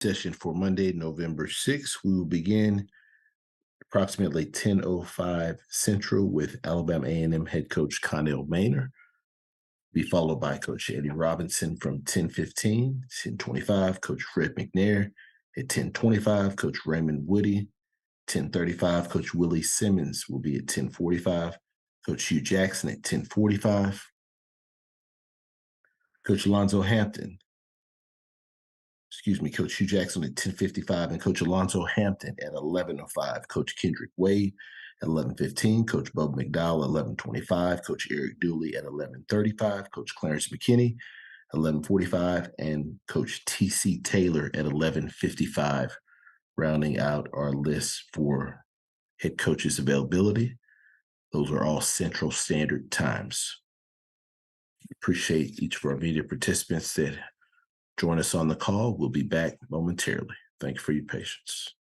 Session for Monday, November 6th. We will begin approximately 10:05 Central with Alabama A&M head coach Connell Maynor, be followed by Coach Eddie Robinson from 10:15, 10:25, Coach Fred McNair. At 10:25, Coach Raymond Woodie. 10:35, Coach Willie Simmons will be at 10:45. Coach Hugh Jackson at 10:45. Coach Alonzo Hampton Coach Hugh Jackson at 10:55 and Coach Alonzo Hampton at 11:05. Coach Kendrick Wade at 11:15. Coach Bubba McDowell at 11:25. Coach Eric Dooley at 11:35. Coach Clarence McKinney at 11:45 and Coach TC Taylor at 11:55, rounding out our list for head coaches availability. Those are all Central Standard Times. Appreciate each of our media participants that join us on the call. We'll be back momentarily. Thank you for your patience.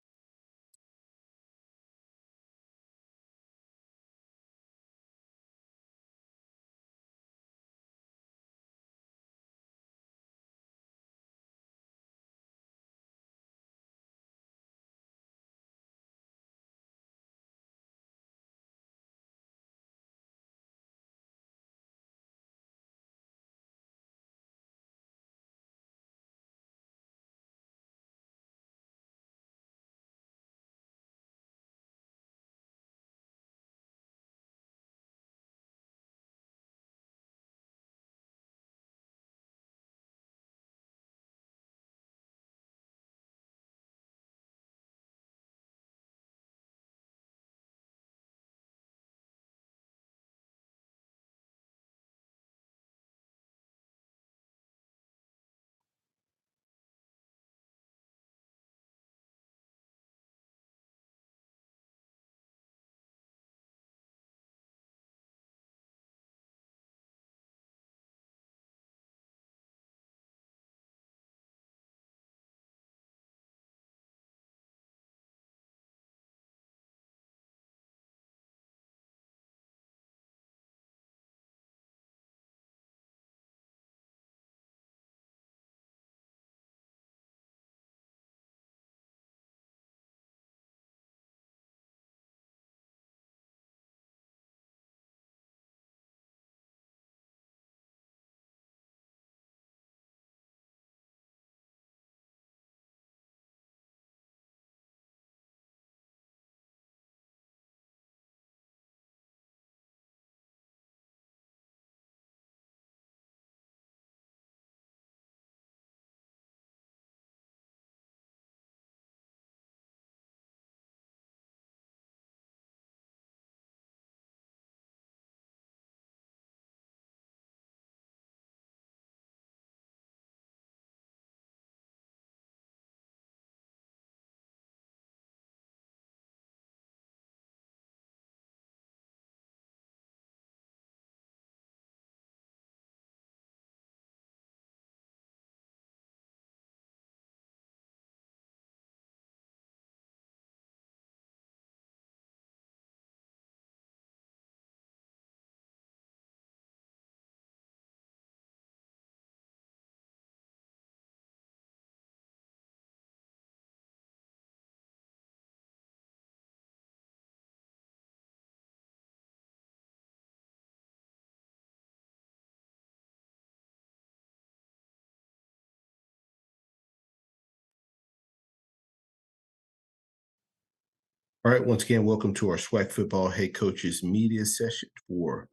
All right, once again, welcome to our SWAC football head coaches media session for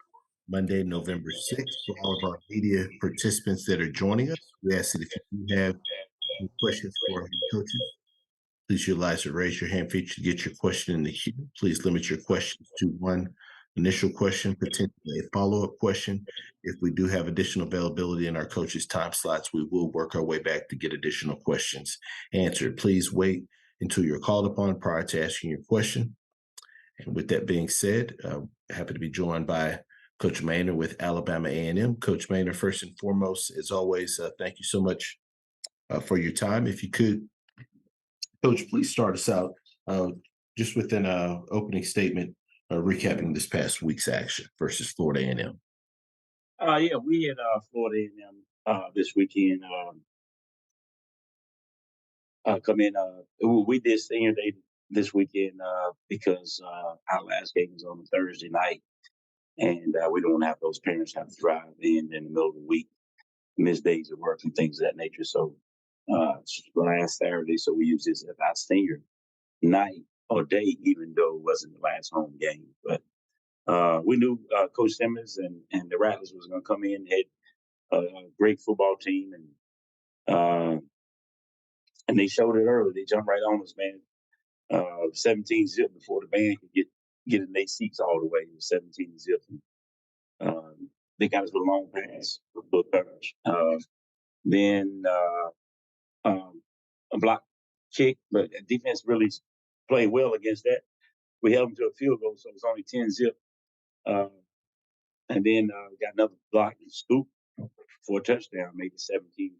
Monday, November 6th. For all of our media participants that are joining us, we ask that if you do have any questions for our head coaches, please utilize the raise your hand feature to get your question in the queue. Please limit your questions to one initial question, potentially a follow-up question. If we do have additional availability in our coaches' time slots, we will work our way back to get additional questions answered. Please wait until you're called upon prior to asking your question. And with that being said, happy to be joined by Coach Maynor with Alabama A&M. Coach Maynor, first and foremost, as always, thank you so much for your time. If you could, Coach, please start us out just with an opening statement recapping this past week's action versus Florida A&M. Yeah, we had Florida A&M this weekend. come in. We did senior day this weekend because our last game was on a Thursday night, and we don't want to have those parents have to drive in the middle of the week, miss days of work and things of that nature. So it's last Saturday, so we use this as our senior night or day, even though it wasn't the last home game. But we knew Coach Simmons and the Rattlers was going to come in, had a great football team, and they showed it early. They jumped right on us, man. 17 zip before the band could get in their seats all the way. It was 17 zip. They got us with a long pass with Bill Parrish. Then a block kick, but defense really played well against that. We held them to a field goal, so it was only 10 zip. Uh, and then we got another block and scoop for a touchdown, maybe 17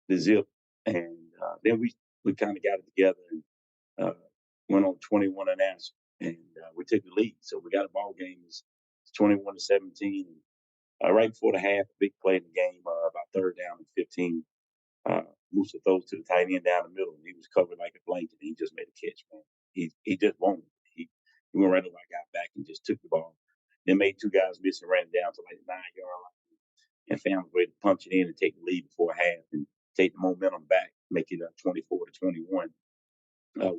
to zip. And then we kind of got it together and uh, went on 21 unanswered, and we took the lead. So we got a ball game. It's 21 to 17. And, right before the half, a big play in the game, about third down and 15. Musa throws to the tight end down the middle, and he was covered like a blanket. And he just made a catch, man. He just won it. He went right over our guy back and just took the ball. Then made two guys miss and ran it down to like the 9-yard line, and found a way to punch it in and take the lead before half and take the momentum back, make it 24 to 21.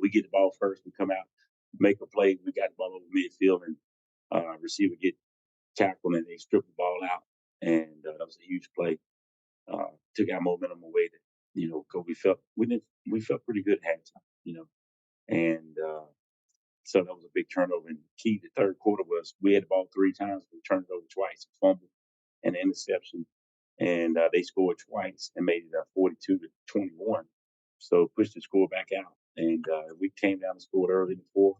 We get the ball first. We come out, make a play. We got the ball over midfield, and receiver get tackled, and they strip the ball out. And that was a huge play. Took our momentum away. Because we felt pretty good at halftime. And so that was a big turnover. And key to third quarter was we had the ball three times. We turned it over twice, a fumble and an interception, and they scored twice and made it 42 to 21. So pushed the score back out, and we came down and scored early in the fourth,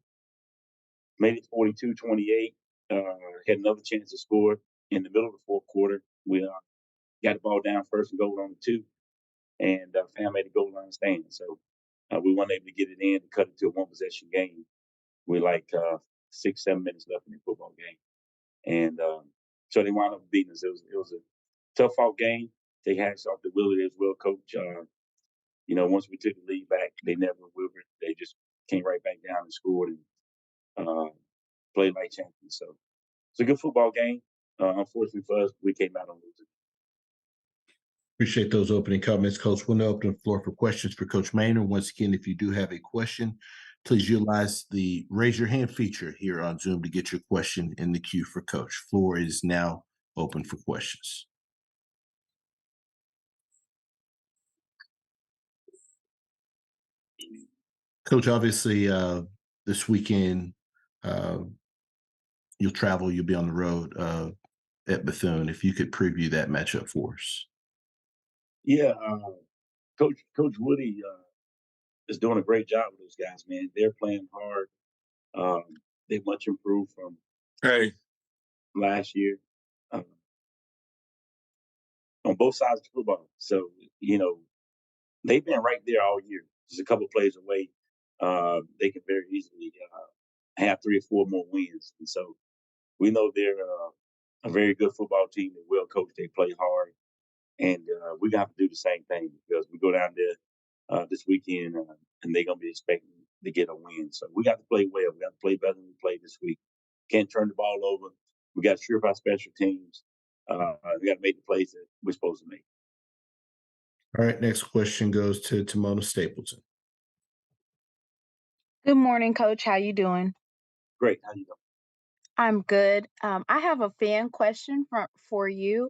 made it 42-28. Had another chance to score in the middle of the fourth quarter. We got the ball down first and goal on the two, and Fam made a goal line stand. So we weren't able to get it in to cut it to a one possession game with like 6-7 minutes left in the football game, and so they wound up beating us. It was a tough out game. They hats off to Willie as well, coach. Once we took the lead back, they never wavered. They just came right back down and scored and played like champions. So it's a good football game. Unfortunately for us, we came out on losing. Appreciate those opening comments, Coach. We'll now open the floor for questions for Coach Maynor. Once again, if you do have a question, please utilize the raise your hand feature here on Zoom to get your question in the queue for Coach. Floor is now open for questions. Coach, obviously, this weekend, you'll travel, you'll be on the road at Bethune. If you could preview that matchup for us. Yeah, Coach Woodie is doing a great job with those guys, man. They're playing hard. They much improved from last year on both sides of the football. So, they've been right there all year. Just a couple of plays away. They can very easily have 3 or 4 more wins. And so we know they're a very good football team. They're well coached. They play hard. And we got to do the same thing because we go down there this weekend and they're going to be expecting to get a win. So we got to play well. We got to play better than we played this week. Can't turn the ball over. We got to strip our special teams. We got to make the plays that we're supposed to make. All right, next question goes to Timona Stapleton. Good morning, Coach. How you doing? Great. How you doing? I'm good. I have a fan question for you.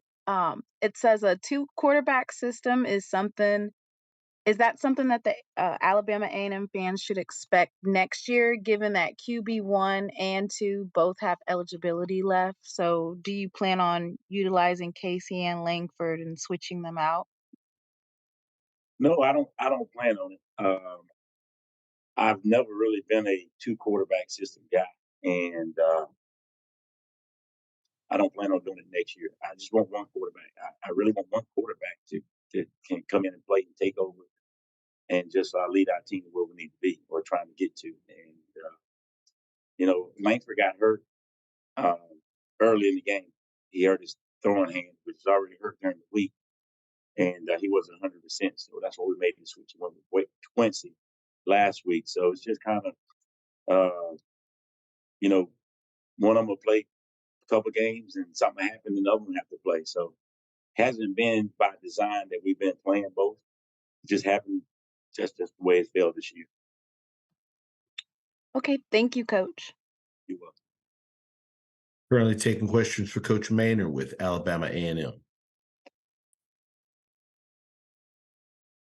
It says a 2-quarterback system is that something that the Alabama A&M fans should expect next year, given that QB1 and 2 both have eligibility left? So do you plan on utilizing Casey and Langford and switching them out? No, I don't plan on it. I've never really been a 2-quarterback system guy, and I don't plan on doing it next year. I just want one quarterback. I really want one quarterback to can come in and play and take over and just lead our team to where we need to be or trying to get to. And Langford got hurt early in the game. He hurt his throwing hand, which was already hurt during the week. and he wasn't 100%. So that's why we made the switch and went with Quincy last week. So it's just kind of, you know, one of them will play a couple games and something happened, and the other one have to play. So hasn't been by design that we've been playing both. It just happened just the way it fell this year. Okay, thank you, Coach. You will. Currently taking questions for Coach Maynor with Alabama A&M.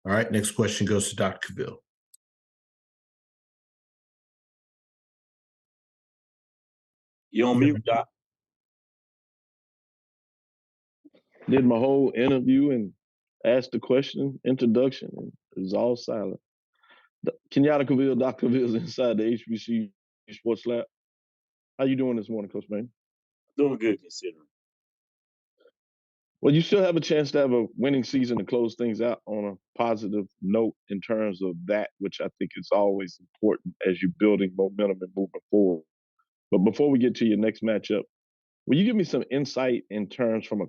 All right, next question goes to Dr. Cavill. You on mute, Doc? Did my whole interview and asked the question, introduction, and it was all silent. Kenyatta Cavill, Dr. Cavill's inside the HBC Sports Lab. How you doing this morning, Coach Maynor? Doing good considering. Well, you still have a chance to have a winning season to close things out on a positive note in terms of that, which I think is always important as you're building momentum and moving forward. But before we get to your next matchup, will you give me some insight in terms from a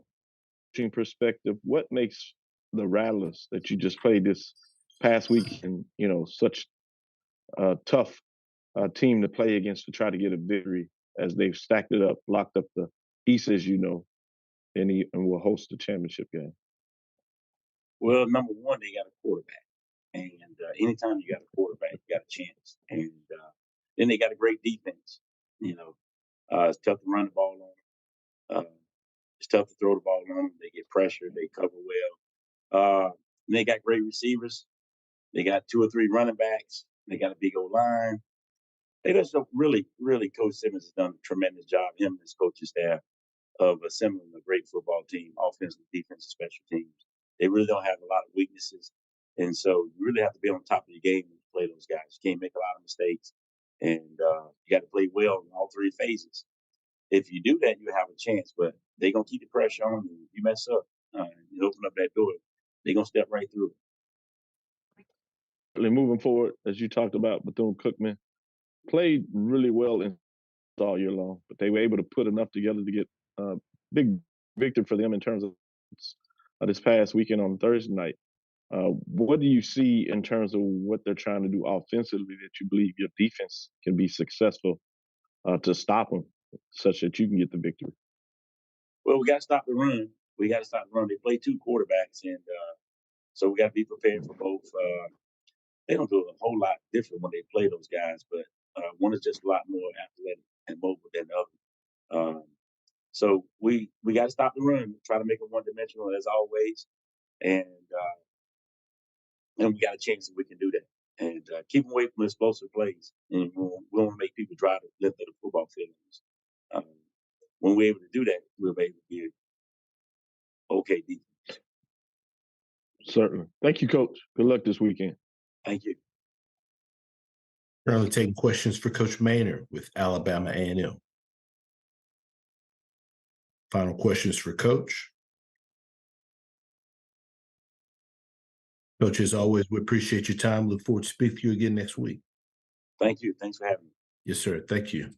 coaching perspective? What makes the Rattlers that you just played this past week and, such a tough team to play against to try to get a victory as they've stacked it up, locked up the East, as you know, and will host the championship game? Well, number one, they got a quarterback, and anytime you got a quarterback, you got a chance. And then they got a great defense. It's tough to run the ball on them. It's tough to throw the ball on them. They get pressure. They cover well. And they got great receivers. They got 2 or 3 running backs. They got a big old line. They just really, really, Coach Simmons has done a tremendous job, him and his coaching staff, of assembling a great football team, offensive, defensive, special teams. They really don't have a lot of weaknesses. And so you really have to be on top of your game when you play those guys. You can't make a lot of mistakes. And you got to play well in all 3 phases. If you do that, you have a chance. But they're going to keep the pressure on you. If you mess up and open up that door, they're going to step right through it. Moving forward, as you talked about, Bethune-Cookman played really well all year long, but they were able to put enough together to get a big victory for them in terms of this past weekend on Thursday night. What do you see in terms of what they're trying to do offensively that you believe your defense can be successful to stop them such that you can get the victory? Well, we got to stop the run. We got to stop the run. They play 2 quarterbacks, and so we got to be prepared for both. They don't do a whole lot different when they play those guys, but one is just a lot more athletic and mobile than the other. So we got to stop the run, try to make it one-dimensional as always, and we got a chance that we can do that. And keep them away from explosive plays. And we want to make people drive the length of the football field. When we're able to do that, we'll be able to be okay defense. Certainly. Thank you, Coach. Good luck this weekend. Thank you. Currently taking questions for Coach Maynor with Alabama A&M. Final questions for Coach. Coach, as always, we appreciate your time. Look forward to speaking to you again next week. Thank you. Thanks for having me. Yes, sir. Thank you.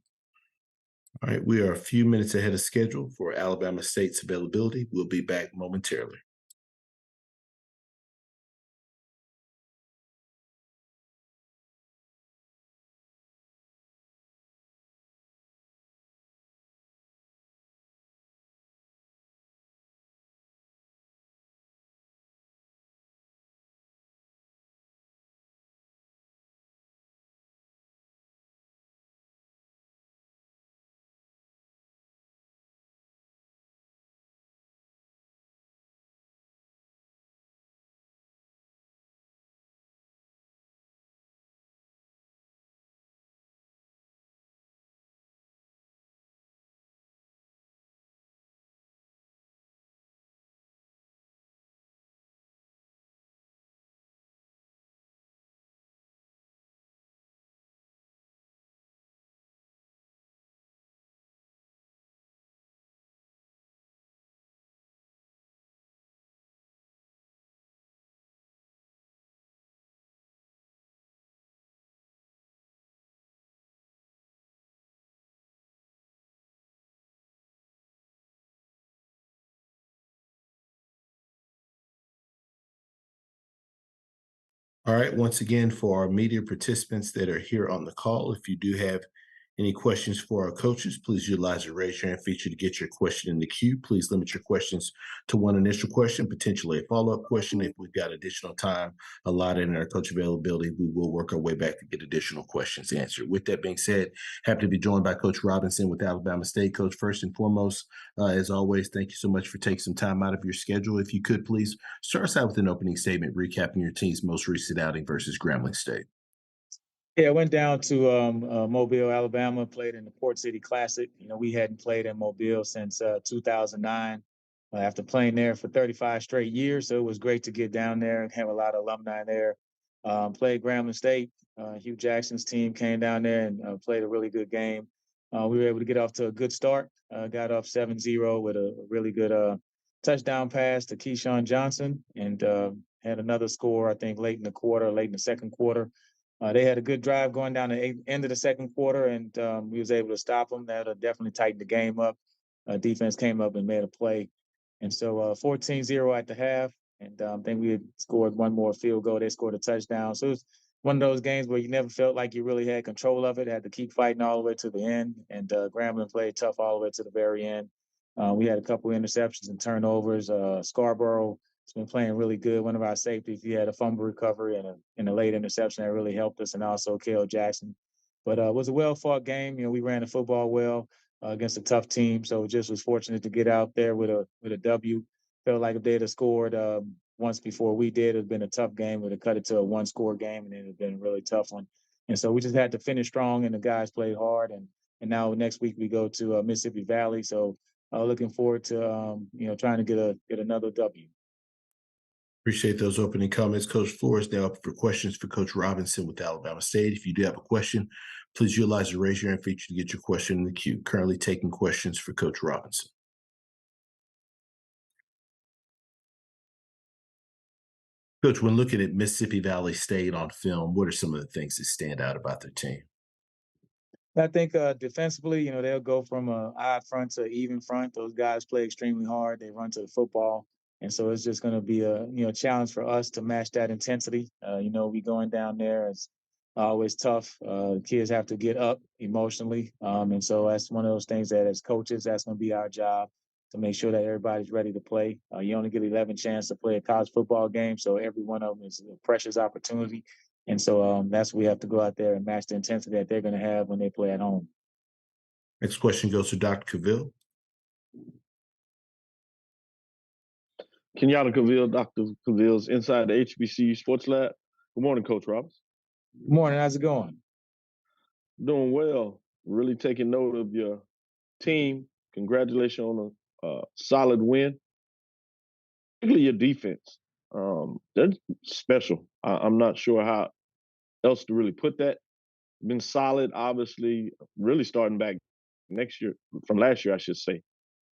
All right, we are a few minutes ahead of schedule for Alabama State's availability. We'll be back momentarily. All right. Once again, for our media participants that are here on the call, if you do have any questions for our coaches, please utilize the raise your hand feature to get your question in the queue. Please limit your questions to one initial question, potentially a follow-up question. If we've got additional time allotted in our coach availability, we will work our way back to get additional questions answered. With that being said, happy to be joined by Coach Robinson with Alabama State. Coach, first and foremost, as always, thank you so much for taking some time out of your schedule. If you could please start us out with an opening statement recapping your team's most recent outing versus Grambling State. Yeah, I went down to Mobile, Alabama, played in the Port City Classic. We hadn't played in Mobile since 2009 after playing there for 35 straight years. So it was great to get down there and have a lot of alumni there. Played Grambling State. Hugh Jackson's team came down there and played a really good game. We were able to get off to a good start. Got off 7-0 with a really good touchdown pass to Keyshawn Johnson and had another score, I think, late in the second quarter. They had a good drive going down the end of the second quarter, and we was able to stop them. That definitely tightened the game up. Defense came up and made a play. And so 14-0 at the half, and I think we had scored one more field goal. They scored a touchdown. So it was one of those games where you never felt like you really had control of it, had to keep fighting all the way to the end, and Grambling played tough all the way to the very end. We had a couple of interceptions and turnovers. Scarborough has been playing really good. One of our safeties, he had a fumble recovery and a late interception that really helped us, and also Kale Jackson. But it was a well-fought game. We ran the football well against a tough team, so just was fortunate to get out there with a W. Felt like if they'd have scored once before we did, it'd been a tough game. We'd have cut it to a one-score game, and it would have been a really tough one. And so we just had to finish strong, and the guys played hard. And now next week we go to Mississippi Valley. So looking forward to trying to get another W. Appreciate those opening comments. Coach Floor is now up for questions for Coach Robinson with Alabama State. If you do have a question, please utilize the raise your hand feature to get your question in the queue. Currently taking questions for Coach Robinson. Coach, when looking at Mississippi Valley State on film, what are some of the things that stand out about their team? I think defensively, they'll go from an odd front to even front. Those guys play extremely hard. They run to the football. And so it's just going to be a challenge for us to match that intensity. We going down there. It's always tough. Kids have to get up emotionally. And so that's one of those things that as coaches, that's going to be our job to make sure that everybody's ready to play. You only get 11 chances to play a college football game. So every one of them is a precious opportunity. And so that's we have to go out there and match the intensity that they're going to have when they play at home. Next question goes to Dr. Cavill. Kenyatta Cavill, Dr. Cavill's inside the HBCU Sports Lab. Good morning, Coach Roberts. Good morning. How's it going? Doing well. Really taking note of your team. Congratulations on a solid win. Particularly your defense. They're special. I'm not sure how else to really put that. Been solid, obviously, really starting back from last year, I should say.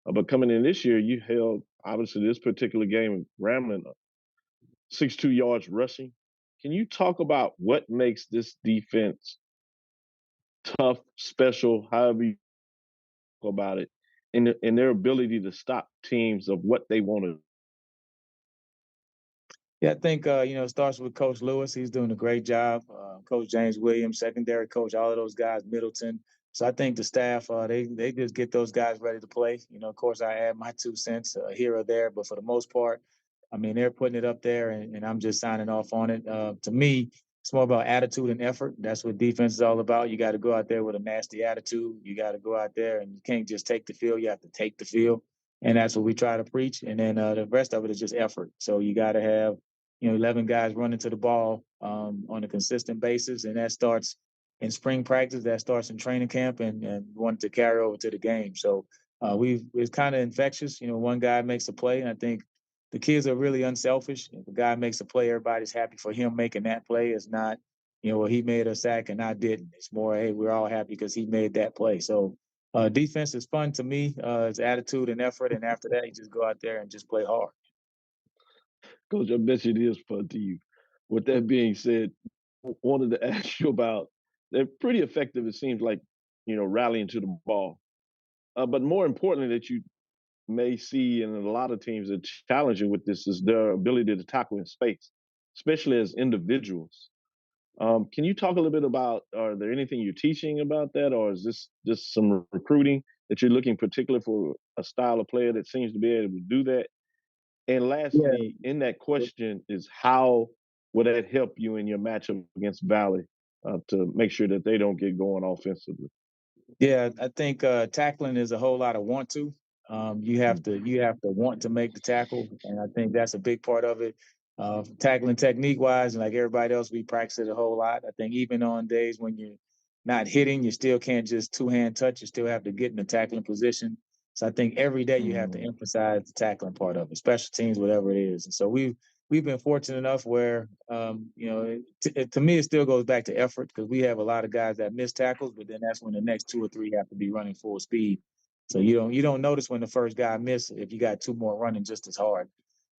But coming in this year, you held, obviously, this particular game, Grambling, 62 yards rushing. Can you talk about what makes this defense tough, special, however you talk about it, and their ability to stop teams of what they want to? Yeah, I think, it starts with Coach Lewis. He's doing a great job. Coach James Williams, secondary coach, all of those guys, Middleton. So I think the staff, they just get those guys ready to play. Of course, I add my 2 cents here or there, but for the most part, they're putting it up there, and I'm just signing off on it. To me, it's more about attitude and effort. That's what defense is all about. You got to go out there with a nasty attitude. You got to go out there, and you can't just take the field. You have to take the field, and that's what we try to preach. And then the rest of it is just effort. So you got to have 11 guys running to the ball on a consistent basis. And that starts in spring practice, that starts in training camp, and wanted to carry over to the game. So it's kind of infectious. One guy makes a play, and I think the kids are really unselfish. If a guy makes a play, everybody's happy for him making that play. It's not, well, he made a sack and I didn't. It's more, hey, we're all happy because he made that play. So defense is fun to me. It's attitude and effort. And after that, you just go out there and just play hard. Coach, I bet you it is fun to you. With that being said, wanted to ask you about, they're pretty effective, it seems like, rallying to the ball. But more importantly, that you may see in a lot of teams that challenge you with this is their ability to tackle in space. especially as individuals. Can you talk a little bit about, are there anything you're teaching about that, or is this just some recruiting that you're looking particularly for a style of player that seems to be able to do that? And Yeah. lastly, in that question is how will that help you in your matchup against Valley to make sure that they don't get going offensively? Yeah, I think tackling is a whole lot of want to. You have to want to make the tackle, and I think that's a big part of it. Tackling technique wise, and like everybody else, we practice it a whole lot. I think even on days when you're not hitting, you still can't just two-hand touch. You still have to get in the tackling position. So I think every day you have to emphasize the tackling part of it, special teams, whatever it is. And so we've been fortunate enough where, to me, it still goes back to effort because we have a lot of guys that miss tackles, but then that's when the next two or three have to be running full speed. So you don't notice when the first guy missed if you got two more running just as hard.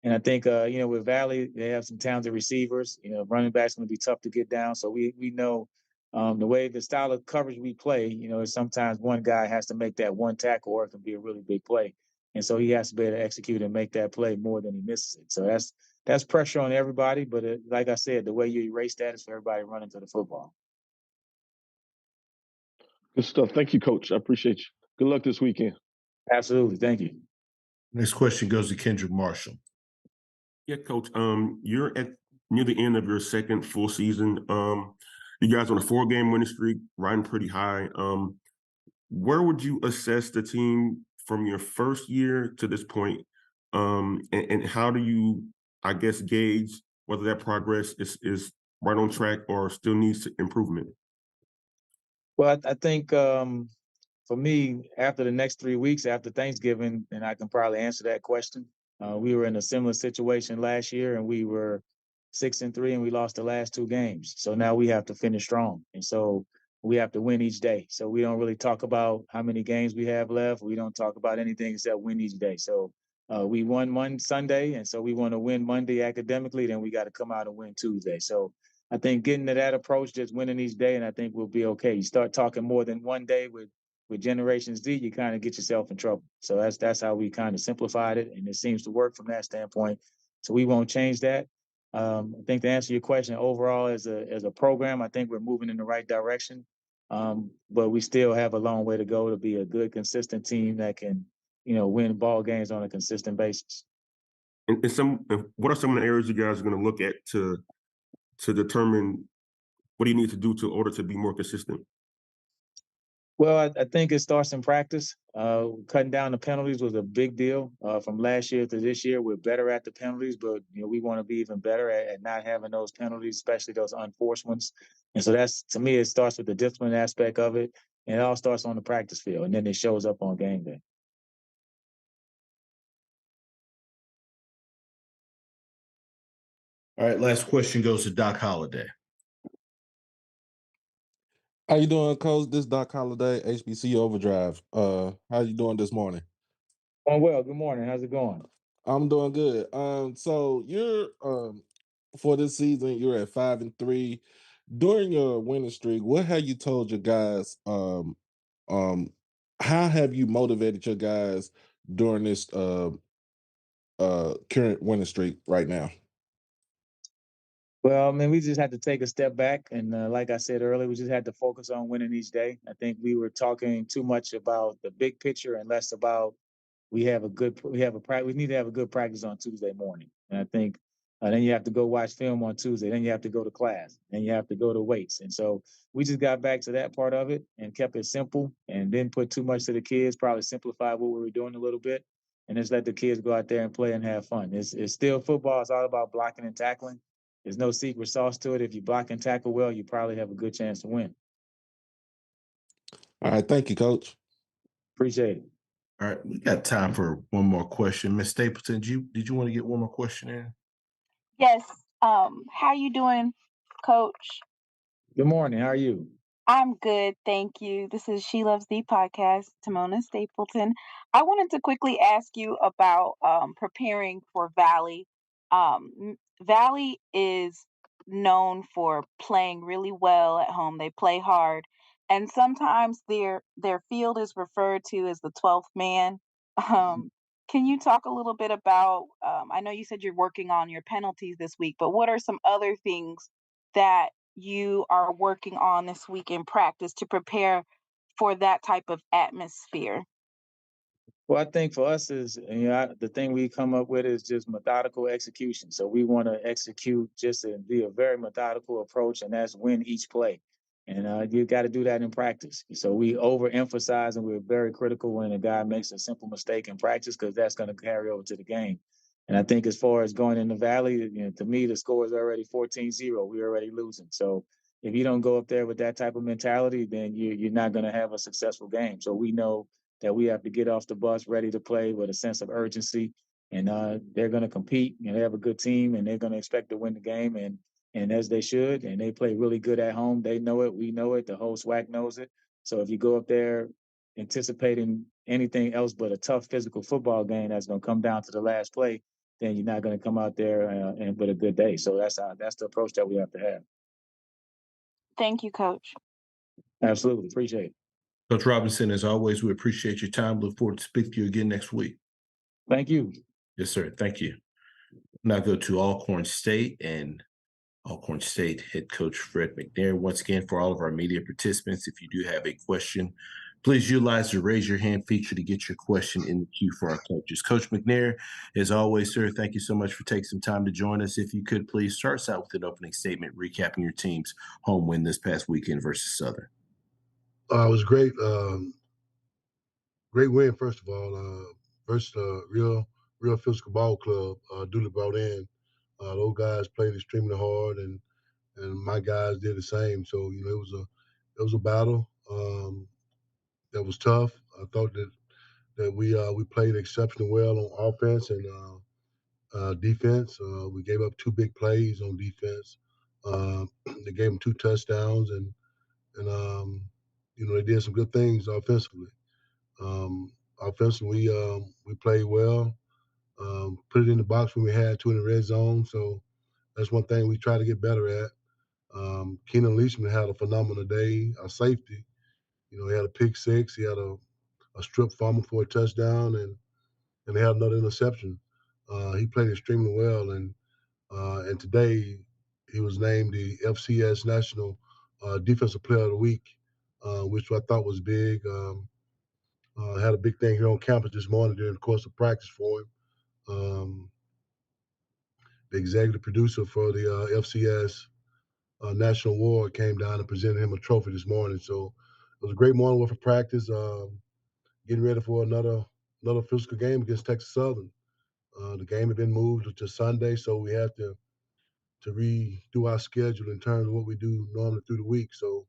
And I think with Valley, they have some talented receivers. Running backs going to be tough to get down. So we know the way the style of coverage we play, is sometimes one guy has to make that one tackle or it can be a really big play. And so he has to be able to execute and make that play more than he misses it. So that's pressure on everybody. But like I said, the way you erase that is for everybody running to the football. Good stuff. Thank you, Coach. I appreciate you. Good luck this weekend. Absolutely. Thank you. Next question goes to Kendrick Marshall. Yeah, Coach. You're at near the end of your second full season. You guys on a 4-game winning streak, riding pretty high. Where would you assess the team from your first year to this point? And how do you, I guess, gauge whether that progress is right on track or still needs improvement? Well, I think for me, after the next 3 weeks, after Thanksgiving, and I can probably answer that question. We were in a similar situation last year, and we were 6-3, and we lost the last 2 games. So now we have to finish strong, and so we have to win each day. So we don't really talk about how many games we have left. We don't talk about anything except win each day. So we won one Sunday, and so we want to win Monday academically. Then we got to come out and win Tuesday. So I think getting to that approach, just winning each day, and I think we'll be okay. You start talking more than one day with Generation Z, you kind of get yourself in trouble. So that's how we kind of simplified it, and it seems to work from that standpoint. So we won't change that. I think to answer your question, overall as a program, I think we're moving in the right direction. But we still have a long way to go to be a good, consistent team that can, win ball games on a consistent basis. And what are some of the areas you guys are going to look at to determine what do you need to do in order to be more consistent? Well, I think it starts in practice. Cutting down the penalties was a big deal from last year to this year. We're better at the penalties, but we want to be even better at not having those penalties, especially those unforced ones. And so to me, it starts with the discipline aspect of it, and it all starts on the practice field, and then it shows up on game day. All right, last question goes to Doc Holliday. How you doing, Coach? This is Doc Holliday, HBC Overdrive. How you doing this morning? Oh, well, good morning. How's it going? I'm doing good. So you're for this season, you're at 5-3. During your winning streak, what have you told your guys? How have you motivated your guys during this current winning streak right now? Well, I mean, we just had to take a step back, and like I said earlier, we just had to focus on winning each day. I think we were talking too much about the big picture and less about we need to have a good practice on Tuesday morning. And I think then you have to go watch film on Tuesday. Then you have to go to class. Then you have to go to weights. And so we just got back to that part of it and kept it simple and didn't put too much to the kids, probably simplified what we were doing a little bit and just let the kids go out there and play and have fun. It's still football. It's all about blocking and tackling. There's no secret sauce to it. If you block and tackle well, you probably have a good chance to win. All right, thank you, Coach. Appreciate it. All right, we got time for one more question. Ms. Stapleton, did you want to get one more question in? Yes. How you doing, Coach? Good morning. How are you? I'm good, thank you. This is She Loves the podcast, Timona Stapleton. I wanted to quickly ask you about preparing for Valley. Valley is known for playing really well at home. They play hard, and sometimes their field is referred to as the 12th man. Um, Can you talk a little bit about, I know you said you're working on your penalties this week, but what are some other things that you are working on this week in practice to prepare for that type of atmosphere? Well, I think for us is, the thing we come up with is just methodical execution. So we want to execute just and be a very methodical approach, and that's win each play. And you got to do that in practice. So we overemphasize and we're very critical when a guy makes a simple mistake in practice because that's going to carry over to the game. And I think as far as going in the Valley, to me, the score is already 14-0. We're already losing. So if you don't go up there with that type of mentality, then you're not going to have a successful game. So we know that we have to get off the bus ready to play with a sense of urgency. And they're going to compete, they have a good team, and they're going to expect to win the game, and as they should. And they play really good at home. They know it. We know it. The whole SWAC knows it. So if you go up there anticipating anything else but a tough physical football game that's going to come down to the last play, then you're not going to come out there and with a good day. So that's the approach that we have to have. Thank you, Coach. Absolutely. Appreciate it. Coach Robinson, as always, we appreciate your time. Look forward to speaking to you again next week. Thank you. Yes, sir. Thank you. Now go to Alcorn State and Alcorn State head coach Fred McNair. Once again, for all of our media participants, if you do have a question, please utilize the raise your hand feature to get your question in the queue for our coaches. Coach McNair, as always, sir, thank you so much for taking some time to join us. If you could please start us out with an opening statement recapping your team's home win this past weekend versus Southern. It was great. Great win, first of all. Versus real physical ball club. Dooley brought in. Those guys played extremely hard, and my guys did the same. So it was a battle that was tough. I thought that we played exceptionally well on offense and defense. We gave up 2 big plays on defense. They gave them 2 touchdowns, and they did some good things offensively. Offensively, we played well. Put it in the box when we had to in the red zone. So that's one thing we try to get better at. Keenan Leishman had a phenomenal day. Our safety, he had a pick 6. He had a strip fumble for a touchdown, and they had another interception. He played extremely well, and today he was named the FCS National Defensive Player of the Week, which I thought was big. Had a big thing here on campus this morning during the course of practice for him. The executive producer for the FCS National Award came down and presented him a trophy this morning. So it was a great morning for practice. Getting ready for another physical game against Texas Southern. The game had been moved to Sunday, so we had to redo our schedule in terms of what we do normally through the week. So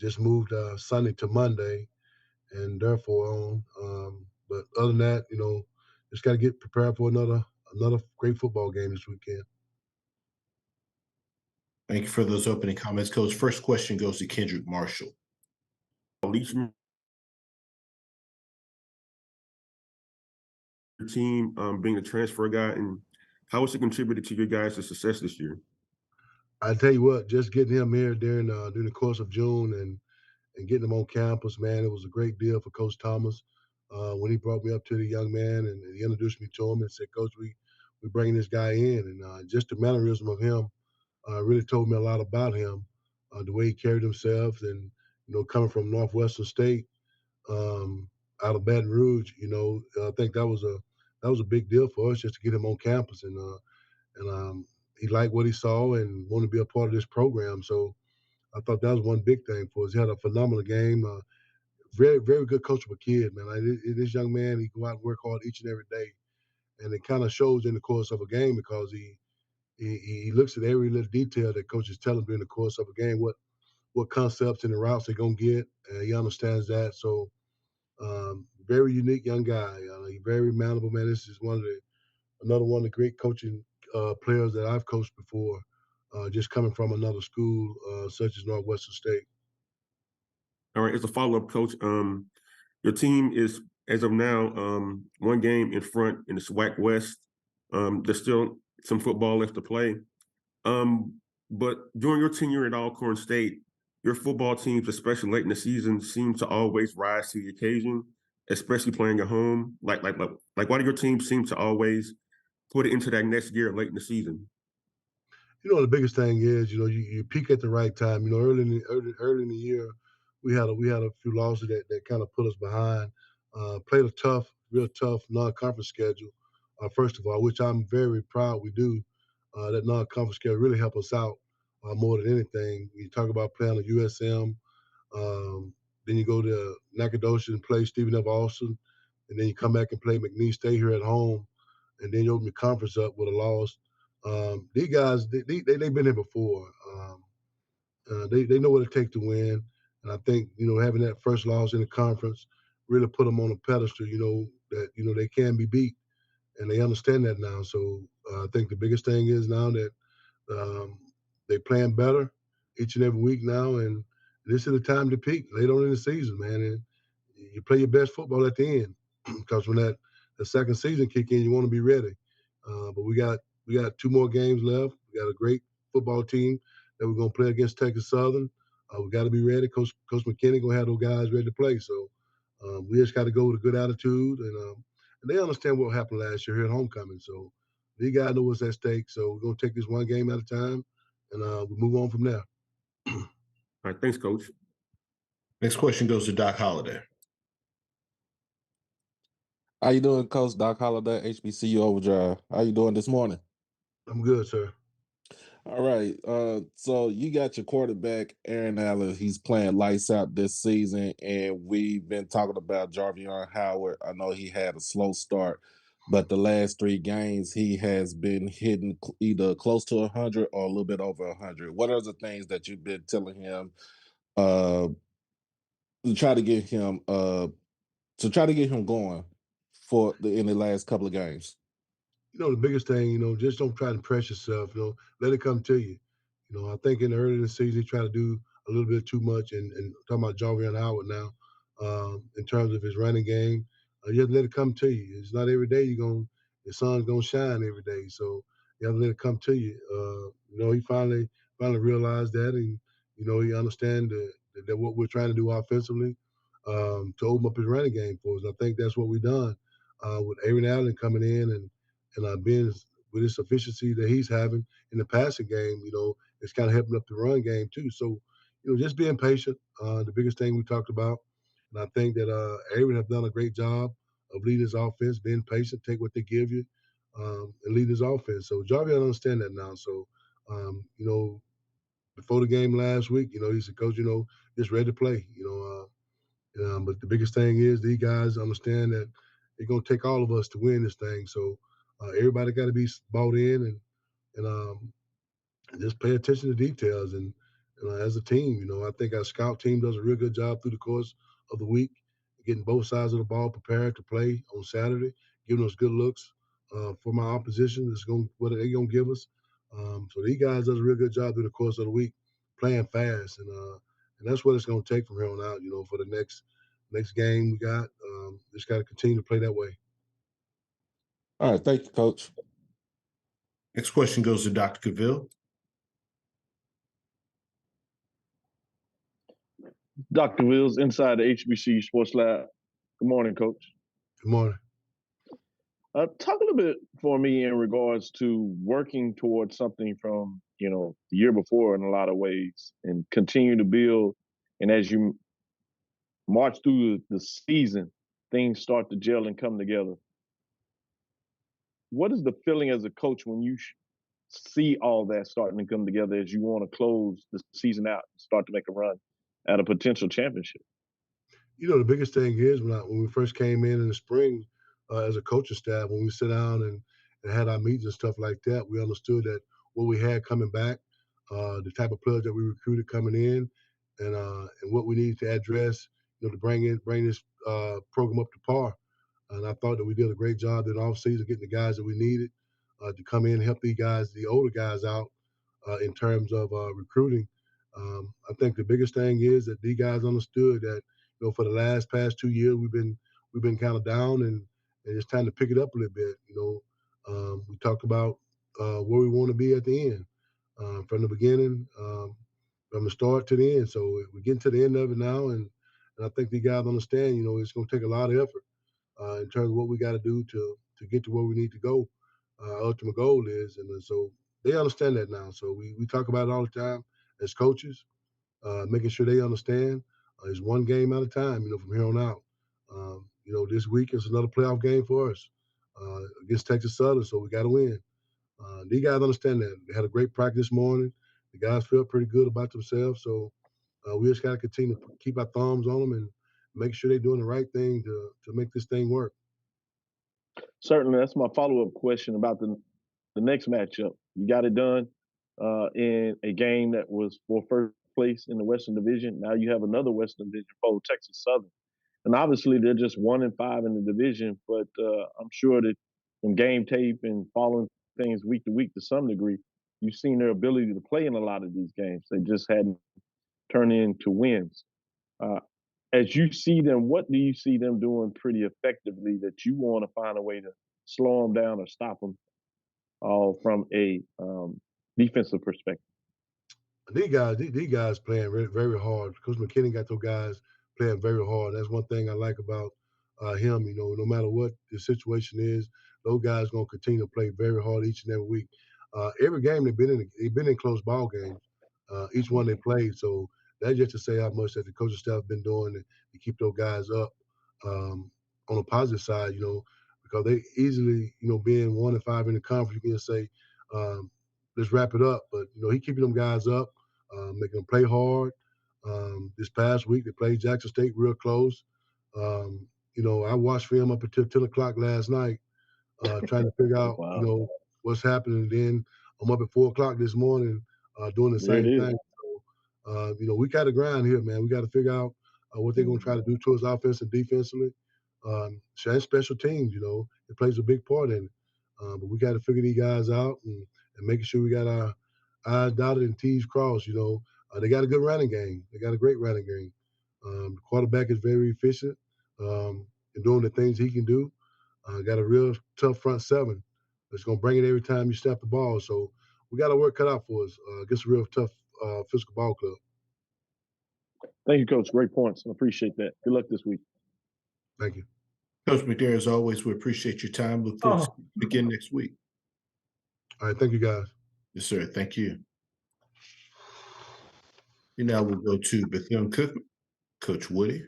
just moved Sunday to Monday, and therefore on. But other than that, just got to get prepared for another great football game this weekend. Thank you for those opening comments, Coach. First question goes to Kendrick Marshall. Leishman, your team being a transfer guy, and how has it contributed to your guys' success this year? I tell you what, just getting him here during the course of June and getting him on campus, man, it was a great deal for Coach Thomas. When he brought me up to the young man and he introduced me to him and said, Coach, we bringing this guy in, and just the mannerism of him really told me a lot about him, the way he carried himself, and coming from Northwestern State, out of Baton Rouge, I think that was a big deal for us just to get him on campus, and he liked what he saw and wanted to be a part of this program. So I thought that was one big thing for us. He had a phenomenal game. Very, very good coachable kid, man. This young man, he go out and work hard each and every day, and it kind of shows in the course of a game because he looks at every little detail that coaches tell him during the course of a game, what concepts and the routes they're gonna get. He understands that. So very unique young guy. Very malleable, man. This is another one of the great coaching players that I've coached before, just coming from another school such as Northwestern State. All right, as a follow-up, Coach, your team is, as of now, 1 game in front in the SWAC West. There's still some football left to play. But during your tenure at Alcorn State, your football teams, especially late in the season, seem to always rise to the occasion. especially playing at home? Like why do your team seem to always put it into that next gear late in the season? The biggest thing is, you peak at the right time. Early in the year, we had a few losses that kind of put us behind. Played a real tough non-conference schedule. First of all, which I'm very proud we do. That non-conference schedule really helped us out more than anything. You talk about playing a USM, then you go to Nacogdoches and play Stephen F. Austin, and then you come back and play McNair, stay here at home, and then you open the conference up with a loss. These guys, they've been here before. They know what it takes to win, and I think having that first loss in the conference really put them on a pedestal. That they can be beat, and they understand that now. So I think the biggest thing is now that um, they playing better each and every week now, and this is the time to peak late on in the season, man. And you play your best football at the end because when the second season kick in, you want to be ready. But we got 2 more games left. We got a great football team that we're gonna play against Texas Southern. We got to be ready. Coach McKinney gonna have those guys ready to play. So we just got to go with a good attitude, and they understand what happened last year here at homecoming. So these guys know what's at stake. So we're gonna take this one game at a time, and we move on from there. All right, thanks, Coach. Next question goes to Doc Holliday. How you doing, Coach Doc Holliday, HBCU Overdrive? How you doing this morning? I'm good, sir. All right. So you got your quarterback, Aaron Allen. He's playing lights out this season, and we've been talking about Jarvion Howard. I know he had a slow start, but the last 3 games he has been hitting either close to 100 or a little bit over 100. What are the things that you've been telling him to try to get him going in the last couple of games? The biggest thing, just don't try to press yourself. Let it come to you. I think in the early in the season, he tried to do a little bit too much, and talking about Jarvion Howard now, in terms of his running game, you have to let it come to you. It's not every day your sun's gonna shine every day, so you have to let it come to you. He finally realized that, and he understands that what we're trying to do offensively, to open up his running game for us. I think that's what we've done with Aaron Allen coming in and being with this efficiency that he's having in the passing game, it's kind of helping up the run game too. So, just being patient, the biggest thing we talked about. And I think that Aaron have done a great job of leading his offense, being patient, take what they give you, and lead his offense. So Jarvion understand that now. So, before the game last week, he said, Coach, just ready to play, but the biggest thing is these guys understand that it's going to take all of us to win this thing. So everybody got to be bought in and just pay attention to details. And as a team, I think our scout team does a real good job through the course of the week, getting both sides of the ball prepared to play on Saturday, giving us good looks for my opposition. What they're going to give us. So these guys does a real good job through the course of the week, playing fast, and that's what it's going to take from here on out. For the next game we got, just got to continue to play that way. All right, thank you, Coach. Next question goes to Dr. Cavill. Dr. Wills, inside the HBC Sports Lab. Good morning, Coach. Good morning. Talk a little bit for me in regards to working towards something from, the year before in a lot of ways and continue to build. And as you march through the season, things start to gel and come together. What is the feeling as a coach when you see all that starting to come together as you want to close the season out and start to make a run at a potential championship? The biggest thing is when we first came in the spring as a coaching staff, when we sit down and had our meetings and stuff like that, we understood that what we had coming back, the type of players that we recruited coming in, and what we needed to address, to bring this program up to par. And I thought that we did a great job in offseason getting the guys that we needed to come in and help the older guys out in terms of recruiting. I think the biggest thing is that these guys understood that for the past 2 years we've been kind of down and it's time to pick it up a little bit. We talked about where we want to be at the end from the beginning, from the start to the end. So we're getting to the end of it now, and And I think the guys understand, it's going to take a lot of effort in terms of what we got to do to get to where we need to go. Our ultimate goal is, and so they understand that now. So we talk about it all the time as coaches, making sure they understand. It's one game at a time, from here on out. This week is another playoff game for us against Texas Southern, so we got to win. These guys understand that. They had a great practice this morning. The guys felt pretty good about themselves, so we just got to continue to keep our thumbs on them and make sure they're doing the right thing to make this thing work. Certainly, that's my follow-up question about the next matchup. You got it done in a game that was for first place in the Western Division. Now you have another Western Division foe, Texas Southern. And obviously they're just 1-5 in the division, but I'm sure that from game tape and following things week to week to some degree, you've seen their ability to play in a lot of these games. They just hadn't turned into wins. As you see them, what do you see them doing pretty effectively that you want to find a way to slow them down or stop them from a defensive perspective? These guys playing very, very hard. Coach McKinney got those guys playing very hard. That's one thing I like about him. No matter what the situation is, those guys gonna continue to play very hard each and every week. Every game they've been in close ball games. Each one they played. So that's just to say how much that the coaching staff been doing to keep those guys up. On the positive side, because they easily, being 1-5 in the conference, you can say, let's wrap it up. But he keeping them guys up. Making them play hard. This past week, they played Jackson State real close. I watched film up until 10 o'clock last night, trying to figure out, Wow. what's happening. And then I'm up at 4 o'clock this morning doing the same thing. So, we got to grind here, man. We got to figure out what they're going to try to do to us offense and defensively. And special teams, it plays a big part in it. But we got to figure these guys out and making sure we got our I's dotted and T's crossed. They got a good running game. They got a great running game. The quarterback is very efficient in doing the things he can do. Got a real tough front seven that's going to bring it every time you snap the ball. So we got our work cut out for us against a real tough physical ball club. Thank you, Coach. Great points. I appreciate that. Good luck this week. Thank you. Coach McNair, as always, we appreciate your time. Look forward to seeing you again next week. All right. Thank you, guys. Yes, sir. Thank you. And now we'll go to Bethune-Cookman, Coach Woodie.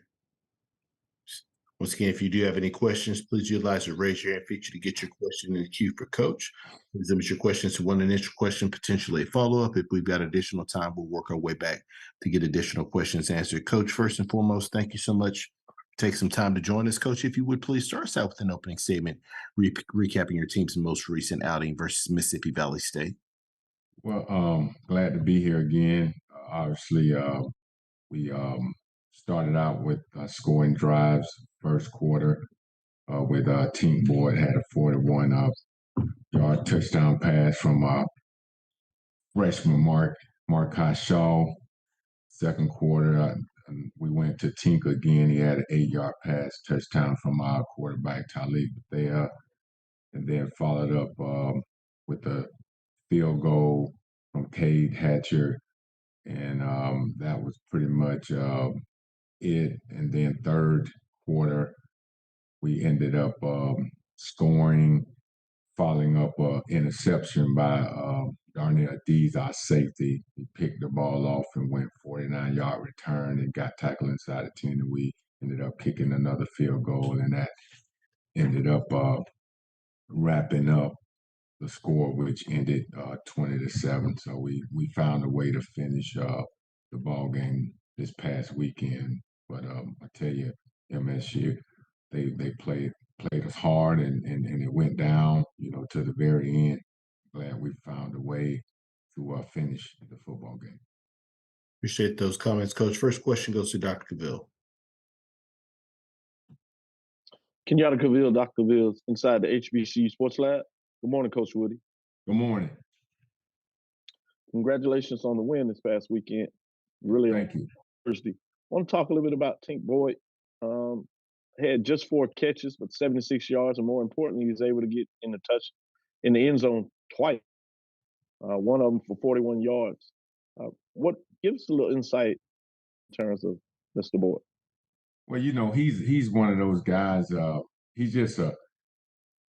Once again, if you do have any questions, please utilize the raise your hand feature to get your question in the queue for Coach. Please limit your questions to one initial question, potentially a follow-up. If we've got additional time, we'll work our way back to get additional questions answered. Coach, first and foremost, thank you so much. Take some time to join us. Coach, if you would please start us out with an opening statement, recapping your team's most recent outing versus Mississippi Valley State. Well, glad to be here again. Obviously, we started out with scoring drives first quarter with Team Boyd had a 41-yard touchdown pass from freshman Marcus Shaw. Second quarter, we went to Tink again. He had an 8-yard pass touchdown from our quarterback Talib Bethea, and then followed up with a field goal from Cade Hatcher, and that was pretty much it. And then third quarter, we ended up scoring, following up an interception by Darnell Dees, our safety. He picked the ball off and went 49-yard return and got tackled inside the 10, and we ended up kicking another field goal, and that ended up wrapping up the score, which ended 20-7. So we found a way to finish the ball game this past weekend. But I tell you, MSU, they played us hard, and it went down, to the very end. Glad we found a way to finish the football game. Appreciate those comments, Coach. First question goes to Dr. Cavill. Kenyatta Cavill, Dr. Cavill, inside the HBCU Sports Lab. Good morning, Coach Woodie. Good morning. Congratulations on the win this past weekend. Really, thank you. Thursday. I want to talk a little bit about Tink Boyd. Had just 4 catches, but 76 yards, and more importantly, he was able to get in the end zone twice. One of them for 41 yards. What gives us a little insight in terms of Mr. Boyd? Well, he's one of those guys. He's just a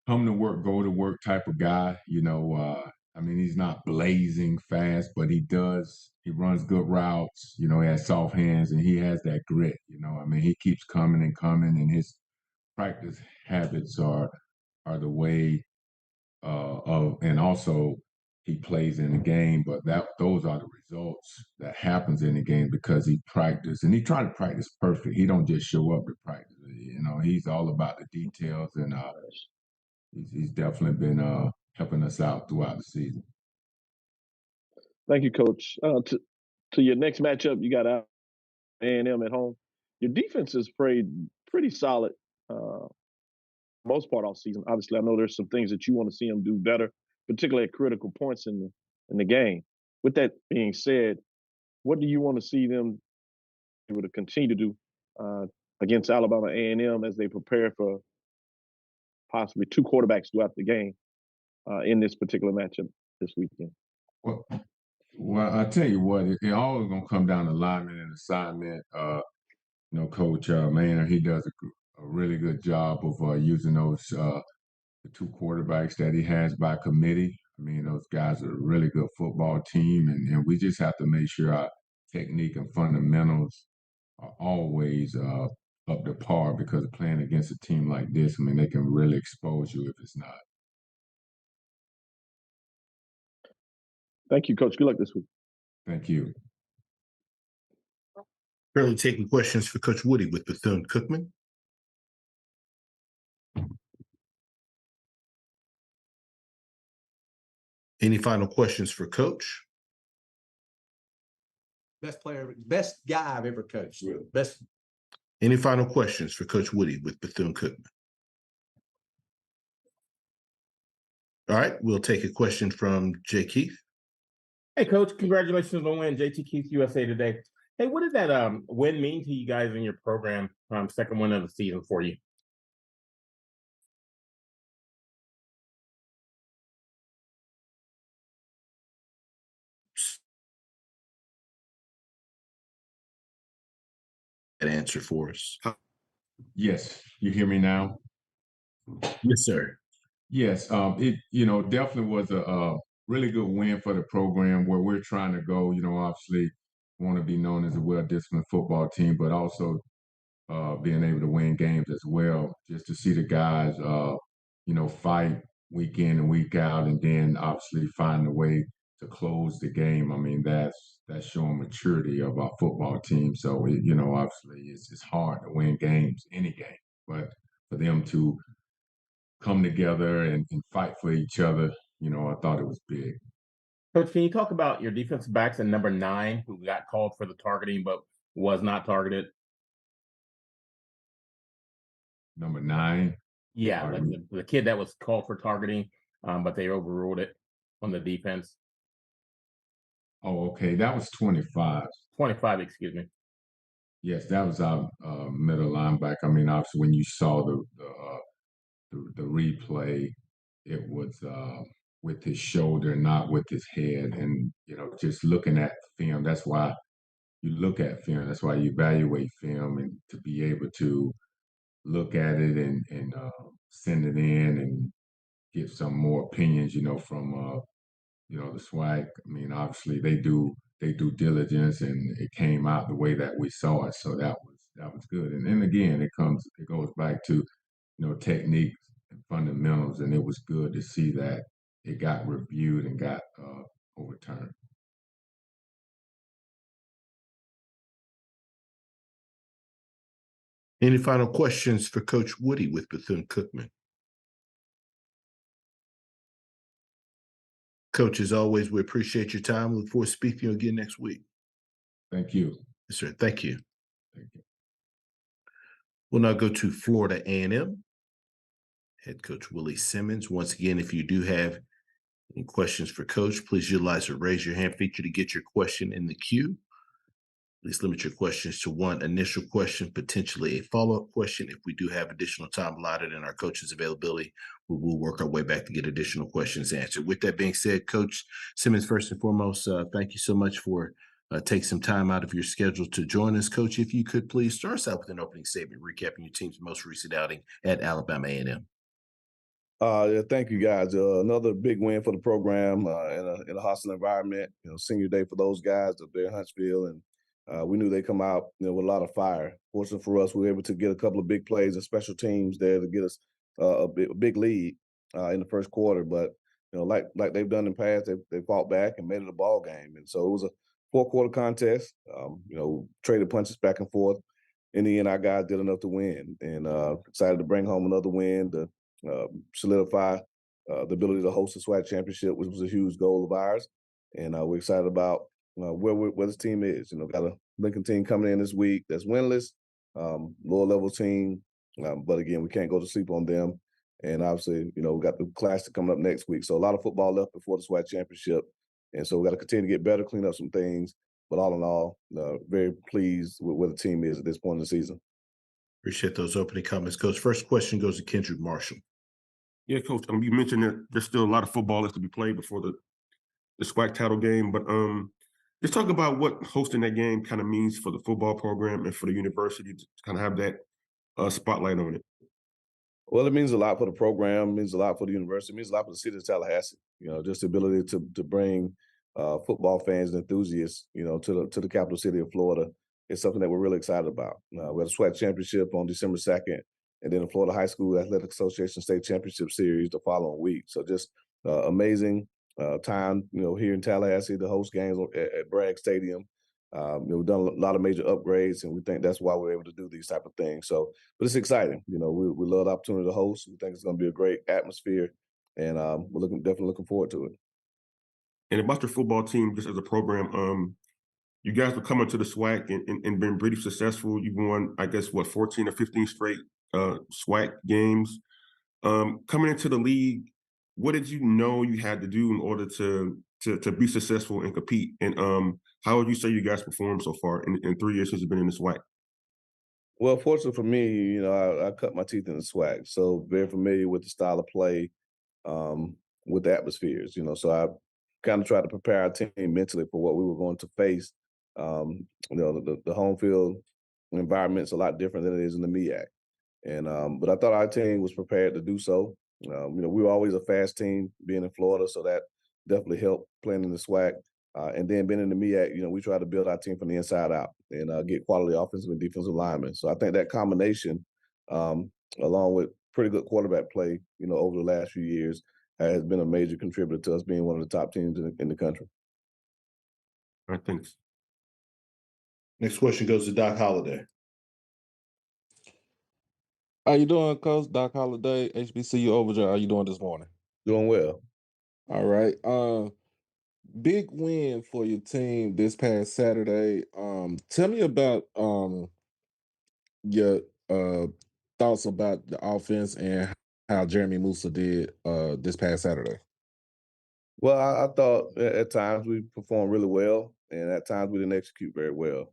come to work, go to work type of guy. I mean, he's not blazing fast, but he runs good routes. He has soft hands and he has that grit. I mean, he keeps coming and coming, and his practice habits are the way and also he plays in the game, but those are the results that happens in the game because he practiced and he tried to practice perfect. He don't just show up to practice. He's all about the details, and he's definitely been helping us out throughout the season. Thank you, Coach. To your next matchup, you got A&M at home. Your defense has played pretty solid most part all season. Obviously, I know there's some things that you want to see them do better, particularly at critical points in the game. With that being said, what do you want to see them able to continue to do against Alabama A&M as they prepare for possibly two quarterbacks throughout the game in this particular matchup this weekend? Well, I tell you what, it all is going to come down to alignment and assignment. Coach Maynor, he does a really good job of using those the two quarterbacks that he has by committee. I mean, those guys are a really good football team, and we just have to make sure our technique and fundamentals are always up to par, because playing against a team like this, I mean, they can really expose you if it's not. Thank you, Coach. Good luck this week. Thank you. Currently taking questions for Coach Woodie with Bethune-Cookman. Any final questions for Coach? Best guy I've ever coached. Really. Best. Any final questions for Coach Woodie with Bethune-Cookman? All right, we'll take a question from Jay Keith. Hey, Coach, congratulations on the win, JT Keith USA Today. Hey, what did that win mean to you guys in your program? Second win of the season for you. That answer for us. Yes, you hear me now? Yes, sir. Yes, it definitely was a really good win for the program where we're trying to go. Obviously want to be known as a well-disciplined football team, but also being able to win games as well. Just to see the guys, fight week in and week out, and then obviously find a way to close the game. I mean, that's showing maturity of our football team. So, obviously it's hard to win games, any game, but for them to come together and fight for each other, I thought it was big. Coach, can you talk about your defensive backs and number 9 who got called for the targeting but was not targeted? Number 9? Yeah, like the kid that was called for targeting, but they overruled it on the defense. Oh, okay. That was 25. 25, excuse me. Yes, that was our middle linebacker. I mean, obviously, when you saw the replay, it was with his shoulder, not with his head. And, just looking at film, that's why you look at film. That's why you evaluate film, and to be able to look at it and send it in and get some more opinions, from the SWAC. I mean, obviously they do diligence, and it came out the way that we saw it. So that was good. And then again, it goes back to, techniques and fundamentals, and it was good to see that it got reviewed and got overturned. Any final questions for Coach Woodie with Bethune-Cookman? Coach, as always, we appreciate your time. Look forward to speaking to you again next week. Thank you. Yes, sir. Thank you. Thank you. We'll now go to Florida A&M. Head Coach Willie Simmons. Once again, if you do have any questions for Coach, please utilize the raise your hand feature to get your question in the queue. Please limit your questions to one initial question, potentially a follow-up question. If we do have additional time allotted in our coach's availability, we will work our way back to get additional questions answered. With that being said, Coach Simmons, first and foremost, thank you so much for take some time out of your schedule to join us. Coach, if you could please start us out with an opening statement recapping your team's most recent outing at Alabama A&M. Yeah, thank you guys. Another big win for the program in a hostile environment. Senior day for those guys up there in Huntsville, and we knew they'd come out with a lot of fire. Fortunately for us, we were able to get a couple of big plays and special teams there to get us a big lead in the first quarter. But like they've done in the past, they fought back and made it a ball game. And so it was a 4-quarter contest. Traded punches back and forth. In the end, our guys did enough to win, and excited to bring home another win to solidify the ability to host the SWAC championship, which was a huge goal of ours. And we're excited about where this team is. Got a Lincoln team coming in this week that's winless, lower level team. But again, we can't go to sleep on them. And obviously, we got the Classic coming up next week. So a lot of football left before the SWAC championship. And so we got to continue to get better, clean up some things. But all in all, very pleased with where the team is at this point in the season. Appreciate those opening comments, Coach. First question goes to Kendrick Marshall. Yeah, Coach. You mentioned that there's still a lot of football left to be played before the SWAC title game, but just talk about what hosting that game kind of means for the football program and for the university to kind of have that spotlight on it. Well, it means a lot for the program. It means a lot for the university. It means a lot for the city of Tallahassee. Just the ability to bring football fans and enthusiasts, to the capital city of Florida is something that we're really excited about. We had a SWAC championship on December 2nd, and then the Florida High School Athletic Association State Championship Series the following week. So just amazing time, here in Tallahassee to host games at Bragg Stadium. We've done a lot of major upgrades, and we think that's why we're able to do these type of things. So, but it's exciting. We love the opportunity to host. We think it's going to be a great atmosphere, and we're definitely looking forward to it. And about your football team, just as a program, you guys were coming to the SWAC and been pretty successful. You've won, I guess, 14 or 15 straight SWAC games. Coming into the league, what did you know you had to do in order to be successful and compete? And how would you say you guys performed so far in 3 years since you've been in the SWAC? Well, fortunately for me, I cut my teeth in the SWAC, so very familiar with the style of play, with the atmospheres. So I kind of tried to prepare our team mentally for what we were going to face. The home field environment's a lot different than it is in the MEAC. And but I thought our team was prepared to do so. We were always a fast team being in Florida, so that definitely helped playing in the SWAC. And then being in the MEAC, we try to build our team from the inside out and get quality offensive and defensive linemen. So I think that combination, along with pretty good quarterback play, over the last few years, has been a major contributor to us being one of the top teams in the country. All right, thanks. Next question goes to Doc Holliday. How you doing, Coach? Doc Holliday, HBCU Overture. How you doing this morning? Doing well. All right. Big win for your team this past Saturday. Tell me about your thoughts about the offense and how Jeremy Musa did this past Saturday. Well, I thought at times we performed really well, and at times we didn't execute very well.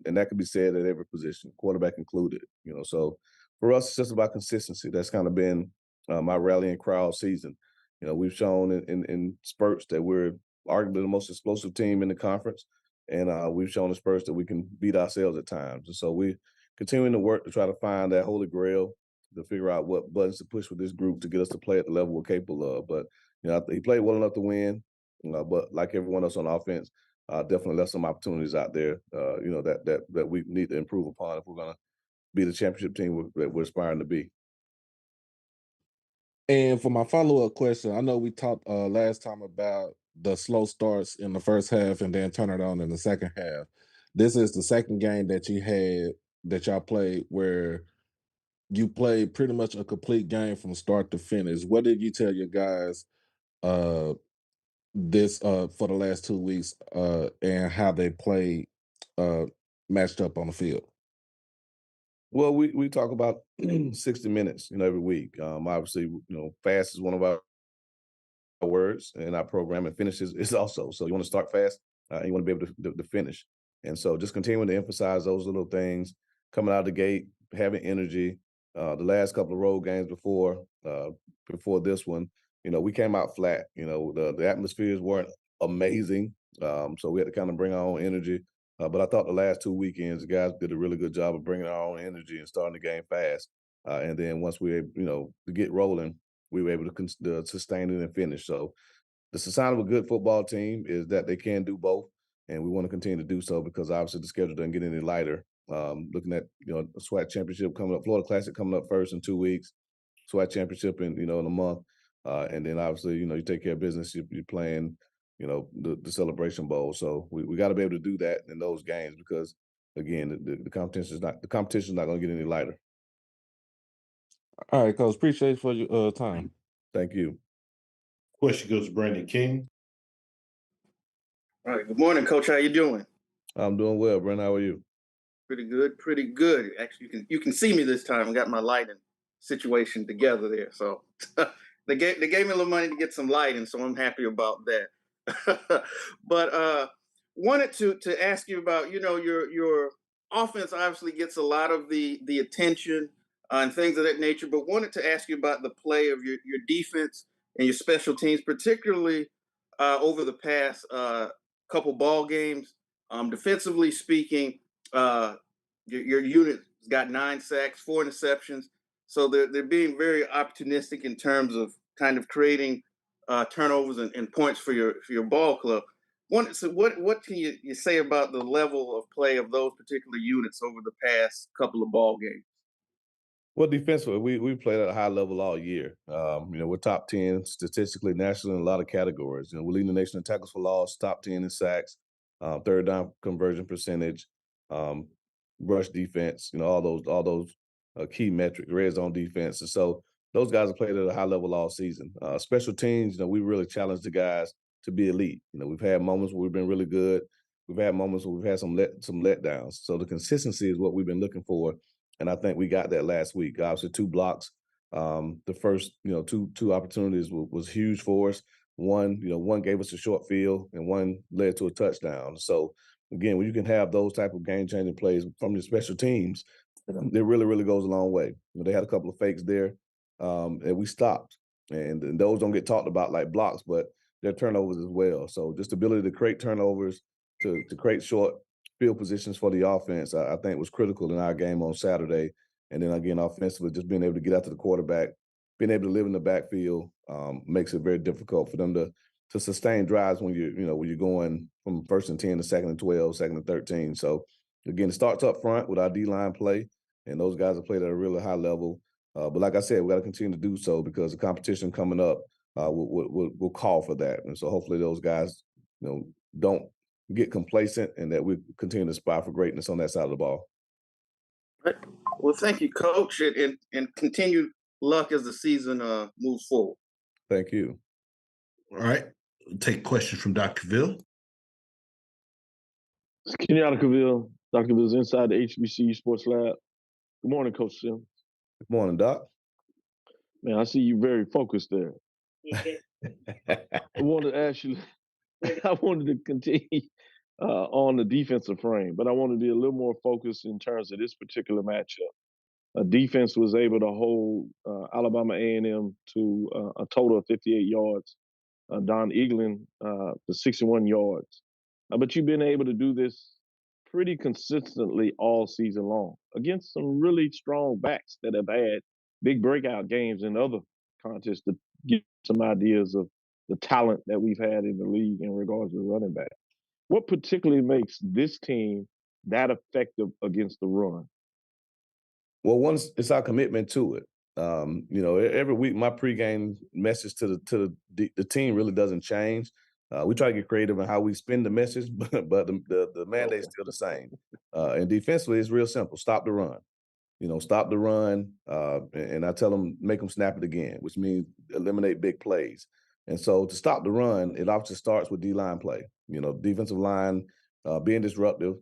And that could be said at every position, quarterback included. So for us, it's just about consistency. That's kind of been my rallying cry all season. We've shown in spurts that we're arguably the most explosive team in the conference, and we've shown in spurts that we can beat ourselves at times. And so we're continuing to work to try to find that holy grail to figure out what buttons to push with this group to get us to play at the level we're capable of. But he played well enough to win, but like everyone else on offense, definitely left some opportunities out there, that we need to improve upon if we're going to be the championship team that we're aspiring to be. And for my follow-up question, I know we talked last time about the slow starts in the first half and then turn it on in the second half. This is the second game that y'all played where you played pretty much a complete game from start to finish. What did you tell your guys this for the last 2 weeks and how they played matched up on the field? Well, we talk about 60 minutes, every week. Obviously, fast is one of our words in our program, and finish is also. So you want to start fast, and you want to be able to finish. And so just continuing to emphasize those little things, coming out of the gate, having energy. The last couple of road games before this one, we came out flat. The atmospheres weren't amazing. So we had to kind of bring our own energy. But I thought the last 2 weekends, the guys did a really good job of bringing our own energy and starting the game fast. And then once we were, to get rolling, we were able to sustain it and finish. So the sign of a good football team is that they can do both, and we want to continue to do so because obviously the schedule doesn't get any lighter. Looking at a SWAC championship coming up, Florida Classic coming up first in 2 weeks, SWAC championship in a month, and then obviously you take care of business. You're playing the Celebration Bowl, so we got to be able to do that in those games because again the competition is not going to get any lighter. All right, Coach. Appreciate it for your time. Thank you. Question goes to Brandon King. All right. Good morning, Coach. How you doing? I'm doing well, Brent. How are you? Pretty good. Pretty good. Actually, you can see me this time. I got my lighting situation together there. So they gave me a little money to get some lighting, so I'm happy about that. But wanted to ask you about your offense obviously gets a lot of the attention and things of that nature. But wanted to ask you about the play of your defense and your special teams, particularly over the past couple ball games. Defensively speaking, your unit's got 9 sacks, 4 interceptions. So they're being very opportunistic in terms of kind of creating turnovers and points for your ball club. So what can you say about the level of play of those particular units over the past couple of ball games? Well, defensively, we played at a high level all year. We're top 10 statistically, nationally in a lot of categories. We're leading the nation in tackles for loss, top 10 in sacks, third down conversion percentage, rush defense. All those key metrics, red zone defense. And so those guys have played at a high level all season. Special teams, we really challenged the guys to be elite. We've had moments where we've been really good. We've had moments where we've had some letdowns. So the consistency is what we've been looking for. And I think we got that last week. Obviously, 2 blocks. The first, two opportunities was huge for us. One gave us a short field, and one led to a touchdown. So again, when you can have those type of game-changing plays from your special teams, it really, really goes a long way. They had a couple of fakes there, and we stopped. And those don't get talked about like blocks, but they're turnovers as well. So just the ability to create turnovers, to create short field positions for the offense, I think was critical in our game on Saturday. And then again, offensively, just being able to get out to the quarterback, being able to live in the backfield makes it very difficult for them to sustain drives when you're going from 1st and 10 to 2nd and 12, 2nd and 13. So again, it starts up front with our D-line play, and those guys have played at a really high level. But like I said, we got to continue to do so because the competition coming up will call for that. And so hopefully those guys, don't get complacent and that we continue to aspire for greatness on that side of the ball. Right. Well, thank you, Coach, and continued luck as the season moves forward. Thank you. All right. We'll take questions from Dr. Cavill. Kenyatta Cavill, Dr. Cavill's inside the HBCU Sports Lab. Good morning, Coach Simmons. Good morning, Doc. Man, I see you very focused there. I wanted to ask you, I wanted to continue on the defensive frame, but I wanted to be a little more focused in terms of this particular matchup. Defense was able to hold Alabama A&M to a total of 58 yards. Don Eaglin to 61 yards. But you've been able to do this pretty consistently all season long against some really strong backs that have had big breakout games in other contests to get some ideas of the talent that we've had in the league in regards to running back. What particularly makes this team that effective against the run? Well, once it's our commitment to it. Every week my pregame message to the team really doesn't change. We try to get creative in how we spin the message, but the mandate's still the same. And defensively, it's real simple: stop the run. Stop the run, and I tell them make them snap it again, which means eliminate big plays. And so to stop the run, it obviously starts with D-line play. Defensive line being disruptive.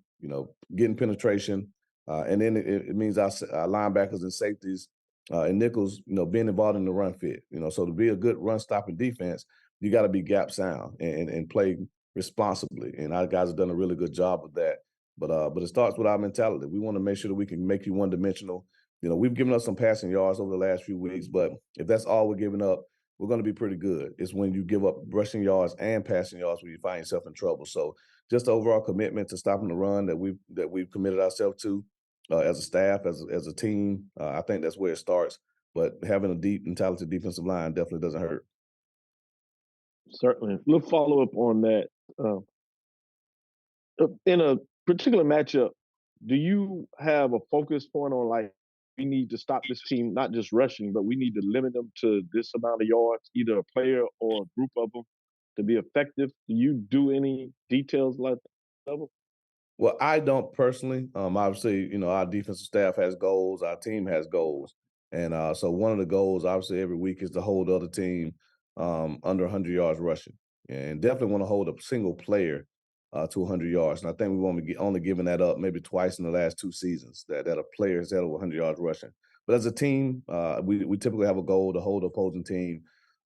Getting penetration, and then it means our linebackers and safeties. And nickels, being involved in the run fit, so to be a good run stopping defense, you got to be gap sound and play responsibly. And our guys have done a really good job with that. But it starts with our mentality. We want to make sure that we can make you one dimensional. We've given up some passing yards over the last few weeks, but if that's all we're giving up, we're going to be pretty good. It's when you give up rushing yards and passing yards where you find yourself in trouble. So just the overall commitment to stopping the run that we've committed ourselves to as a staff, as a team, I think that's where it starts. But having a deep and talented defensive line definitely doesn't hurt. Certainly. We'll follow up on that. In a particular matchup, do you have a focus point on, like, we need to stop this team, not just rushing, but we need to limit them to this amount of yards, either a player or a group of them, to be effective? Do you do any details like that? Well, I don't personally. Obviously, our defensive staff has goals. Our team has goals, and so one of the goals, obviously, every week is to hold the other team under 100 yards rushing, and definitely want to hold a single player to 100 yards. And I think we've only given that up maybe twice in the last 2 seasons that a player has had over 100 yards rushing. But as a team, we typically have a goal to hold the opposing team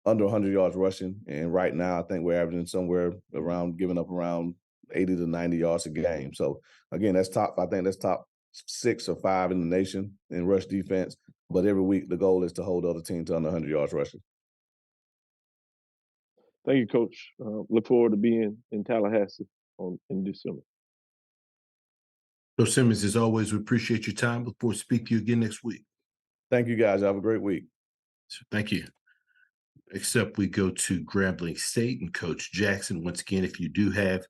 under 100 yards rushing, and right now I think we're averaging somewhere around giving up around 80 to 90 yards a game. So again, I think that's top 6 or 5 in the nation in rush defense. But every week the goal is to hold the other team to under 100 yards rushing. Thank you, Coach. Look forward to being in Tallahassee in December. Coach Simmons, as always, we appreciate your time. Look forward to speaking to you again next week. Thank you, guys. Have a great week. Thank you. Next up, we go to Grambling State and Coach Jackson. Once again, if you do have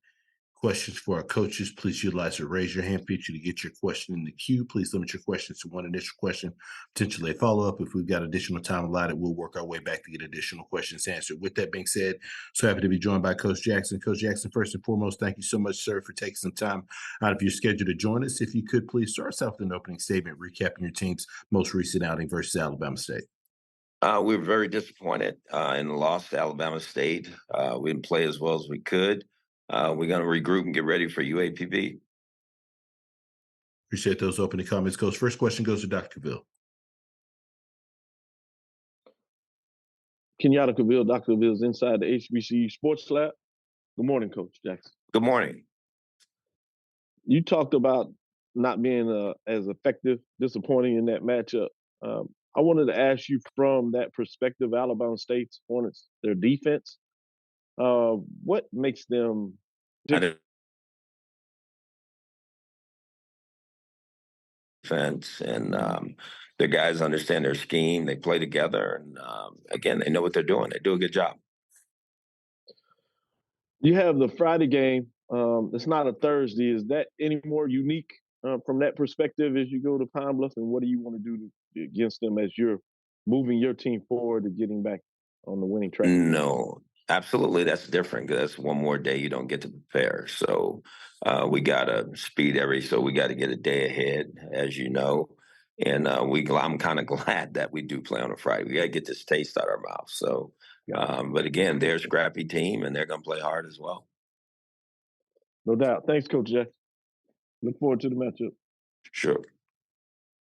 questions for our coaches, please utilize the raise your hand feature to get your question in the queue. Please limit your questions to one initial question, potentially a follow-up. If we've got additional time allotted, we'll work our way back to get additional questions answered. With that being said, so happy to be joined by Coach Jackson. Coach Jackson, first and foremost, thank you so much, sir, for taking some time out of your schedule to join us. If you could, please start us off with an opening statement recapping your team's most recent outing versus Alabama State. We were very disappointed in the loss to Alabama State. We didn't play as well as we could. We're going to regroup and get ready for UAPB. Appreciate those opening comments, Coach. First question goes to Dr. Cavill. Kenyatta Cavill, Dr. Cavill's inside the HBCU Sports Lab. Good morning, Coach Jackson. Good morning. You talked about not being as effective, disappointing in that matchup. I wanted to ask you from that perspective, Alabama State's Hornets, their defense, what makes them defense, and the guys understand their scheme. They play together, and again, they know what they're doing. They do a good job. You have the Friday game. It's not a Thursday. Is that any more unique from that perspective as you go to Pine Bluff? And what do you want to do against them as you're moving your team forward to getting back on the winning track? No, absolutely. That's different because that's one more day you don't get to prepare. So we got to so we got to get a day ahead, as you know. And I'm kind of glad that we do play on a Friday. We got to get this taste out of our mouth. So, but again, they're a scrappy team, and they're going to play hard as well. No doubt. Thanks, Coach Jack. Look forward to the matchup. Sure.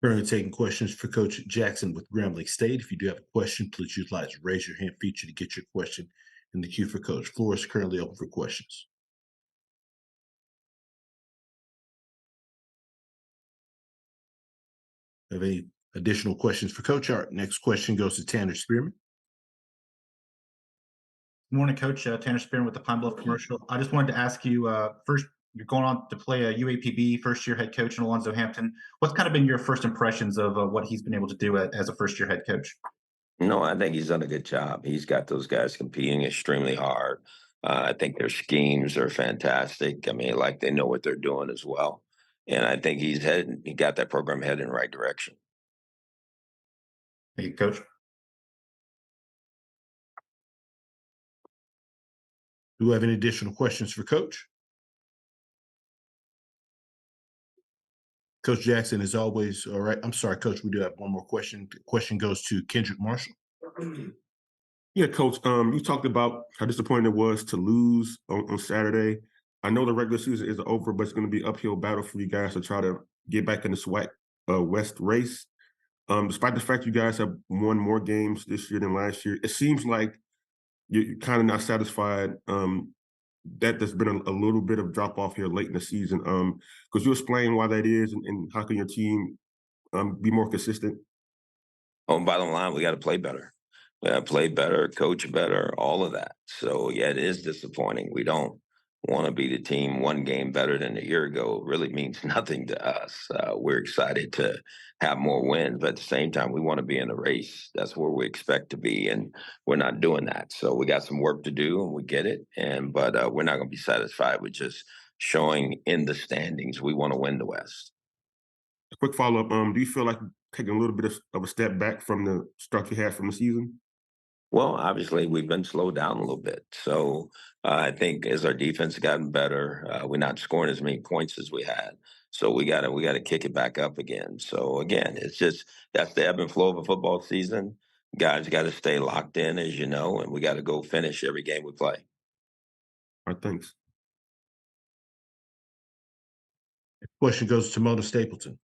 Currently taking questions for Coach Jackson with Grambling State. If you do have a question, please utilize the raise your hand feature to get your question in the queue for Coach. Floor is currently open for questions. Have any additional questions for Coach? All right, next question goes to Tanner Spearman. Good morning, Coach. Tanner Spearman with the Pine Bluff Commercial. I just wanted to ask you, first, you're going on to play a UAPB first-year head coach in Alonzo Hampton. What's kind of been your first impressions of what he's been able to do as a first-year head coach? No, I think he's done a good job. He's got those guys competing extremely hard. I think their schemes are fantastic. I mean, like, they know what they're doing as well. And I think he got that program headed in the right direction. Thank you, Coach. Do we have any additional questions for Coach? Coach Jackson, as always, all right. I'm sorry, Coach, we do have one more question. The question goes to Kendrick Marshall. Yeah, Coach, you talked about how disappointing it was to lose on Saturday. I know the regular season is over, but it's going to be an uphill battle for you guys to try to get back in the SWAC West race. Despite the fact you guys have won more games this year than last year, it seems like you're kind of not satisfied that there's been a little bit of drop-off here late in the season. Could you explain why that is and how can your team be more consistent? Oh, bottom line, we got to play better. Play better, coach better, all of that. So yeah, it is disappointing. We don't want to be the team one game better than a year ago. It really means nothing to us. We're excited to have more wins, but at the same time, we want to be in a race. That's where we expect to be, and we're not doing that. So we got some work to do, and we get it. But we're not going to be satisfied with just showing in the standings. We want to win the West. A quick follow-up. Do you feel like taking a little bit of a step back from the start you had from the season? Well, obviously, we've been slowed down a little bit. So I think as our defense has gotten better, we're not scoring as many points as we had. So we gotta kick it back up again. So again, it's just that's the ebb and flow of a football season. Guys got to stay locked in, as you know, and we got to go finish every game we play. All right, thanks. Question goes to Mona Stapleton.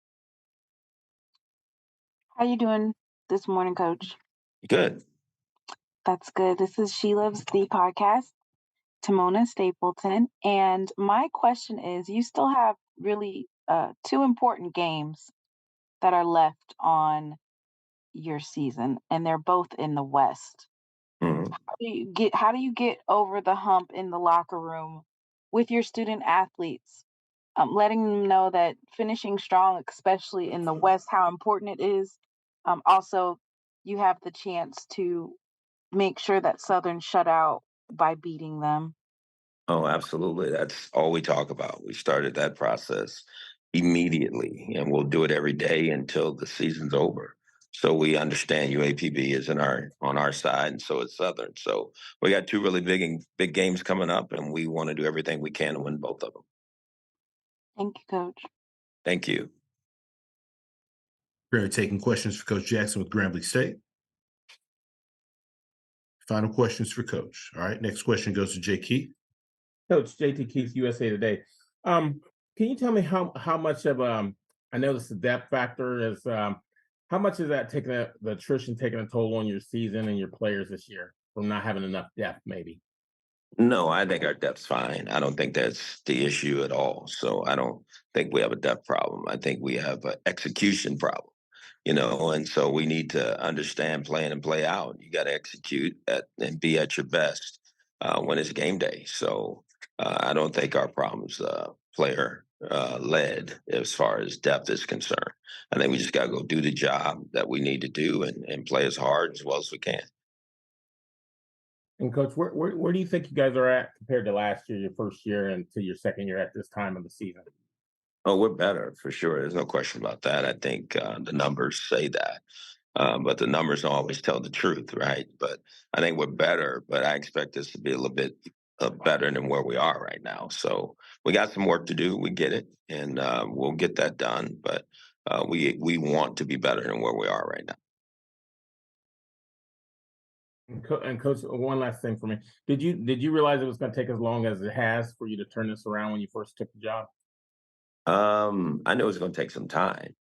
How you doing this morning, Coach? Good. That's good. This is She Loves the podcast, Timona Stapleton. And my question is, you still have really two important games that are left on your season, and they're both in the West. Mhm. How do you get over the hump in the locker room with your student athletes, letting them know that finishing strong, especially in the West, how important it is. Also, you have the chance to make sure that Southern shut out by beating them. Oh, absolutely. That's all we talk about. We started that process immediately, and we'll do it every day until the season's over. So we understand UAPB is on our side, and so is Southern. So we got two really big games coming up, and we want to do everything we can to win both of them. Thank you, Coach. Thank you. We're taking questions for Coach Jackson with Grambling State. Final questions for Coach. All right, next question goes to Jay Keith. Coach JT Keith, USA Today. Can you tell me how much of I know this is depth factor is how much is that the attrition taking a toll on your season and your players this year from not having enough depth, maybe? No, I think our depth's fine. I don't think that's the issue at all. So I don't think we have a depth problem. I think we have an execution problem, and so we need to understand play in and play out. You got to execute and be at your best when it's game day. So I don't think our problem's player led as far as depth is concerned. I think we just got to go do the job that we need to do and play as hard as well as we can. And Coach, where do you think you guys are at compared to last year, your first year, and to your second year at this time of the season? Oh, we're better for sure. There's no question about that. I think the numbers say that. But the numbers don't always tell the truth, right? But I think we're better, but I expect us to be a little bit better than where we are right now. So we got some work to do. We get it, and we'll get that done. But we want to be better than where we are right now. And Coach, one last thing for me: did you realize it was going to take as long as it has for you to turn this around when you first took the job? I know it's going to take some time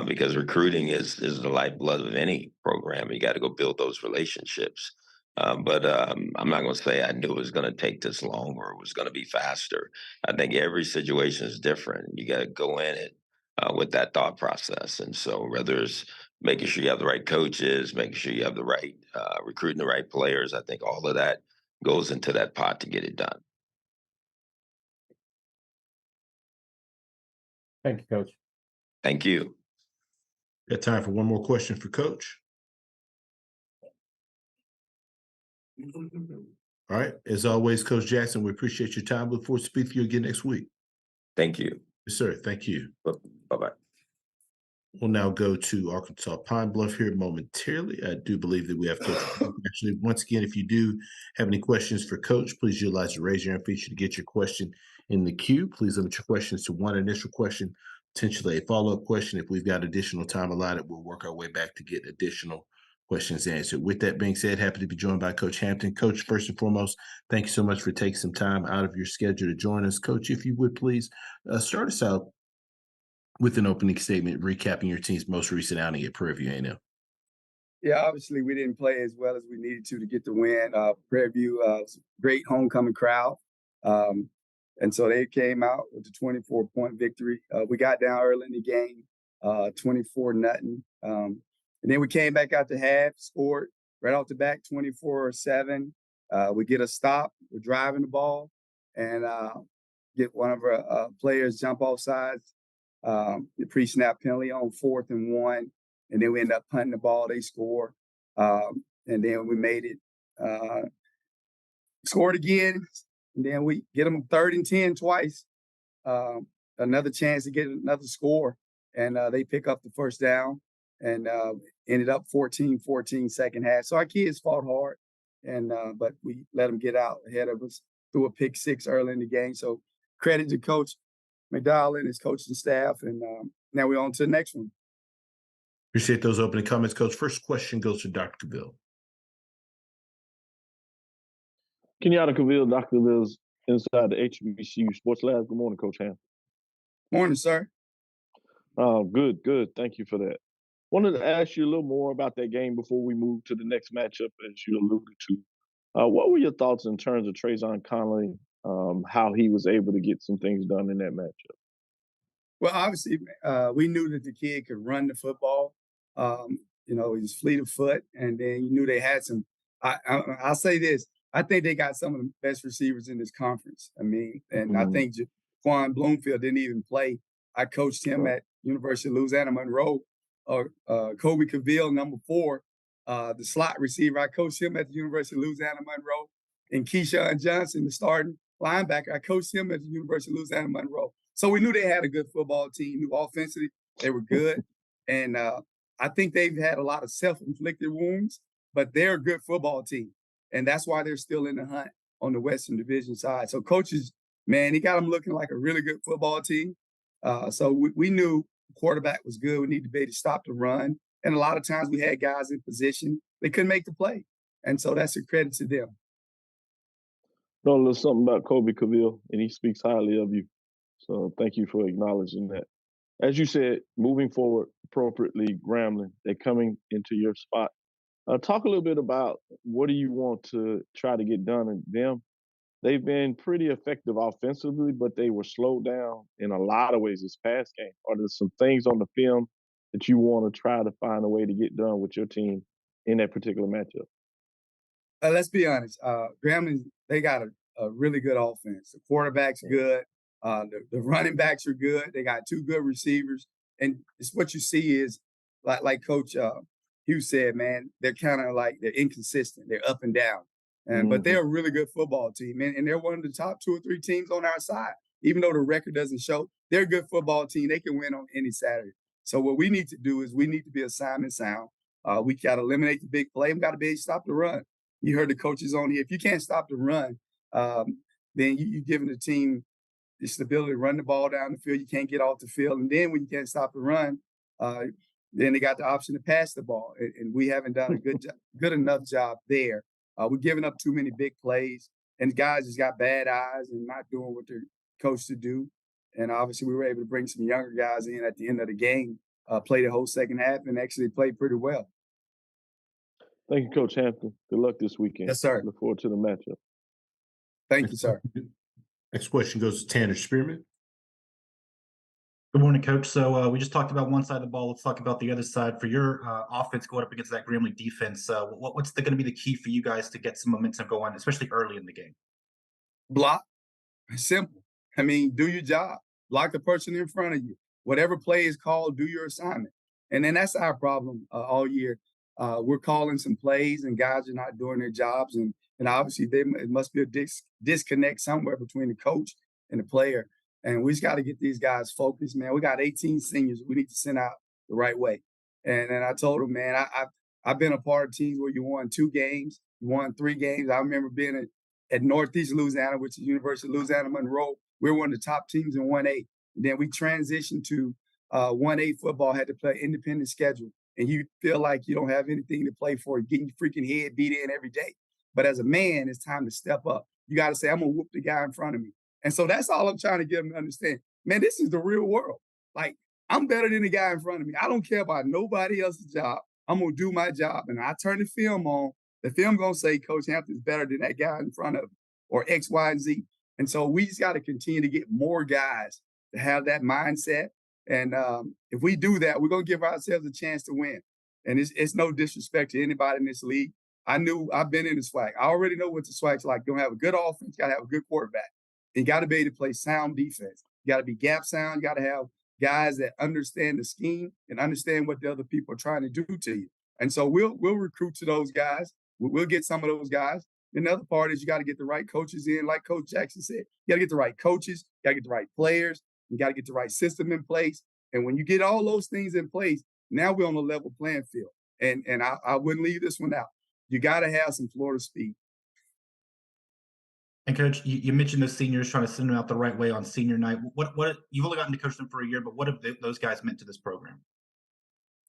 because recruiting is the lifeblood of any program. You got to go build those relationships. But I'm not going to say I knew it was going to take this long or it was going to be faster. I think every situation is different. You got to go in it with that thought process. And so whether it's making sure you have the right coaches, making sure you have the right recruiting the right players, I think all of that goes into that pot to get it done. Thank you, Coach. Thank you. Got time for one more question for Coach. All right. As always, Coach Jackson, we appreciate your time. Look forward to speaking to you again next week. Thank you. Yes, sir. Thank you. Bye-bye. We'll now go to Arkansas Pine Bluff here momentarily. I do believe that we have Coach. Actually, once again, if you do have any questions for Coach, please utilize the raise your hand feature to get your question in the queue. Please limit your questions to one initial question, potentially a follow-up question. If we've got additional time allotted, we'll work our way back to get additional questions answered. With that being said, happy to be joined by Coach Hampton. Coach, first and foremost, thank you so much for taking some time out of your schedule to join us. Coach, if you would please start us out with an opening statement recapping your team's most recent outing at Prairie View A&M. Yeah, obviously we didn't play as well as we needed to get the win. Prairie View was a great homecoming crowd. And so they came out with a 24-point victory. We got down early in the game, 24-0. And then we came back out to half, scored, right off the back, 24/7. We get a stop. We're driving the ball and get one of our players jump off sides, the pre-snap penalty on 4th and 1. And then we end up punting the ball. They score. And then we made it, scored again. And then we get them 3rd and 10 twice. Another chance to get another score. And they pick up the first down and ended up 14-14 second half. So our kids fought hard, and but we let them get out ahead of us through a pick 6 early in the game. So credit to Coach McDowell and his coaching staff. And now we're on to the next one. Appreciate those opening comments, Coach. First question goes to Dr. Cavill. Kenyatta Cavill, Dr. Cavill's inside the HBCU Sports Lab. Good morning, Coach Hampton. Morning, sir. Good. Thank you for that. Wanted to ask you a little more about that game before we move to the next matchup, as you alluded to. What were your thoughts in terms of Trayvon Connolly, how he was able to get some things done in that matchup? Well, obviously, we knew that the kid could run the football. He was fleet of foot, and then you knew they had some. I'll say this: I think they got some of the best receivers in this conference. I mean, and I think Jaquan Bloomfield didn't even play. I coached him at University of Louisiana Monroe. Kobe Cavill, number 4, the slot receiver. I coached him at the University of Louisiana Monroe. And Keyshawn Johnson, the starting linebacker, I coached him at the University of Louisiana Monroe. So we knew they had a good football team. Knew offensively they were good. And I think they've had a lot of self-inflicted wounds, but they're a good football team. And that's why they're still in the hunt on the Western Division side. So coaches, man, he got them looking like a really good football team. So we knew the quarterback was good. We needed to be able to stop the run. And a lot of times we had guys in position. They couldn't make the play. And so that's a credit to them. Know a little something about Kobe Cavill, and he speaks highly of you. So thank you for acknowledging that. As you said, moving forward appropriately, Grambling, they're coming into your spot. Talk a little bit about what do you want to try to get done in them. They've been pretty effective offensively, but they were slowed down in a lot of ways this past game. Are there some things on the film that you want to try to find a way to get done with your team in that particular matchup? Let's be honest. Grambling, they got a really good offense. The quarterback's good. The running backs are good. They got 2 good receivers. And it's what you see is, like Coach Hughes said, man, they're kind of like they're inconsistent. They're up and down. But they're a really good football team. And they're one of the top 2 or 3 teams on our side. Even though the record doesn't show, they're a good football team. They can win on any Saturday. So what we need to do is we need to be assignment sound. We got to eliminate the big play. We got to be able to stop the run. You heard the coaches on here. If you can't stop the run, then you're giving the team the stability to run the ball down the field. You can't get off the field. And then when you can't stop the run, then they got the option to pass the ball. And we haven't done a good enough job there. We're giving up too many big plays. And guys just got bad eyes and not doing what they're coached to do. And obviously we were able to bring some younger guys in at the end of the game, play the whole second half, and actually play pretty well. Thank you, Coach Hampton. Good luck this weekend. Yes, sir. Look forward to the matchup. Thank you, sir. Next question goes to Tanner Spearman. Good morning, Coach. So we just talked about one side of the ball. Let's talk about the other side. For your offense going up against that Grambling defense, what's going to be the key for you guys to get some momentum going, especially early in the game? Block. Simple. I mean, do your job. Block the person in front of you. Whatever play is called, do your assignment. And then that's our problem all year. We're calling some plays and guys are not doing their jobs. And obviously it must be a disconnect somewhere between the coach and the player. And we just got to get these guys focused, man. We got 18 seniors we need to send out the right way. And I told them, man, I've been a part of teams where you won 2 games, you won 3 games. I remember being at Northeast Louisiana, which is University of Louisiana Monroe. We were one of the top teams in 1A. And then we transitioned to 1A football, had to play independent schedule. And you feel like you don't have anything to play for, getting your freaking head beat in every day. But as a man, it's time to step up. You got to say, I'm going to whoop the guy in front of me. And so that's all I'm trying to get them to understand. Man, this is the real world. Like, I'm better than the guy in front of me. I don't care about nobody else's job. I'm going to do my job. And I turn the film on. The film going to say Coach Hampton's better than that guy in front of him, or X, Y, and Z. And so we just got to continue to get more guys to have that mindset. And if we do that, we're going to give ourselves a chance to win. And it's no disrespect to anybody in this league. I knew I've been in the SWAC. I already know what the SWAC's like. You're gonna have a good offense, you gotta have a good quarterback. You gotta be able to play sound defense. You gotta be gap sound, you gotta have guys that understand the scheme and understand what the other people are trying to do to you. And so we'll recruit to those guys. We'll get some of those guys. And the other part is you got to get the right coaches in, like Coach Jackson said. You got to get the right coaches, you got to get the right players, you got to get the right system in place. And when you get all those things in place, now we're on a level playing field. And I wouldn't leave this one out. You got to have some Florida speed. And Coach, you mentioned the seniors trying to send them out the right way on senior night. What you've only gotten to coach them for a year, but what have those guys meant to this program?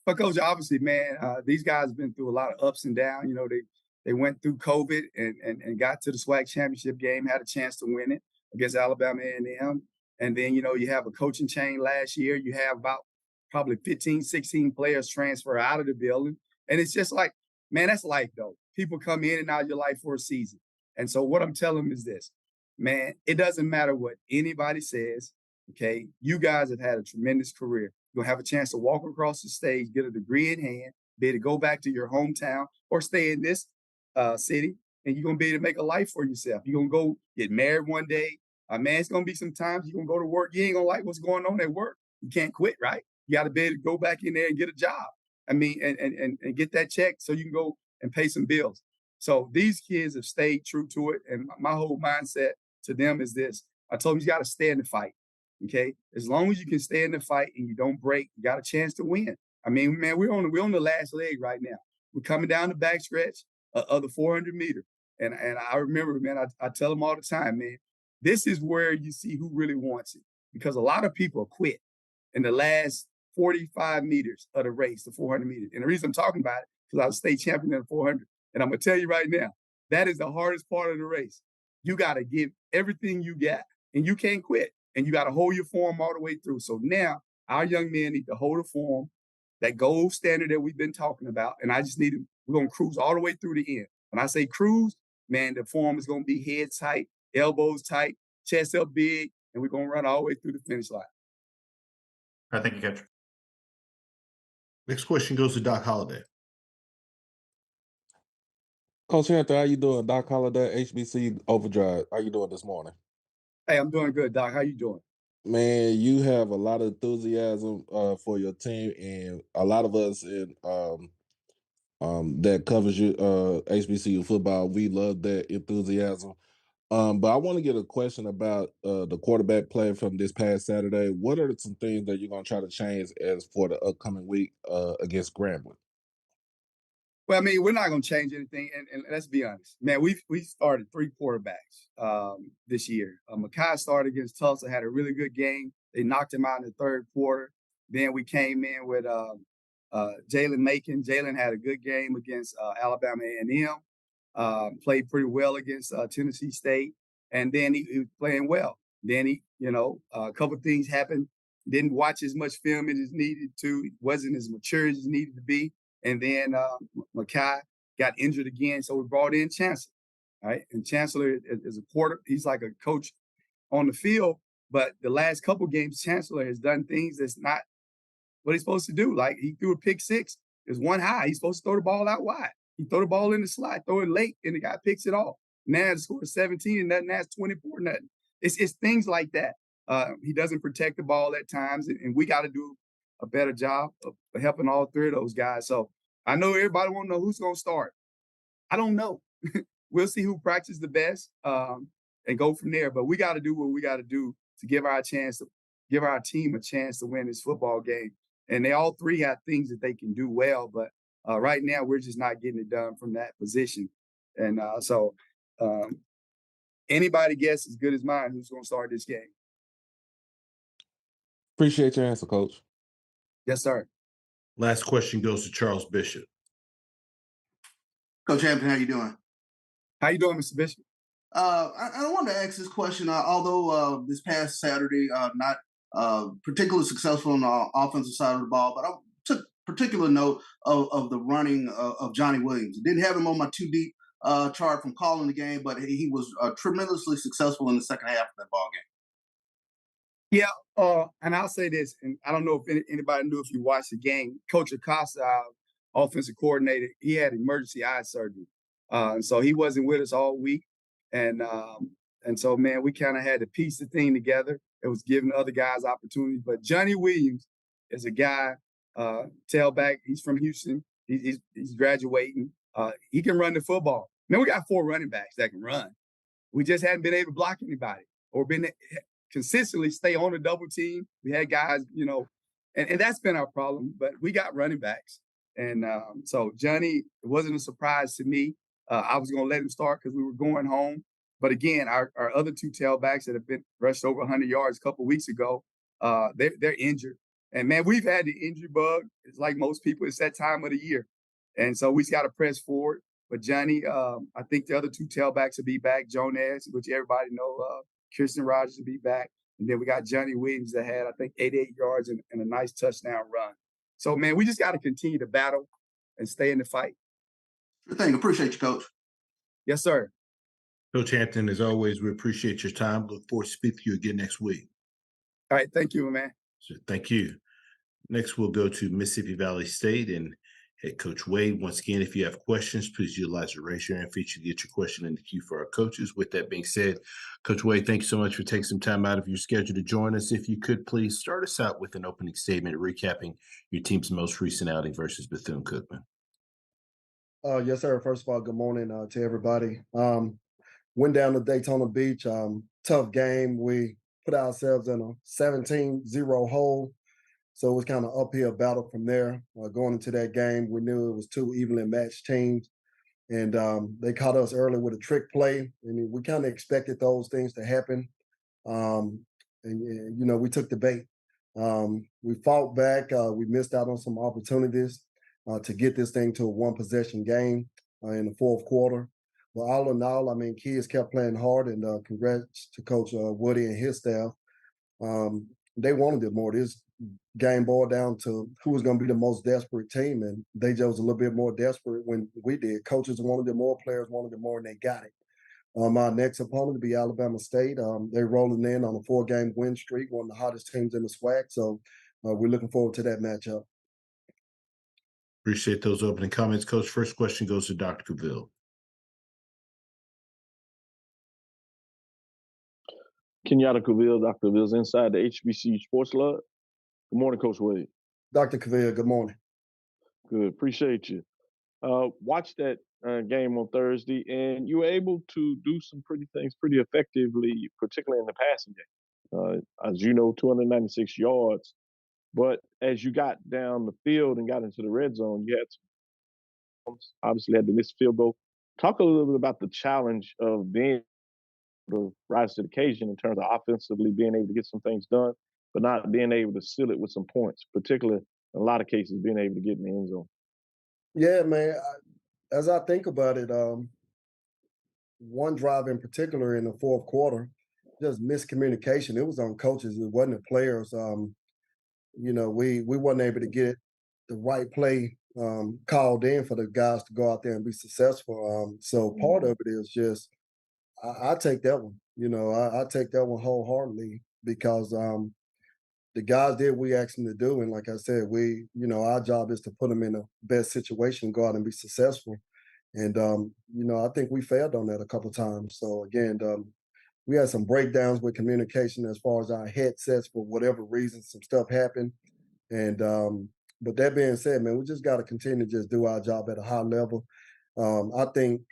But Coach, obviously, man, these guys have been through a lot of ups and downs. You know, they went through COVID and got to the SWAC championship game, had a chance to win it against Alabama A&M. And then, you know, you have a coaching change last year. You have about probably 15, 16 players transfer out of the building. And it's just like, man, that's life, though. People come in and out of your life for a season. And so what I'm telling them is this, man, it doesn't matter what anybody says, okay? You guys have had a tremendous career. You're going to have a chance to walk across the stage, get a degree in hand, be able to go back to your hometown or stay in this city, and you're going to be able to make a life for yourself. You're going to go get married one day. Man, it's going to be some times you're going to go to work. You ain't going to like what's going on at work. You can't quit, right? You got to be able to go back in there and get a job. I mean, and get that check so you can go and pay some bills. So these kids have stayed true to it. And my whole mindset to them is this. I told them you got to stay in the fight, okay? As long as you can stay in the fight and you don't break, you got a chance to win. I mean, man, we're on the last leg right now. We're coming down the backstretch of the 400 meter. And I remember, man, I tell them all the time, man, this is where you see who really wants it. Because a lot of people quit in the last 45 meters of the race, the 400 meters. And the reason I'm talking about it, because I was state champion in the 400. And I'm going to tell you right now, that is the hardest part of the race. You got to give everything you got, and you can't quit. And you got to hold your form all the way through. So now our young men need to hold a form, that gold standard that we've been talking about. And I just need to, we're going to cruise all the way through the end. When I say cruise, man, the form is going to be head tight, elbows tight, chest up big, and we're going to run all the way through the finish line. All right, thank you, Coach. Next question goes to Doc Holliday. Coach Hampton, how you doing? Doc Holliday, HBC Overdrive. How you doing this morning? Hey, I'm doing good, Doc. How you doing? Man, you have a lot of enthusiasm for your team, and a lot of us in that covers you HBCU football. We love that enthusiasm. But I want to get a question about the quarterback play from this past Saturday. What are some things that you're going to try to change as for the upcoming week against Grambling? Well, I mean, we're not going to change anything, and let's be honest, man. We started 3 quarterbacks this year. McKinney started against Tulsa, had a really good game. They knocked him out in the 3rd quarter. Then we came in with Jalen Macon. Jalen had a good game against Alabama A&M. Played pretty well against Tennessee State, and then he was playing well. Then he, a couple of things happened. He didn't watch as much film as needed to. He wasn't as mature as he needed to be. And then McKay got injured again, so we brought in Chancellor, right? And Chancellor is a quarter. He's like a coach on the field, but the last couple games, Chancellor has done things that's not what he's supposed to do. Like he threw a pick 6. There's one high. He's supposed to throw the ball out wide. He throw the ball in the slot, throw it late, and the guy picks it off. Now the score is 17, and nothing. That's 24, nothing. It's things like that. He doesn't protect the ball at times, and we got to do a better job of helping all 3 of those guys. So I know everybody want to know who's going to start. I don't know. We'll see who practices the best and go from there. But we got to do what we got to do to give our team a chance to win this football game. And they all 3 have things that they can do well, but right now we're just not getting it done from that position. And so anybody guess as good as mine who's going to start this game. Appreciate your answer, Coach. Yes, sir. Last question goes to Charles Bishop. Coach Hampton, how you doing? How you doing, Mr. Bishop? I wanted to ask this question. Although this past Saturday, not particularly successful on the offensive side of the ball, but I took particular note of the running of Johnny Williams. Didn't have him on my 2 deep chart from calling the game, but he was tremendously successful in the second half of that ball game. Yeah, and I'll say this, and I don't know if anybody knew if you watched the game. Coach Acosta, our offensive coordinator, he had emergency eye surgery. And so he wasn't with us all week. And so, man, we kind of had to piece the thing together. It was giving other guys opportunities. But Johnny Williams is a guy, tailback. He's from Houston. He's graduating. He can run the football. Man, we got 4 running backs that can run. We just hadn't been able to block anybody or been consistently stay on a double team. We had guys, and that's been our problem. But we got running backs. And so Johnny, it wasn't a surprise to me. I was going to let him start because we were going home. But again, our other 2 tailbacks that have been rushed over 100 yards a couple of weeks ago, they're injured. And, man, we've had the injury bug. It's like most people. It's that time of the year. And so we just got to press forward. But Johnny, I think the other 2 tailbacks will be back. Jones, which everybody know, Kirsten Rogers will be back. And then we got Johnny Williams that had, I think, 88 yards and a nice touchdown run. So, man, we just got to continue to battle and stay in the fight. Good thing. Appreciate you, Coach. Yes, sir. Coach Hampton, as always, we appreciate your time. Look forward to speaking to you again next week. All right. Thank you, man. So, thank you. Next, we'll go to Mississippi Valley State and head coach Wade. Once again, if you have questions, please utilize the raise your hand feature to get your question in the queue for our coaches. With that being said, Coach Wade, thank you so much for taking some time out of your schedule to join us. If you could please start us out with an opening statement recapping your team's most recent outing versus Bethune-Cookman. Yes, sir. First of all, good morning to everybody. Went down to Daytona Beach. Tough game. We put ourselves in a 17-0 hole. So it was kind of uphill battle from there. Going into that game, we knew it was 2 evenly matched teams. And they caught us early with a trick play. And we kind of expected those things to happen. We took the bait. We fought back. We missed out on some opportunities to get this thing to a 1-possession game in the fourth quarter. But all in all, kids kept playing hard, and congrats to Coach Woodie and his staff. They wanted it more. This game boiled down to who was going to be the most desperate team, and they just was a little bit more desperate when we did. Coaches wanted it more, players wanted it more, and they got it. Our next opponent will be Alabama State. They're rolling in on a 4-game win streak, one of the hottest teams in the SWAC. So we're looking forward to that matchup. Appreciate those opening comments, Coach. First question goes to Dr. Cavill. Kenyatta Cavill, Dr. Cavill's inside the HBCU Sports Lab. Good morning, Coach Wade. Dr. Cavill, good morning. Good, appreciate you. Watched that game on Thursday, and you were able to do some things pretty effectively, particularly in the passing game. As you know, 296 yards. But as you got down the field and got into the red zone, you had obviously had to miss field goal. Talk a little bit about the challenge of being able to rise to the occasion in terms of offensively being able to get some things done, but not being able to seal it with some points, particularly in a lot of cases being able to get in the end zone. Yeah, man. As I think about it, one drive in particular in the fourth quarter, just miscommunication. It was on coaches. It wasn't the players. We wasn't able to get the right play called in for the guys to go out there and be successful. So part of it is just I take that one. I take that one wholeheartedly because the guys did what we asked them to do, and like I said, our job is to put them in the best situation, go out and be successful. And I think we failed on that a couple of times. So again, we had some breakdowns with communication as far as our headsets for whatever reason. Some stuff happened, and but that being said, man, we just got to continue to just do our job at a high level. I think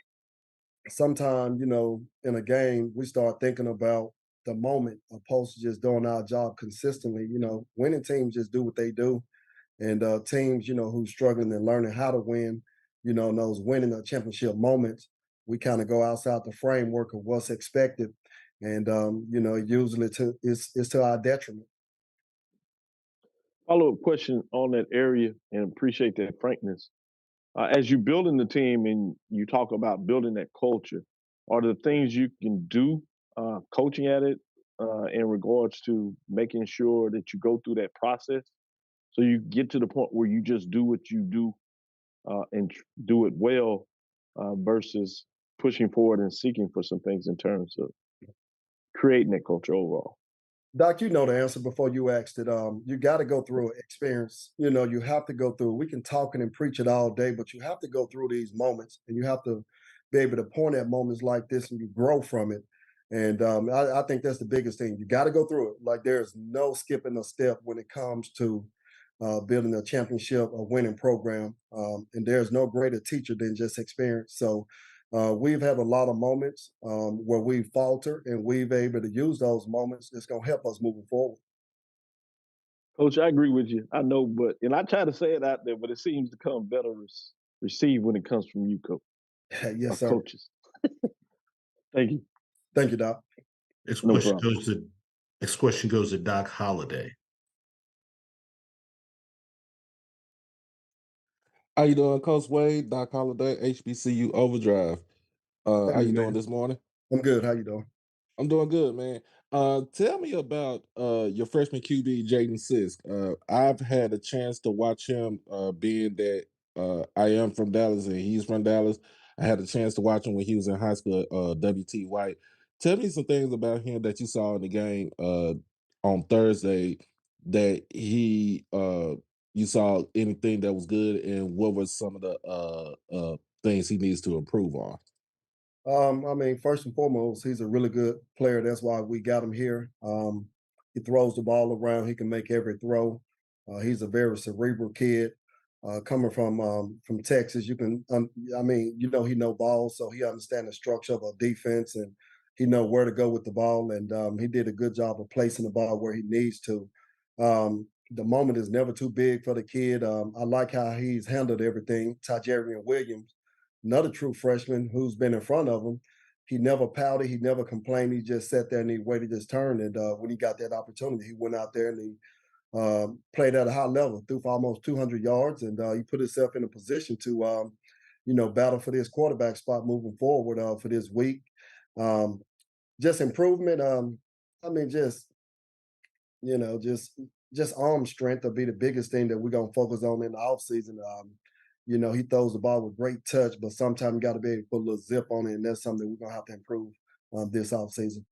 sometimes, in a game, we start thinking about the moment opposed to just doing our job consistently. Winning teams just do what they do, and teams, who's struggling and learning how to win, those winning the championship moments, we kind of go outside the framework of what's expected. And, usually it's to our detriment. Follow-up question on that area, and appreciate that frankness. As you building the team and you talk about building that culture, are there things you can do coaching at it in regards to making sure that you go through that process so you get to the point where you just do what you do and do it well versus pushing forward and seeking for some things in terms of creating that culture overall? Doc, you know the answer before you asked it. You got to go through an experience. You have to go through. We can talk and preach it all day, but you have to go through these moments, and you have to be able to point at moments like this and you grow from it. And I think that's the biggest thing. You got to go through it. Like there's no skipping a step when it comes to building a championship, a winning program. And there's no greater teacher than just experience. So we've had a lot of moments where we falter, and we've been able to use those moments. It's going to help us moving forward. Coach, I agree with you. I know, and I try to say it out there, but it seems to come better received when it comes from you, Coach. Yes, sir. Coaches. Thank you. Thank you, Doc. Next No question problem. goes to Doc Holliday. How you doing, Coach Wade? Doc Holliday, HBCU Overdrive. How you doing this morning? I'm good. How you doing? I'm doing good, man. Tell me about your freshman QB, Jaden Sisk. I've had a chance to watch him, being that I am from Dallas and he's from Dallas. I had a chance to watch him when he was in high school at WT White. Tell me some things about him that you saw in the game on Thursday that you saw anything that was good, and what were some of the things he needs to improve on? I mean, first and foremost, he's a really good player. That's why we got him here. He throws the ball around. He can make every throw. He's a very cerebral kid. Coming from Texas, you can, I mean, he know ball, so he understands the structure of a defense, and he know where to go with the ball. And he did a good job of placing the ball where he needs to. The moment is never too big for the kid. I like how he's handled everything. Tajarian Williams, another true freshman who's been in front of him. He never pouted, he never complained. He just sat there and he waited his turn. And when he got that opportunity, he went out there and he played at a high level, threw for almost 200 yards, and he put himself in a position to, battle for this quarterback spot moving forward for this week. Just improvement. I mean, just arm strength will be the biggest thing that we're gonna focus on in the offseason. He throws the ball with great touch, but sometimes you got to be able to put a little zip on it, and that's something we're gonna have to improve this offseason.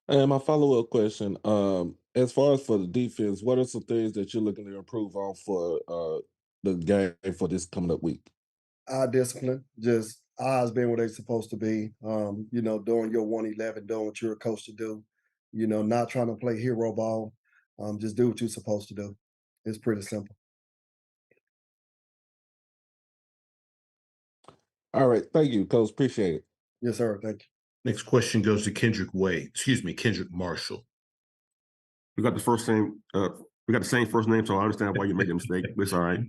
And my follow-up question, as far as for the defense, what are some things that you're looking to improve on for the game for this coming up week? Our discipline, just eyes being where they're supposed to be. Doing your 111, doing what you're a coach to do. Not trying to play hero ball. Just do what you're supposed to do. It's pretty simple. All right, thank you, Coach. Appreciate it. Yes, sir. Thank you. Next question goes to Kendrick Marshall. We got the same first name, so I understand why you made the mistake. It's all right.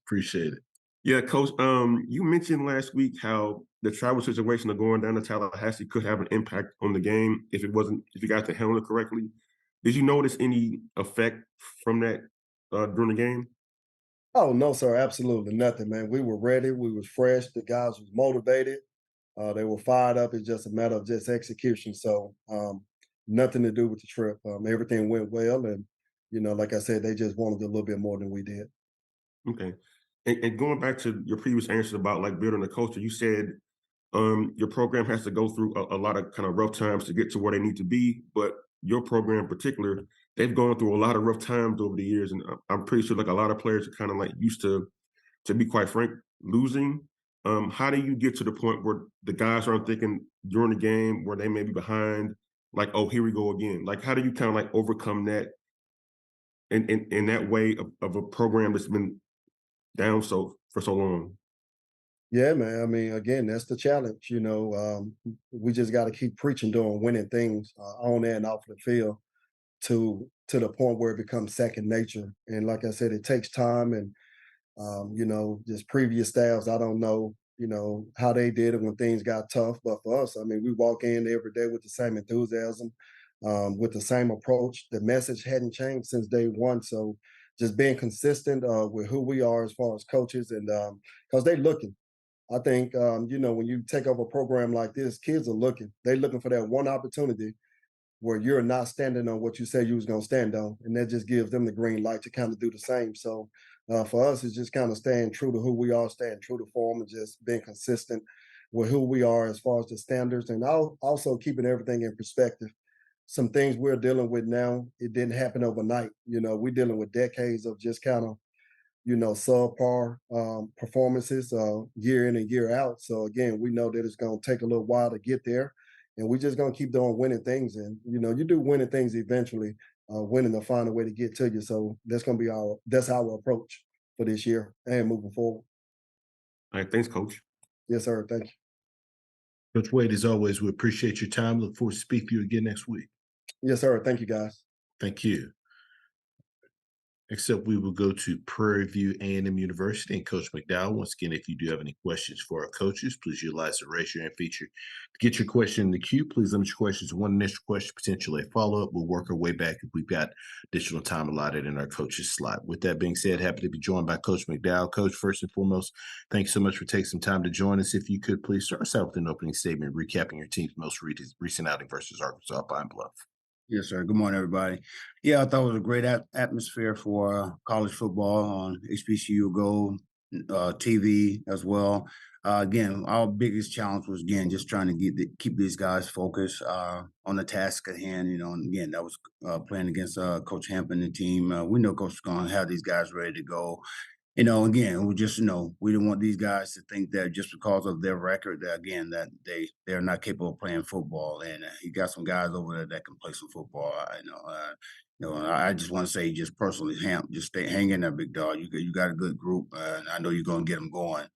Appreciate it. Yeah, Coach. You mentioned last week how the travel situation of going down to Tallahassee could have an impact on the game if you guys to handle it correctly. Did you notice any effect from that during the game? Oh no, sir. Absolutely nothing, man. We were ready. We was fresh. The guys was motivated. They were fired up. It's just a matter of just execution. So nothing to do with the trip. Everything went well, and like I said, they just wanted a little bit more than we did. Okay. And going back to your previous answer about like building a culture, you said your program has to go through a lot of kind of rough times to get to where they need to be. But your program in particular, they've gone through a lot of rough times over the years. And I'm pretty sure like a lot of players are kind of like used to be quite frank, losing. How do you get to the point where the guys aren't thinking during the game where they may be behind, like, oh, here we go again? Like, how do you kind of like overcome that in that way of a program that's been down for so long? Yeah, man. I mean, again, that's the challenge. We just got to keep preaching, doing winning things on and off the field to the point where it becomes second nature. And like I said, it takes time, and just previous staffs. I don't know, how they did it when things got tough, but for us, I mean, we walk in every day with the same enthusiasm, with the same approach. The message hadn't changed since day one, so just being consistent with who we are as far as coaches, and because they're looking. I think, when you take over a program like this, kids are looking. They're looking for that one opportunity where you're not standing on what you said you was going to stand on, and that just gives them the green light to kind of do the same. So for us, it's just kind of staying true to who we are, staying true to form, and just being consistent with who we are as far as the standards, and also keeping everything in perspective. Some things we're dealing with now, it didn't happen overnight. We're dealing with decades of just kind of subpar performances year in and year out. So again, we know that it's going to take a little while to get there, and we're just going to keep doing winning things. And you do winning things eventually. Winning will find a way to get to you. So that's going to be that's our approach for this year and moving forward. All right, thanks, Coach. Yes, sir. Thank you. Coach Wade, as always, we appreciate your time. Look forward to speaking to you again next week. Yes, sir. Thank you, guys. Thank you. Next up, we will go to Prairie View A&M University and Coach McDowell. Once again, if you do have any questions for our coaches, please utilize the raise your hand feature to get your question in the queue. Please limit your questions to one initial question, potentially a follow-up. We'll work our way back if we've got additional time allotted in our coaches slot. With that being said, happy to be joined by Coach McDowell. Coach, first and foremost, thanks so much for taking some time to join us. If you could please start us out with an opening statement recapping your team's most recent outing versus Arkansas Pine Bluff. Yes, sir. Good morning, everybody. Yeah, I thought it was a great atmosphere for college football on HBCU Go TV as well. Again, our biggest challenge was, again, just trying to keep these guys focused on the task at hand. And again, that was playing against Coach Hampton and the team. We know Coach is going to have these guys ready to go. Again, we just, we didn't want these guys to think that just because of their record, that again, that they're not capable of playing football. And he got some guys over there that can play some football. I just want to say, just personally, just hang in there, big dog. You got a good group, and I know you're going to get them going.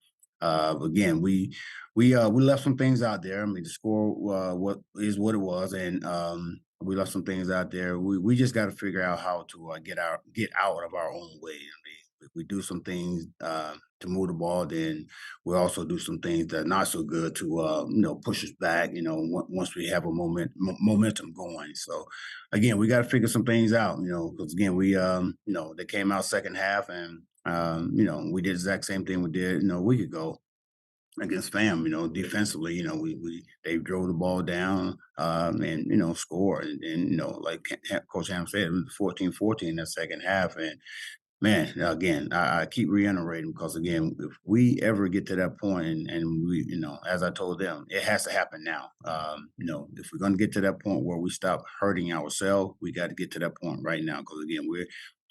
But again, we left some things out there. I mean, the score what it was, and we left some things out there. We just got to figure out how to get out of our own way. If we do some things to move the ball, then we also do some things that are not so good to push us back. Once we have a momentum going. So again, we got to figure some things out. Because again, we they came out second half, and we did the exact same thing we did a week ago against FAM. Defensively, they drove the ball down and scored. And like Coach Ham said, it was 14-14 that second half, and man, again, I keep reiterating because again, if we ever get to that point, and we, as I told them, it has to happen now. If we're going to get to that point where we stop hurting ourselves, we got to get to that point right now. Because again,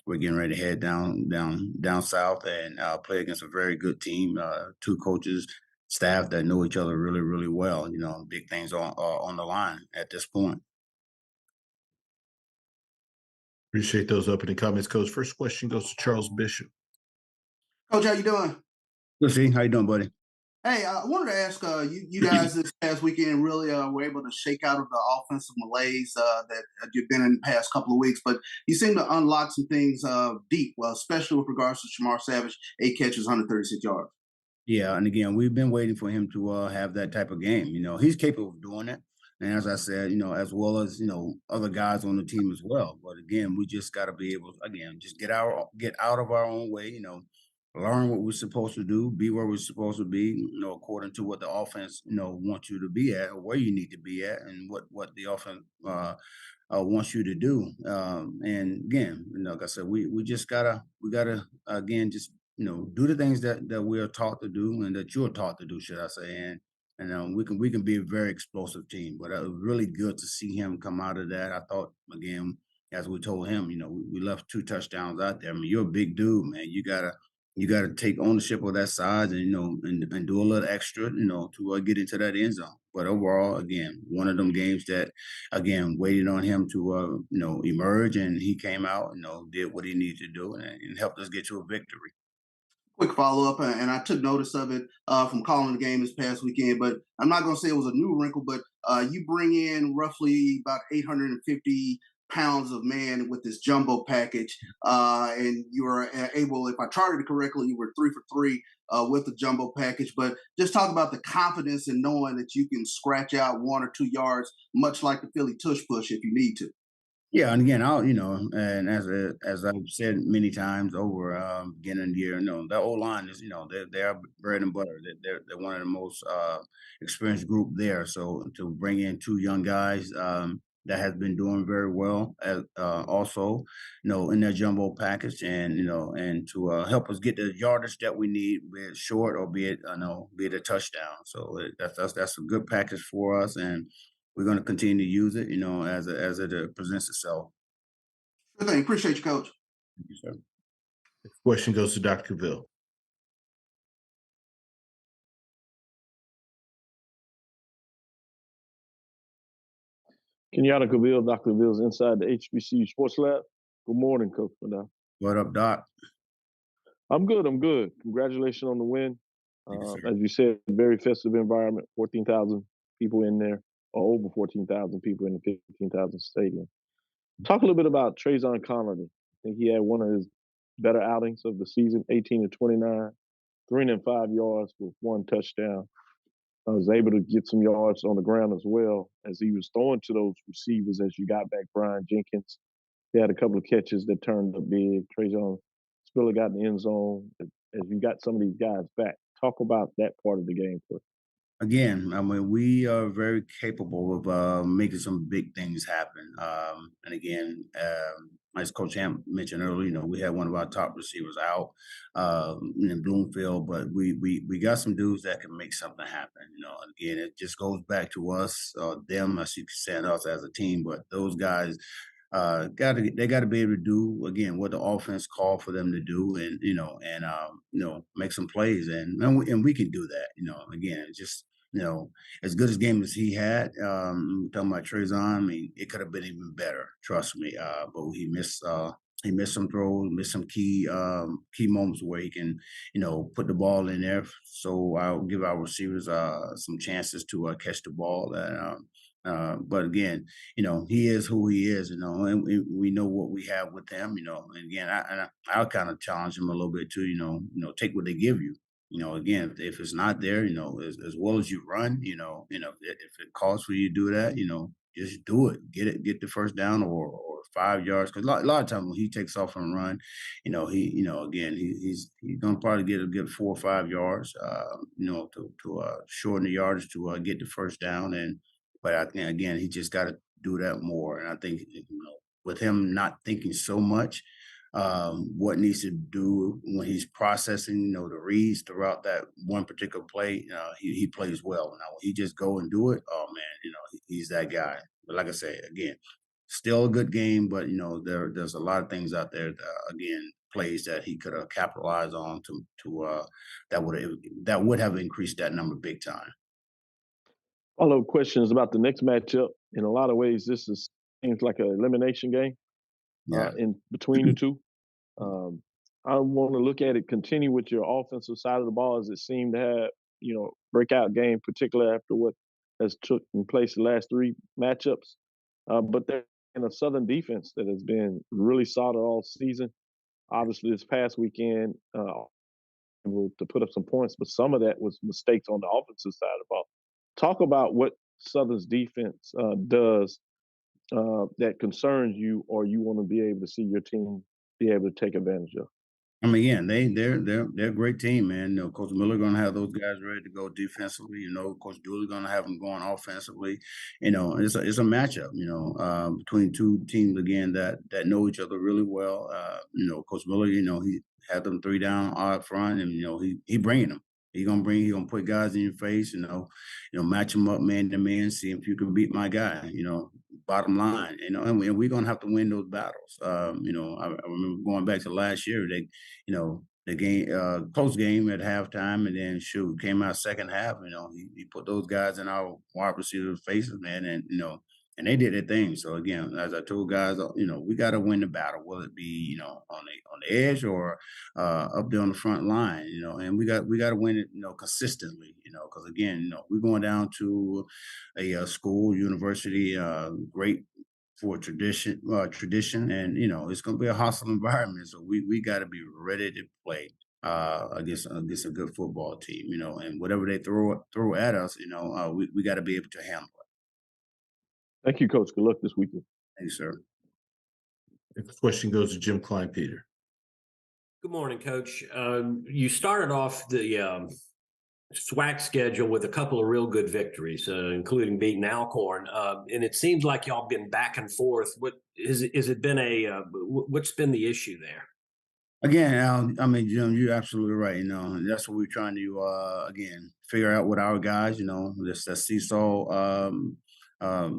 we're getting ready to head down south and play against a very good team, two coaches, staff that know each other really, really well. Big things on the line at this point. Appreciate those opening comments, Coach. First question goes to Charles Bishop. Coach, how you doing? Good, see. How you doing, buddy? Hey, I wanted to ask you guys this past weekend really were able to shake out of the offensive malaise that you've been in the past couple of weeks, but you seem to unlock some things deep, especially with regards to Shamar Savage, 8 catches, 136 yards. Yeah, and again, we've been waiting for him to have that type of game. He's capable of doing it. And as I said, as well as, other guys on the team as well. But again, we just got to be able to, again, just get out of our own way, learn what we're supposed to do, be where we're supposed to be, according to what the offense, wants you to be at, or where you need to be at, and what the offense wants you to do. And again, like I said, we gotta again, just, do the things that we are taught to do and that you're taught to do, should I say. And we can be a very explosive team. But it was really good to see him come out of that. I thought, again, as we told him, we left 2 touchdowns out there. I mean, you're a big dude, man. You gotta take ownership of that size and and do a little extra, to get into that end zone. But overall, again, one of them games that, again, waited on him to emerge, and he came out, did what he needed to do and helped us get to a victory. Quick follow-up, and I took notice of it from calling the game this past weekend, but I'm not going to say it was a new wrinkle, but you bring in roughly about 850 pounds of man with this jumbo package, and you were able, if I charted it correctly, you were 3 for 3 with the jumbo package. But just talk about the confidence in knowing that you can scratch out 1 or 2 yards, much like the Philly tush push if you need to. Yeah, and again, and as I've said many times over beginning of the year, that old line is, they are bread and butter. They're one of the most experienced group there. So to bring in 2 young guys that has been doing very well, also, in their jumbo package, and and to help us get the yardage that we need, be it short or be it a touchdown. So that's a good package for us, and we're going to continue to use it, as it presents itself. Good thing. Appreciate you, Coach. Thank you, sir. Question goes to Dr. Cavill. Kenyatta Cavill, Dr. Cavill's inside the HBCU Sports Lab. Good morning, Coach McDowell. What up, Doc? I'm good. I'm good. Congratulations on the win. Yes, As you said, very festive environment. 14,000 people in there, or over 14,000 people in the 15,000 stadium. Talk a little bit about Trayvon Connolly. I think he had one of his better outings of the season. 18 to 29, 305 yards with 1 touchdown. I was able to get some yards on the ground as well as he was throwing to those receivers as you got back. Brian Jenkins, he had a couple of catches that turned up big. Trayvon Spiller got in the end zone. As you got some of these guys back, talk about that part of the game for us. Again, I mean, we are very capable of making some big things happen. And again, as Coach Hamp mentioned earlier, you know, we had one of our top receivers out in Bloomfield, but we got some dudes that can make something happen. You know, again, it just goes back to us, them, as you can say, us as a team. But those guys they got to be able to do again what the offense called for them to do, and make some plays, and we can do that. You know, again, it's just as good as game as he had. Talking about Trayvon, I mean, it could have been even better. Trust me. But he missed some throws, missed some key moments where he can, put the ball in there. So I'll give our receivers some chances to catch the ball. But again, he is who he is, and we know what we have with him, and again, I'll kind of challenge him a little bit too, take what they give you. Again, if it's not there, as well as you run, if it calls for you to do that, just do it. Get the first down or 5 yards. Because a lot of times when he takes off and run, he's gonna probably get a good 4 or 5 yards, to shorten the yardage to get the first down. But I think again, he just got to do that more. And I think with him not thinking so much, what needs to do when he's processing, the reads throughout that one particular play, he plays well. Now, when he just go and do it, oh man, he's that guy. But like I say, again, still a good game, but there's a lot of things out there, again, plays that he could have capitalized on that would have increased that number big time. Follow up questions about the next matchup. In a lot of ways, this seems like an elimination game in between the two. I want to look at it, continue with your offensive side of the ball as it seemed to have, breakout game, particularly after what has taken place the last 3 matchups. But they're in a Southern defense that has been really solid all season. Obviously, this past weekend, to put up some points, but some of that was mistakes on the offensive side of the ball. Talk about what Southern's defense does that concerns you, or you want to be able to see your team be able to take advantage of. I mean, yeah, they're a great team, man. Coach Miller gonna have those guys ready to go defensively. Coach Dooley gonna have them going offensively. It's a matchup. Between 2 teams again that know each other really well. Coach Miller, he had them 3 down out front, and he bringing them. He gonna put guys in your face, match them up man to man, see if you can beat my guy. Bottom line, and we're gonna have to win those battles. I remember going back to last year, the game, close game at halftime, and then came out second half. He put those guys in our wide receiver faces, man, and they did their thing. So again, as I told guys, we got to win the battle, whether it be on the edge or up there on the front line, and we got to win it, consistently, because again, we're going down to a school, university, great for tradition, and it's going to be a hostile environment. So we got to be ready to play against a good football team, and whatever they throw at us, we got to be able to handle it. Thank you, Coach. Good luck this weekend. Thank you, sir. Next question goes to Jim Klein, Peter. Good morning, Coach. You started off the SWAC schedule with a couple of real good victories, including beating Alcorn, and it seems like y'all been back and forth. What's been the issue there? Again, Al, I mean, Jim, you're absolutely right. And that's what we're trying to again figure out with our guys. This seesaw a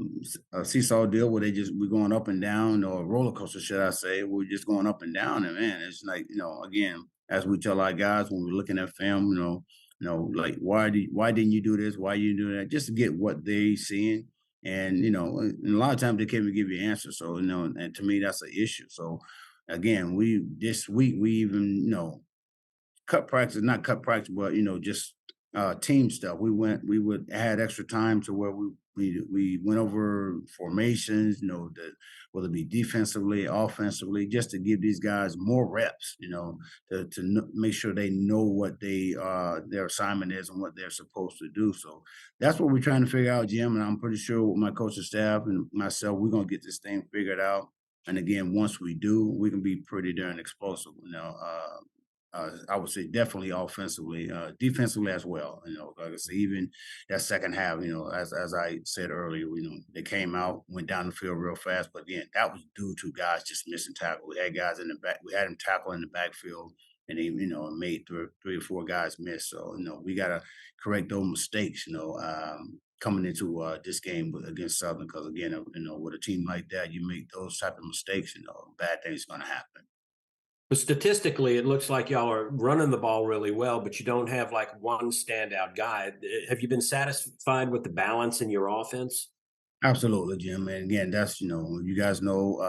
seesaw deal where we're going up and down, or a roller coaster, should I say? We're just going up and down, and man, it's like, again, as we tell our guys when we're looking at film, like why didn't you do this? Why you do that? Just to get what they seeing. And, and a lot of times they can't even give you answers. So, and to me, that's an issue. So again, this week we even, not cut practice, but just team stuff. We had extra time to where we went over formations, whether it be defensively, offensively, just to give these guys more reps, to make sure they know what their assignment is and what they're supposed to do. So that's what we're trying to figure out, Jim. And I'm pretty sure with my coaching staff and myself, we're gonna get this thing figured out. And again, once we do, we can be pretty darn explosive. I would say definitely offensively, defensively as well. Like I said, even that second half, as I said earlier, they came out, went down the field real fast. But again, that was due to guys just missing tackle. We had guys in the back, we had them tackle in the backfield, and they, made three or four guys miss. So, we got to correct those mistakes, coming into this game against Southern, because again, with a team like that, you make those type of mistakes, bad things going to happen. But statistically, it looks like y'all are running the ball really well, but you don't have like one standout guy. Have you been satisfied with the balance in your offense? Absolutely, Jim. And again, that's, you guys know,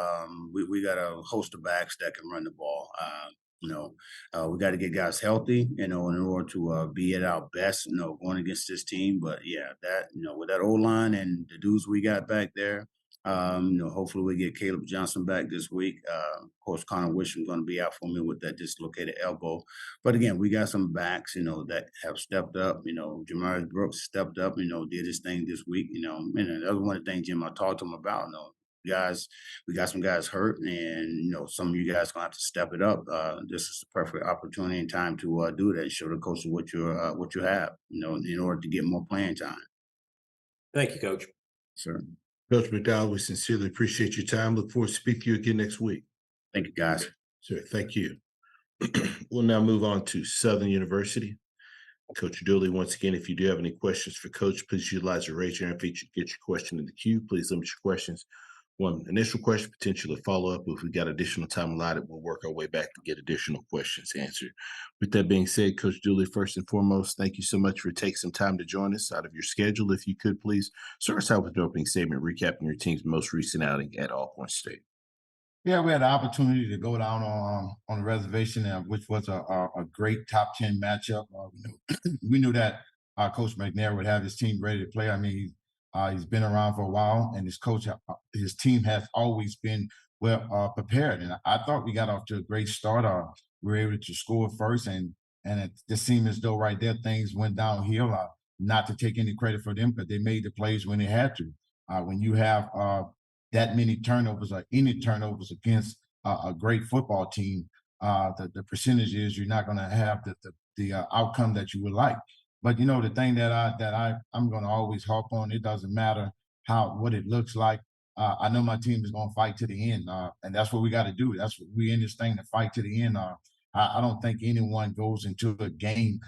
we got a host of backs that can run the ball. We got to get guys healthy, in order to be at our best, going against this team. But yeah, that, with that O-line and the dudes we got back there, hopefully we get Caleb Johnson back this week. Of course, Connell Wisham going to be out for me with that dislocated elbow. But again, we got some backs, that have stepped up. Jamarius Brooks stepped up, did his thing this week. And that was one of the things, Jim, I talked to him about. Guys, we got some guys hurt, and some of you guys gonna have to step it up. This is the perfect opportunity and time to do that and show the coach what you have, in order to get more playing time. Thank you, Coach. Sure. Coach McDowell, we sincerely appreciate your time. Look forward to speaking to you again next week. Thank you, guys. Sure, thank you. We'll now move on to Southern University. Coach Dooley, once again, if you do have any questions for Coach, please utilize your raise your hand feature to get your question in the queue. Please limit your questions. One initial question, potentially follow-up. If we got additional time allotted, we'll work our way back to get additional questions answered. With that being said, Coach Dooley, first and foremost, thank you so much for taking some time to join us out of your schedule. If you could, please start us out with an opening statement, recapping your team's most recent outing at Alcorn State. Yeah, we had the opportunity to go down on the reservation, which was a great top 10 matchup. We knew that Coach McNair would have his team ready to play. I mean, he's been around for a while, and his team has always been well prepared. And I thought we got off to a great start. We were able to score first, and it just seemed as though right there things went downhill. Not to take any credit for them, but they made the plays when they had to. When you have that many turnovers or any turnovers against a great football team, the percentage is you're not going to have the outcome that you would like. But the thing that I'm going to always harp on, it doesn't matter what it looks like. I know my team is going to fight to the end, and that's what we got to do. That's what we in this thing, to fight to the end. I don't think anyone goes into a game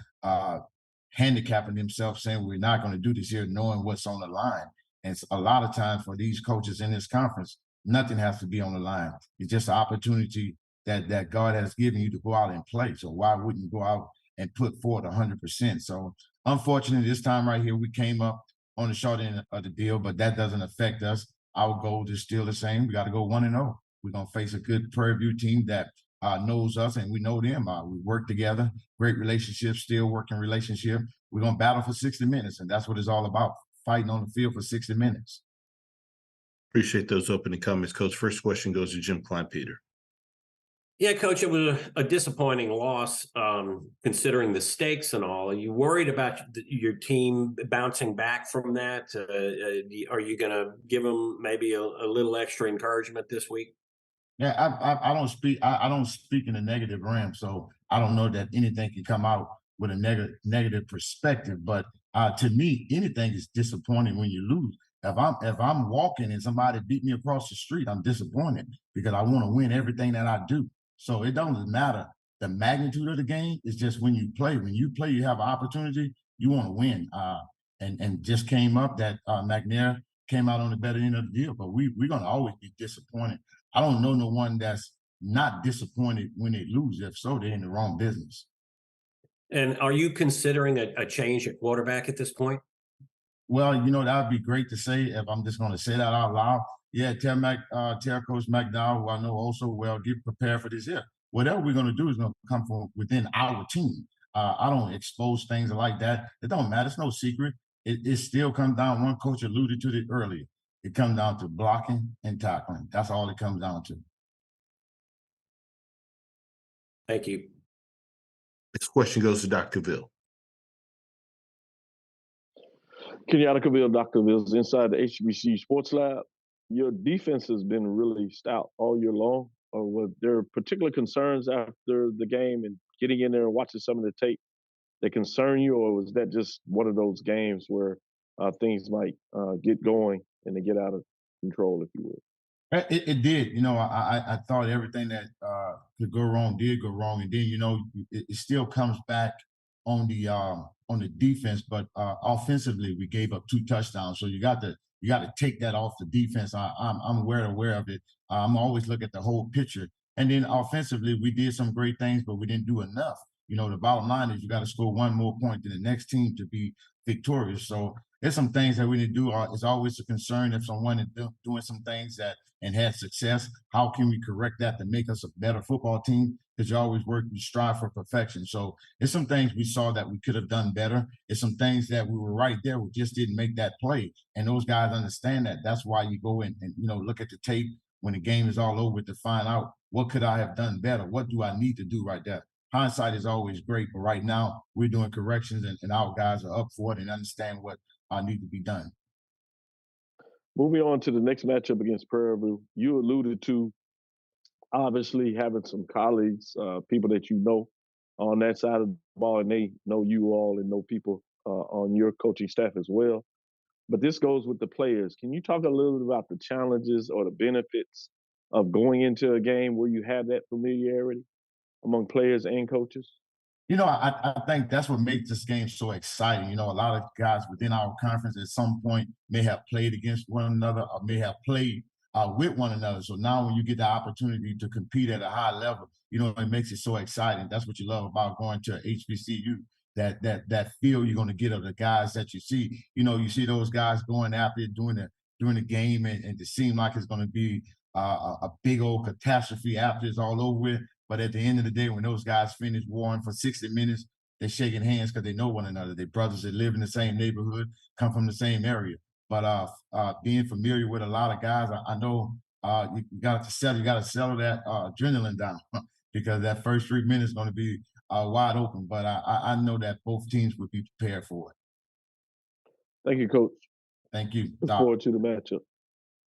handicapping themselves, saying we're not going to do this here, knowing what's on the line. And a lot of times for these coaches in this conference, nothing has to be on the line. It's just an opportunity that God has given you to go out and play. So why wouldn't you go out and put forward 100%? So unfortunately, this time right here, we came up on the short end of the deal, but that doesn't affect us. Our goal is still the same. We got to go 1-0. We're going to face a good Prairie View team that knows us, and we know them. We work together, great relationship, still working relationship. We're going to battle for 60 minutes, and that's what it's all about, fighting on the field for 60 minutes. Appreciate those opening comments, Coach. First question goes to Jim Klein-Peter. Yeah, Coach, it was a disappointing loss, considering the stakes and all. Are you worried about your team bouncing back from that? Are you going to give them maybe a little extra encouragement this week? Yeah, I don't speak. I don't speak in a negative realm, so I don't know that anything can come out with a negative perspective. But to me, anything is disappointing when you lose. If I'm walking and somebody beat me across the street, I'm disappointed because I want to win everything that I do. So it doesn't matter the magnitude of the game. It's just when you play. When you play, you have an opportunity. You want to win. And just came up that McNair came out on the better end of the deal. But we're gonna always be disappointed. I don't know no one that's not disappointed when they lose. If so, they're in the wrong business. And are you considering a change at quarterback at this point? Well, that would be great to say if I'm just going to say that out loud. Yeah, tell Coach McDowell, who I know also well, get prepared for this year. Whatever we're going to do is going to come from within our team. I don't expose things like that. It don't matter. It's no secret. It still comes down. One coach alluded to it earlier. It comes down to blocking and tackling. That's all it comes down to. Thank you. Next question goes to Dr. Ville. Kenyatta Cavill, Dr. Ville's inside the HBCU Sports Lab. Your defense has been really stout all year long. Or were there particular concerns after the game and getting in there and watching some of the tape that concern you, or was that just one of those games where things might get going and they get out of control, if you would? It did. I thought everything that could go wrong did go wrong, and then it still comes back on the defense. But offensively, we gave up 2 touchdowns, so you got to take that off the defense. I'm aware of it. I'm always look at the whole picture, and then offensively, we did some great things, but we didn't do enough. The bottom line is you got to score 1 more point than the next team to be victorious. So there's some things that we need to do. It's always a concern if someone is doing some things and had success. How can we correct that to make us a better football team? Because you always strive for perfection. So it's some things we saw that we could have done better. It's some things that we were right there. We just didn't make that play. And those guys understand that. That's why you go in and look at the tape when the game is all over to find out what could I have done better? What do I need to do right there? Hindsight is always great, but right now we're doing corrections and our guys are up for it and understand what need to be done. Moving on to the next matchup against Prairie, you alluded to obviously having some colleagues, people that you know on that side of the ball, and they know you all and know people on your coaching staff as well. But this goes with the players. Can you talk a little bit about the challenges or the benefits of going into a game where you have that familiarity among players and coaches? I think that's what makes this game so exciting. A lot of guys within our conference at some point may have played against one another or may have played with one another. So now when you get the opportunity to compete at a high level, it makes it so exciting. That's what you love about going to HBCU, that feel you're going to get of the guys that you see. You see those guys going after it during the game, and it seems like it's going to be a big old catastrophe after it's all over with. But at the end of the day, when those guys finish warring for 60 minutes, they're shaking hands because they know one another. They're brothers that live in the same neighborhood, come from the same area. But being familiar with a lot of guys, I know you got to settle that adrenaline down because that first 3 minutes is going to be wide open. But I know that both teams would be prepared for it. Thank you, Coach. Thank you. Look forward to the matchup.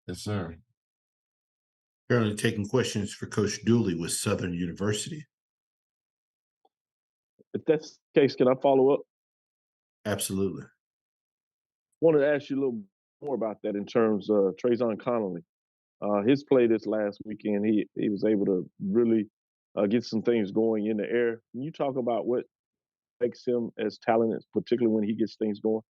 Yes, sir. Currently taking questions for Coach Dooley with Southern University. If that's the case, can I follow up? Absolutely. Wanted to ask you a little more about that in terms of Trayvon Connolly. His play this last weekend, he was able to really get some things going in the air. Can you talk about what makes him as talented, particularly when he gets things going?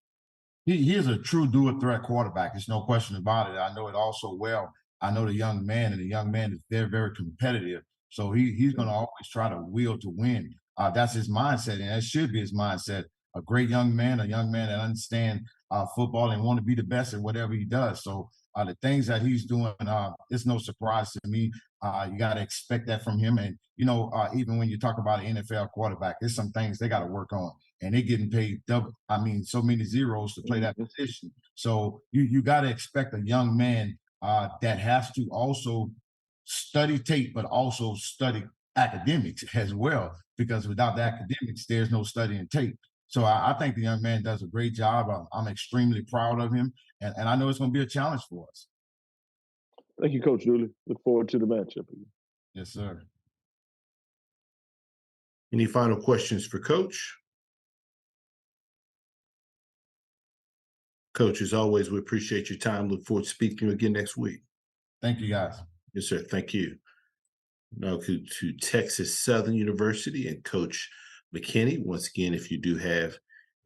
He is a true dual-threat quarterback. There's no question about it. I know it also well. I know the young man, and the young man is very, very competitive. So he's going to always try to will to win. That's his mindset, and that should be his mindset. A great young man that understands football and want to be the best at whatever he does. So the things that he's doing, it's no surprise to me. You got to expect that from him. And, even when you talk about an NFL quarterback, there's some things they got to work on. And they're getting paid so many zeros to play that position. So you got to expect a young man that has to also study tape, but also study academics as well, because without the academics, there's no studying tape. So I think the young man does a great job. I'm extremely proud of him, and I know it's going to be a challenge for us. Thank you, Coach Dooley. Look forward to the matchup. Yes, sir. Any final questions for Coach? Coach, as always, we appreciate your time. Look forward to speaking to you again next week. Thank you, guys. Yes, sir. Thank you. Now to Texas Southern University and Coach McKinney. Once again, if you do have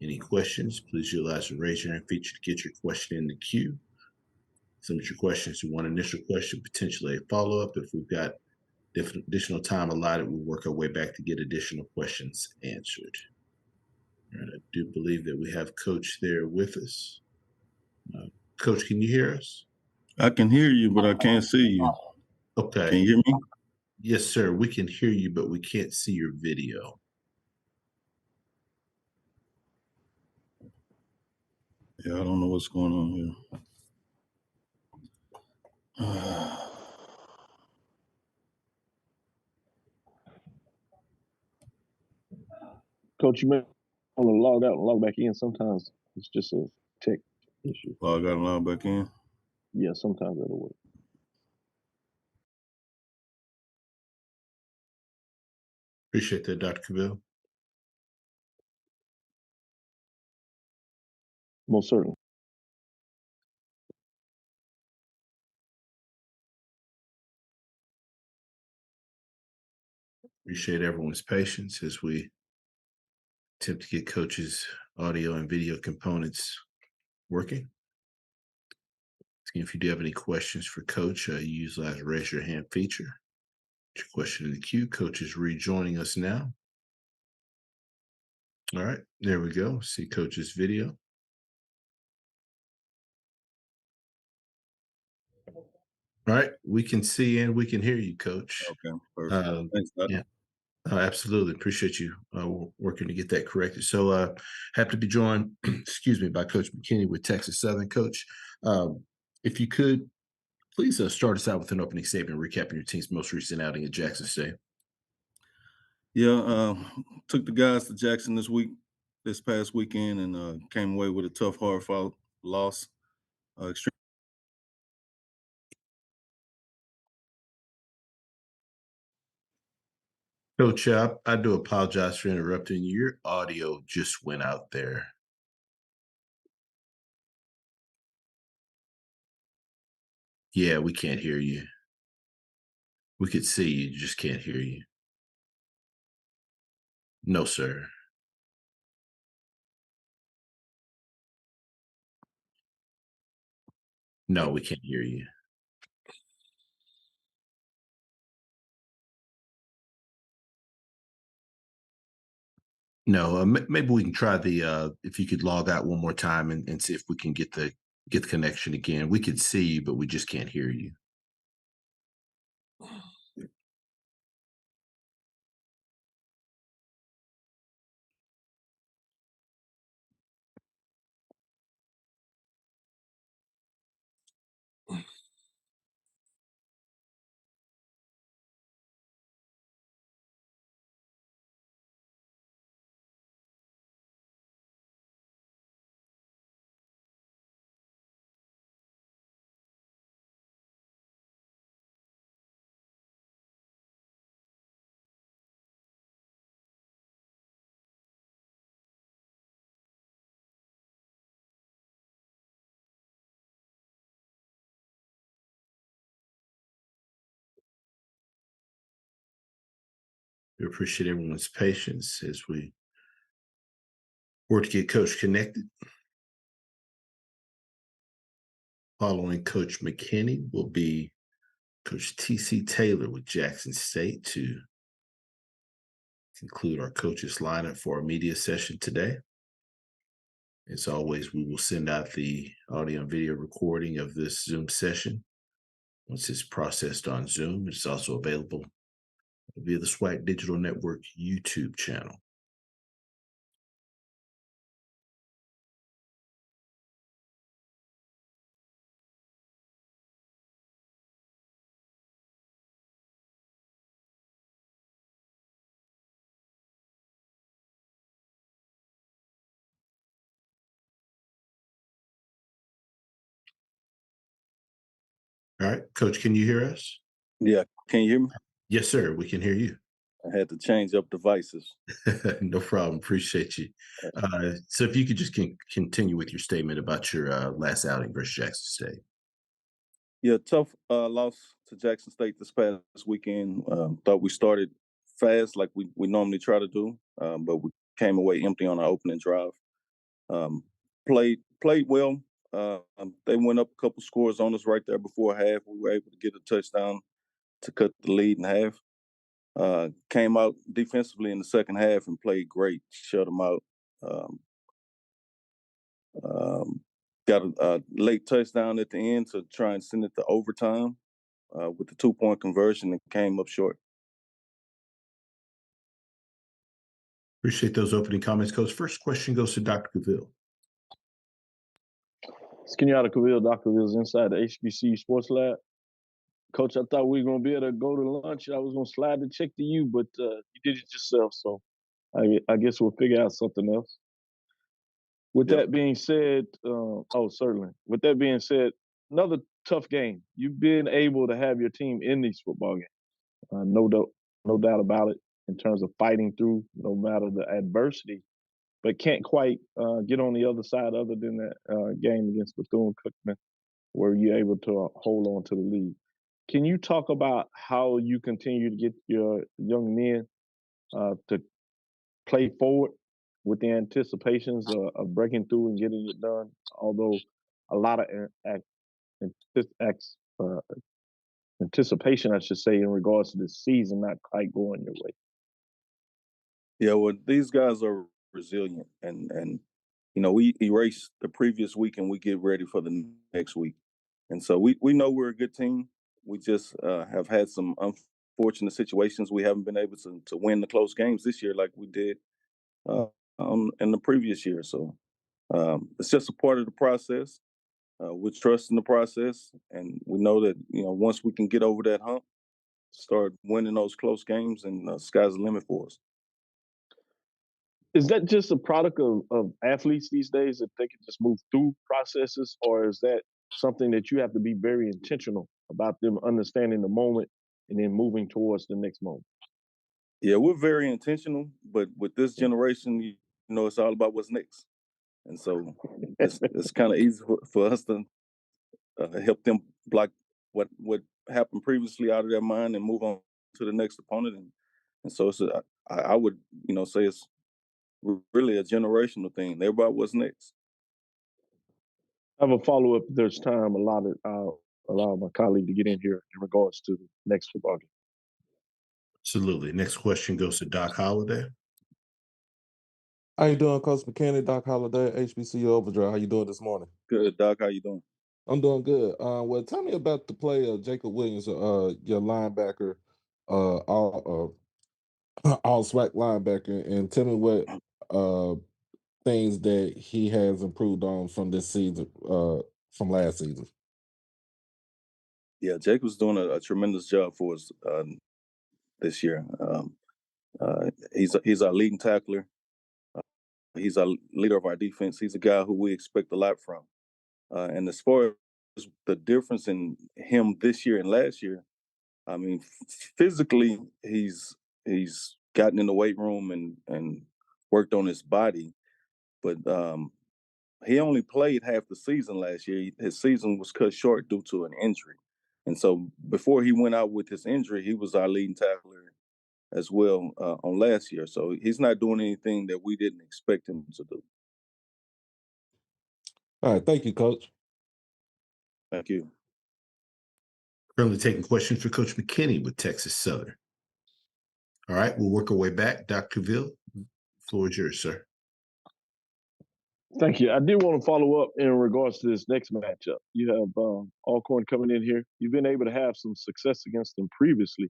any questions, please utilize the raise your hand feature to get your question in the queue. submit your questions. One initial question, potentially a follow-up. If we've got additional time allotted, we'll work our way back to get additional questions answered. And I do believe that we have Coach there with us. Coach, can you hear us? I can hear you, but I can't see you. Okay. Can you hear me? Yes, sir. We can hear you, but we can't see your video. Yeah, I don't know what's going on here. Coach, you may want to log out and log back in. Sometimes it's just a tech issue. Log out and log back in? Yeah, sometimes that'll work. Appreciate that, Dr. Cabell. Most certainly. Appreciate everyone's patience as we attempt to get Coach's audio and video components working. If you do have any questions for Coach, you utilize the raise your hand feature. Put your question in the queue. Coach is rejoining us now. All right, there we go. See Coach's video. All right, we can see and we can hear you, Coach. Okay, perfect. Thanks, Doctor. Yeah, absolutely. Appreciate you working to get that corrected. So happy to be joined, excuse me, by Coach McKinney with Texas Southern. Coach, if you could, please start us out with an opening statement recapping your team's most recent outing at Jackson State. Yeah, took the guys to Jackson this past weekend, and came away with a tough, hard-fought loss. Coach, I do apologize for interrupting you. Your audio just went out there. Yeah, we can't hear you. We could see you, just can't hear you. No, sir. No, we can't hear you. No, maybe we can try the if you could log out one more time and see if we can get the connection again. We could see you, but we just can't hear you. We appreciate everyone's patience as we work to get Coach connected. Following Coach McKinney will be Coach T.C. Taylor with Jackson State to conclude our coaches lineup for our media session today. As always, we will send out the audio and video recording of this Zoom session. Once it's processed on Zoom, it's also available via the SWAC Digital Network YouTube channel. All right, Coach, can you hear us? Yeah, can you hear me? Yes, sir. We can hear you. I had to change up devices. No problem. Appreciate you. So if you could just continue with your statement about your last outing versus Jackson State. Yeah, tough loss to Jackson State this past weekend. Thought we started fast like we normally try to do, but we came away empty on our opening drive. Played well. They went up a couple scores on us right there before half. We were able to get a touchdown to cut the lead in half. Came out defensively in the second half and played great. Shut them out. Got a late touchdown at the end to try and send it to overtime with the 2-point conversion and came up short. Appreciate those opening comments, Coach. First question goes to Dr. Cavill. Kenyatta Cavill, Dr. Cavill's inside the HBCU Sports Lab. Coach, I thought we were going to be able to go to lunch. I was going to slide the check to you, but you did it yourself. So I guess we'll figure out something else. With that being said, certainly. With that being said, another tough game. You've been able to have your team in these football games. No doubt about it in terms of fighting through no matter the adversity, but can't quite get on the other side other than that game against Bethune-Cookman where you're able to hold on to the lead. Can you talk about how you continue to get your young men to play forward with the anticipations of breaking through and getting it done, although a lot of anticipation, I should say, in regards to this season not quite going your way? Yeah, well, these guys are resilient, and we erase the previous week and we get ready for the next week, and so we know we're a good team. We just have had some unfortunate situations. We haven't been able to win the close games this year like we did in the previous year. So it's just a part of the process. We're trusting the process, and we know that once we can get over that hump, start winning those close games, and sky's the limit for us. Is that just a product of athletes these days that they can just move through processes, or is that something that you have to be very intentional about them understanding the moment and then moving towards the next moment? Yeah, we're very intentional, but with this generation, it's all about what's next. And so it's kind of easy for us to help them block what happened previously out of their mind and move on to the next opponent. And so I would say it's really a generational thing. They're about what's next. I have a follow up. There's time allotted. I'll allow my colleague to get in here in regards to the next football game. Absolutely. Next question goes to Doc Holliday. How you doing, Coach McKinney? Doc Holliday, HBCU Overdrive. How you doing this morning? Good, Doc. How you doing? I'm doing good. Well, tell me about the play of Jacob Williams, your linebacker, all SWAC linebacker, and tell me what things that he has improved on from this season, from last season. Yeah, Jacob's doing a tremendous job for us this year. He's our leading tackler. He's our leader of our defense. He's a guy who we expect a lot from. And as far as the difference in him this year and last year, I mean, physically, he's gotten in the weight room and worked on his body, but he only played half the season last year. His season was cut short due to an injury. And so before he went out with his injury, he was our leading tackler as well on last year. So he's not doing anything that we didn't expect him to do. All right. Thank you, Coach. Thank you. Currently taking questions for Coach McKinney with Texas Southern. All right, we'll work our way back. Dr. Cavill, the floor is yours, sir. Thank you. I did want to follow up in regards to this next matchup. You have Alcorn coming in here. You've been able to have some success against them previously,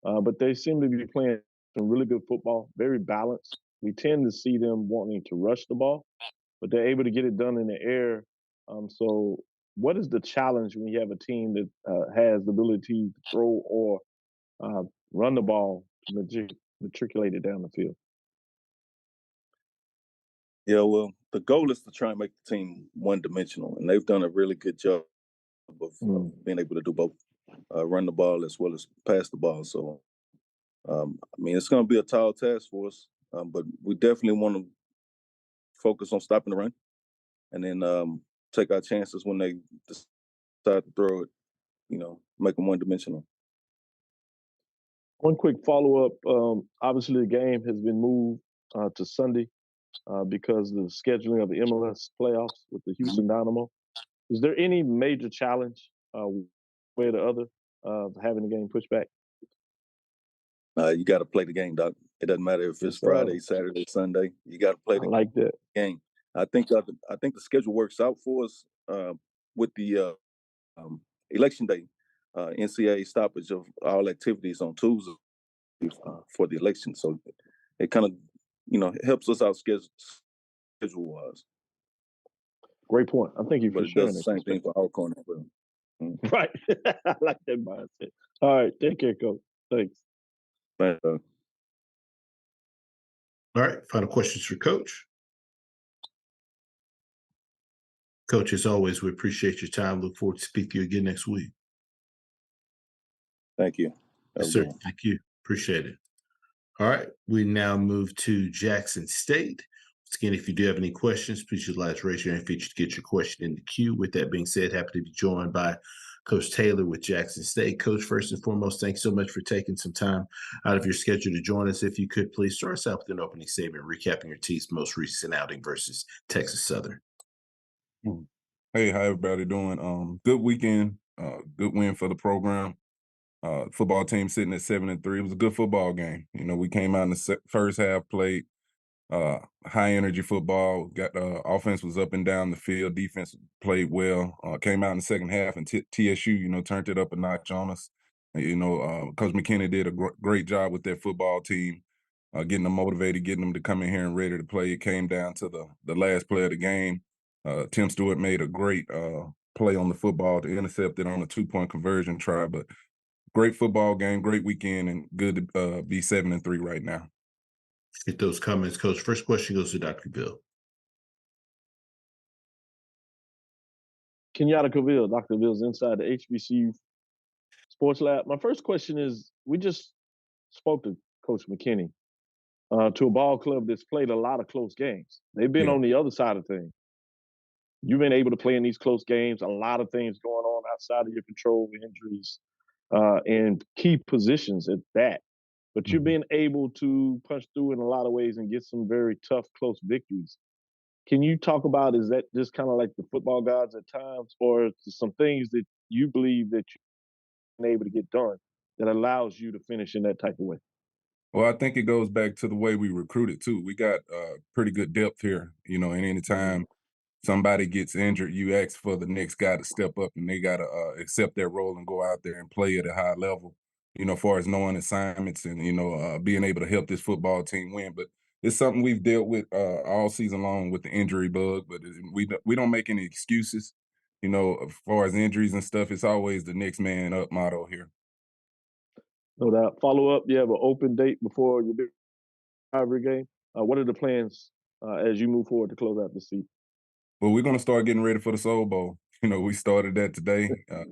but they seem to be playing some really good football, very balanced. We tend to see them wanting to rush the ball, but they're able to get it done in the air. So what is the challenge when you have a team that has the ability to throw or run the ball to matriculate it down the field? Yeah, well, the goal is to try and make the team one-dimensional, and they've done a really good job of being able to do both, run the ball as well as pass the ball. So, I mean, it's going to be a tall task for us, but we definitely want to focus on stopping the run and then take our chances when they decide to throw it, make them one-dimensional. One quick follow-up. Obviously, the game has been moved to Sunday because of the scheduling of the MLS playoffs with the Houston Dynamo. Is there any major challenge, way or the other, having the game pushed back? You got to play the game, Doc. It doesn't matter if it's Friday, Saturday, Sunday. You got to play the like that game. I think the schedule works out for us with the election day. NCAA stoppage of all activities on Tuesday for the election, so it kind of helps us out schedule wise. Great point. I thank you for But it sharing does the that. same thing for Alcorn as well. Right. I like that mindset. All right. Take care, Coach. Thanks. But, All right. Final questions for Coach. Coach, as always, we appreciate your time. Look forward to speaking to you again next week. Thank you. Yes, sir. Thank you. Appreciate it. All right. We now move to Jackson State. Once again, if you do have any questions, please utilize raise your hand feature to get your question in the queue. With that being said, happy to be joined by Coach Taylor with Jackson State. Coach, first and foremost, thanks so much for taking some time out of your schedule to join us. If you could, please start us out with an opening statement, recapping your team's most recent outing versus Texas Southern. Hey, how everybody doing? Good weekend, good win for the program. Football team sitting at 7-3. It was a good football game. We came out in the first half, played high energy football. Got offense was up and down the field. Defense played well. Came out in the second half, and TSU, turned it up a notch on us. Coach McKinney did a great job with their football team, getting them motivated, getting them to come in here and ready to play. It came down to the last play of the game. Tim Stewart made a great play on the football to intercept it on a 2-point conversion try. But great football game, great weekend, and good to be 7-3 right now. Get those comments, Coach. First question goes to Dr. Bill. Kenyatta Cavill, Dr. Bill's inside the HBCU Sports Lab. My first question is, we just spoke to Coach McKinney, to a ball club that's played a lot of close games. They've been on the other side of things. You've been able to play in these close games, a lot of things going on outside of your control, injuries, and key positions at that. But you've been able to punch through in a lot of ways and get some very tough, close victories. Can you talk about, is that just kind of like the football gods at times, or some things that you believe that you've been able to get done that allows you to finish in that type of way? Well, I think it goes back to the way we recruited too. We got pretty good depth here, and anytime somebody gets injured, you ask for the next guy to step up, and they got to accept their role and go out there and play at a high level, as far as knowing assignments and, being able to help this football team win. But it's something we've dealt with all season long with the injury bug, but we don't make any excuses. As far as injuries and stuff, it's always the next man up motto here. No doubt. Follow up, you have an open date before your big rivalry game. What are the plans as you move forward to close out the season? Well, we're going to start getting ready for the Soul Bowl. We started that today,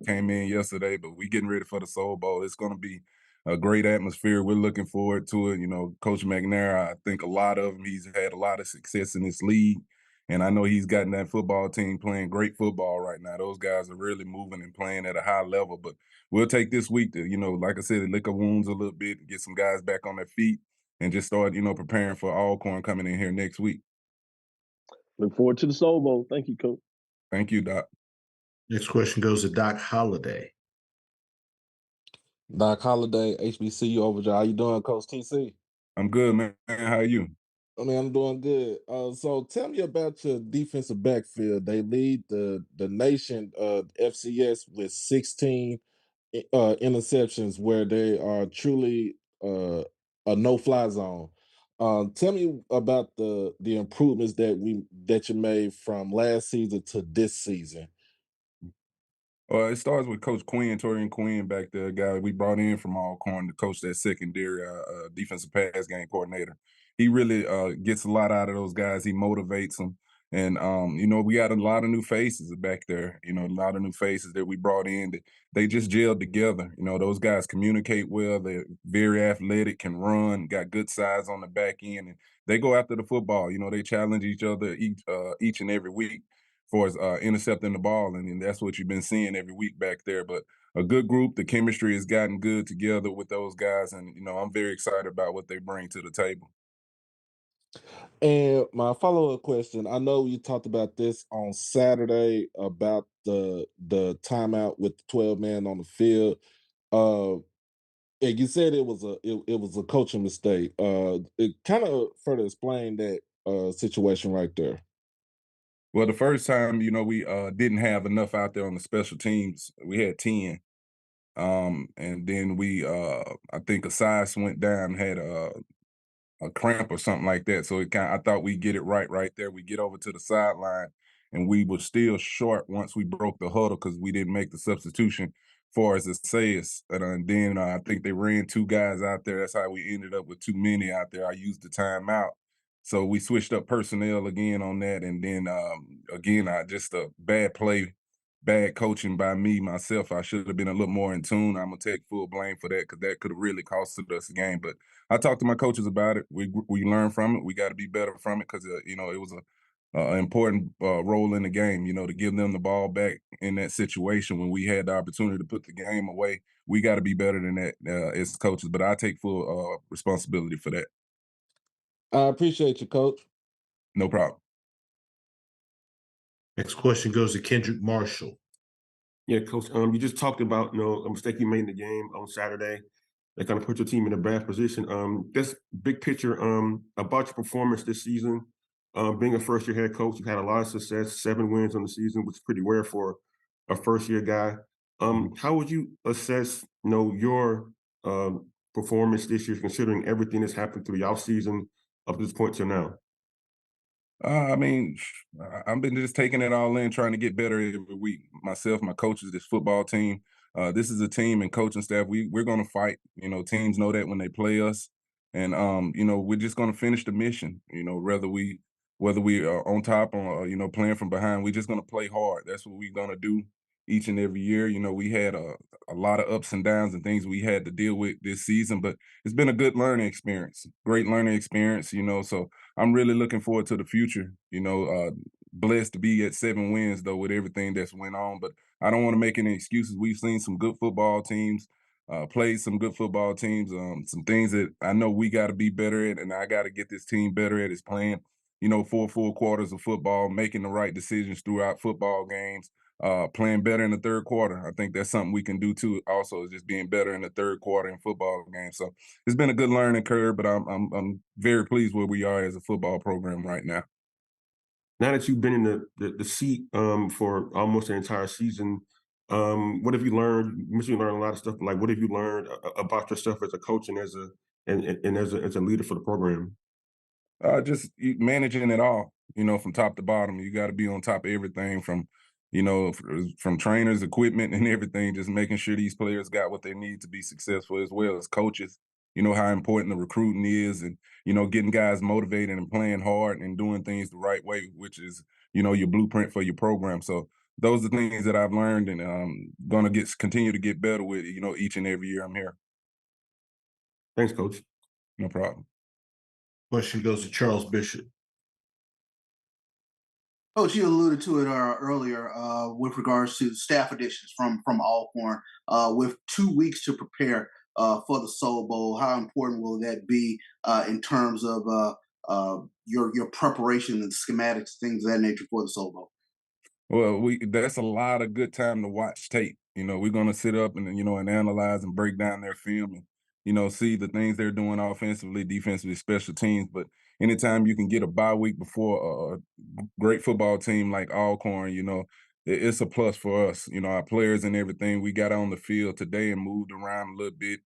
came in yesterday, but we're getting ready for the Soul Bowl. It's going to be a great atmosphere. We're looking forward to it. Coach McNair, I think a lot of him, he's had a lot of success in this league. And I know he's gotten that football team playing great football right now. Those guys are really moving and playing at a high level. But we'll take this week to, like I said, lick our wounds a little bit and get some guys back on their feet and just start, preparing for Alcorn coming in here next week. Look forward to the Soul Bowl. Thank you, Coach. Thank you, Doc. Next question goes to Doc Holliday. Doc Holliday, HBCU Overdrive. How you doing, Coach TC? I'm good, man. How are you? I mean, I'm doing good. So tell me about your defensive backfield. They lead the nation FCS with 16 interceptions, where they are truly a no-fly zone. Tell me about the improvements that you made from last season to this season. Well, it starts with Coach Quinn, Torian Quinn back there, a guy we brought in from Alcorn to coach that secondary defensive pass game coordinator. He really gets a lot out of those guys. He motivates them. And, we got a lot of new faces back there, a lot of new faces that we brought in. That they just gelled together. Those guys communicate well. They're very athletic, can run, got good size on the back end. And they go after the football. They challenge each other each and every week for as intercepting the ball, and that's what you've been seeing every week back there. But a good group, the chemistry has gotten good together with those guys, and I'm very excited about what they bring to the table. And my follow-up question, I know you talked about this on Saturday about the timeout with the 12 man on the field. And you said it was a coaching mistake. It kind of further explain that situation right there. Well, the first time, we didn't have enough out there on the special teams. We had 10. And then I think Asias went down, had a cramp or something like that. So I thought we'd get it right there. We get over to the sideline, and we were still short once we broke the huddle because we didn't make the substitution far as it says. And then I think they ran 2 guys out there. That's how we ended up with too many out there. I used the timeout. So we switched up personnel again on that. And then again, just a bad play, bad coaching by myself. I should have been a little more in tune. I'm gonna take full blame for that because that could have really costed us the game. But I talked to my coaches about it. We learned from it. We got to be better from it because it was an important role in the game. To give them the ball back in that situation when we had the opportunity to put the game away. We got to be better than that as coaches. But I take full responsibility for that. I appreciate you, Coach. No problem. Next question goes to Kendrick Marshall. Yeah, Coach. You just talked about a mistake you made in the game on Saturday that kind of put your team in a bad position. This big picture about your performance this season. Being a first-year head coach, you've had a lot of success, 7 wins on the season, which is pretty rare for a first-year guy. How would you assess, your performance this year, considering everything that's happened through your season up to this point till now? I mean, I've been just taking it all in, trying to get better every week. Myself, my coaches, this football team. This is a team and coaching staff. We're going to fight. Teams know that when they play us, and we're just going to finish the mission. Whether we are on top or playing from behind, we're just going to play hard. That's what we're going to do each and every year. We had a lot of ups and downs and things we had to deal with this season, but it's been a good learning experience, great learning experience. So I'm really looking forward to the future. Blessed to be at 7 wins though with everything that's went on, but I don't want to make any excuses. We've seen some good football teams, played some good football teams, some things that I know we got to be better at, and I got to get this team better at is playing, 4 full quarters of football, making the right decisions throughout football games, playing better in the third quarter. I think that's something we can do too. Also, is just being better in the third quarter in football games. So it's been a good learning curve, but I'm very pleased where we are as a football program right now. Now that you've been in the seat for almost the entire season, what have you learned? You mentioned you learned a lot of stuff. Like, what have you learned about yourself as a coach and as a leader for the program? Just managing it all, from top to bottom. You got to be on top of everything from from trainers, equipment, and everything. Just making sure these players got what they need to be successful, as well as coaches. How important the recruiting is, and getting guys motivated and playing hard and doing things the right way, which is your blueprint for your program. So those are things that I've learned, and going to continue to get better with each and every year I'm here. Thanks, Coach. No problem. Question goes to Charles Bishop. Coach, you alluded to it earlier with regards to staff additions from Alcorn. With 2 weeks to prepare for the Soul Bowl, how important will that be in terms of your preparation and schematics, things of that nature for the Soul Bowl? Well, that's a lot of good time to watch tape. We're gonna sit up and and analyze and break down their film and see the things they're doing offensively, defensively, special teams. But anytime you can get a bye week before a great football team like Alcorn, it's a plus for us. Our players and everything. We got on the field today and moved around a little bit.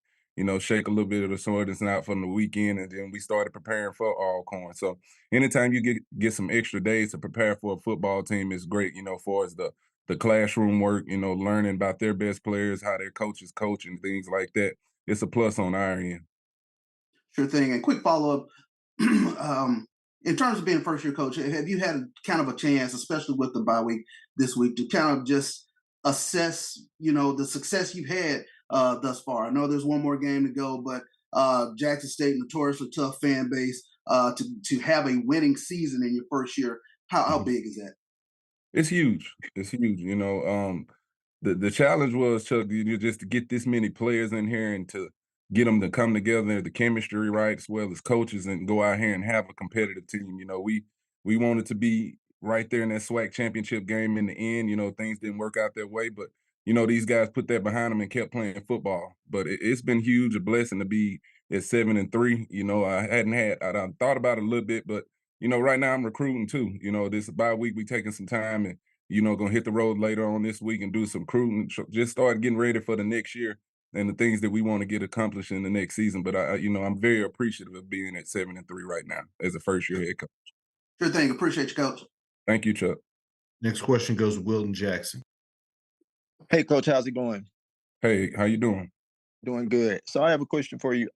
Shake a little bit of the soreness out from the weekend, and then we started preparing for Alcorn. So anytime you get some extra days to prepare for a football team is great. For as the classroom work, learning about their best players, how their coaches coach, and things like that. It's a plus on our end. Sure thing. And quick follow up. In terms of being a first year coach, have you had kind of a chance, especially with the bye week this week, to kind of just assess, the success you've had thus far? I know there's one more game to go, but Jackson State, notoriously tough fan base, to have a winning season in your first year, how big is that? It's huge. It's huge. The challenge was, Chuck, just to get this many players in here and to get them to come together, the chemistry right, as well as coaches, and go out here and have a competitive team. We wanted to be right there in that SWAC championship game in the end. Things didn't work out their way, but these guys put that behind them and kept playing football. But it's been huge, a blessing to be at 7-3. I done thought about it a little bit, but right now I'm recruiting too. This bye week we taking some time and gonna hit the road later on this week and do some recruiting. Just start getting ready for the next year and the things that we want to get accomplished in the next season. But I'm very appreciative of being at 7-3 right now as a first year head coach. Sure thing. Appreciate you, Coach. Thank you, Chuck. Next question goes to Wilton Jackson. Hey, Coach, how's it going? Hey, how you doing? Doing good. So I have a question for you.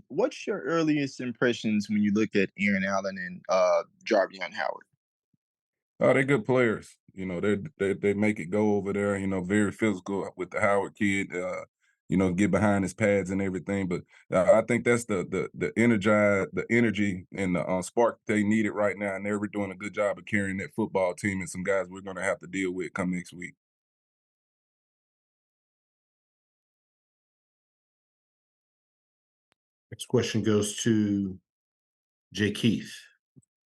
What's your earliest impressions when you look at Aaron Allen and Jarvion Howard? Oh, they're good players. They make it go over there. Very physical with the Howard kid. Get behind his pads and everything. But I think that's the energy and the spark they needed right now, and they're doing a good job of carrying that football team and some guys we're going to have to deal with come next week. Next question goes to Jay Keith.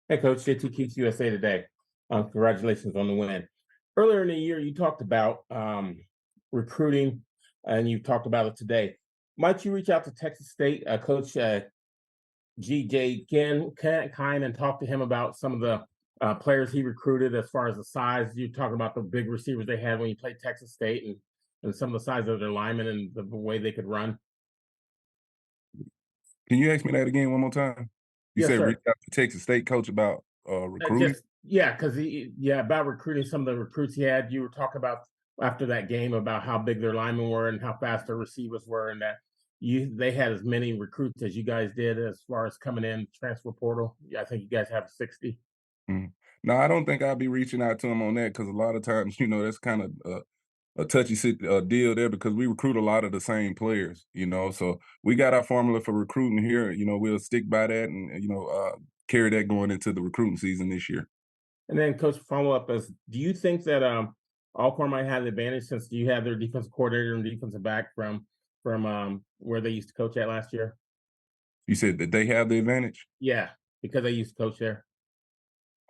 Hey, Coach, JT Keith, USA Today. Congratulations on the win. Earlier in the year, you talked about recruiting, and you talked about it today. Might you reach out to Texas State Coach G.J. Kine and talk to him about some of the players he recruited as far as the size? You talk about the big receivers they had when you played Texas State and some of the size of their linemen and the way they could run. Can you ask me that again one more time? You Yes, said sir. reach out to Texas State coach about recruiting? Because about recruiting some of the recruits he had. You were talking about after that game about how big their linemen were and how fast their receivers were, and that they had as many recruits as you guys did as far as coming in transfer portal. I think you guys have 60. No, I don't think I'll be reaching out to him on that because a lot of times, that's kind of a touchy deal there because we recruit a lot of the same players, So we got our formula for recruiting here. We'll stick by that and, carry that going into the recruiting season this year. And then, Coach, follow up is: do you think that Alcorn might have the advantage since you have their defensive coordinator and defensive back from where they used to coach at last year? You said that they have the advantage? Yeah, because they used to coach there.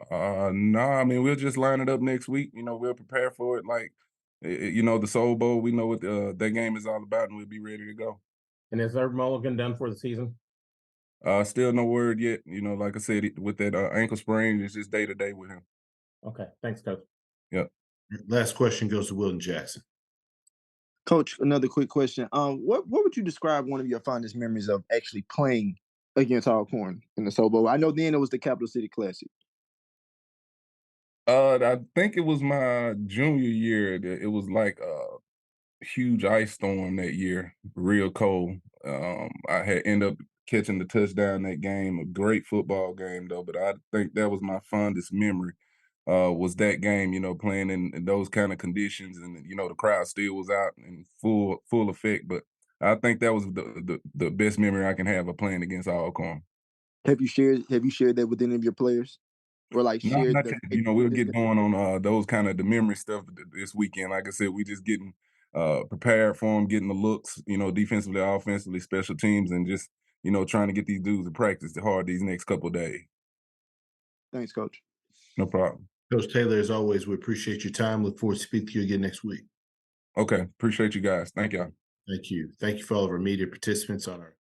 No, I mean, we'll just line it up next week. We'll prepare for it like, the Soul Bowl. We know what that game is all about, and we'll be ready to go. And is Herb Mulligan done for the season? Still no word yet. Like I said, with that ankle sprain, it's just day to day with him. Okay, thanks, Coach. Yep. Last question goes to Wilton Jackson. Coach, another quick question. What would you describe one of your fondest memories of actually playing against Alcorn in the Soul Bowl? I know then it was the Capital City Classic. I think it was my junior year. It was like a huge ice storm that year, real cold. I had ended up catching the touchdown that game, a great football game though. But I think that was my fondest memory. Was that game, playing in those kind of conditions, and the crowd still was out in full effect. But I think that was the best memory I can have of playing against Alcorn. Have you shared that with any of your players? Or like No, shared not the yet. We'll get going on those kind of the memory stuff this weekend. Like I said, we just getting prepared for them, getting the looks, defensively, offensively, special teams, and just trying to get these dudes to practice hard these next couple of days. Thanks, Coach. No problem. Coach Taylor, as always, we appreciate your time. Look forward to speaking to you again next week. Okay. Appreciate you guys. Thank y'all. Thank you. Thank you for all of our media participants on our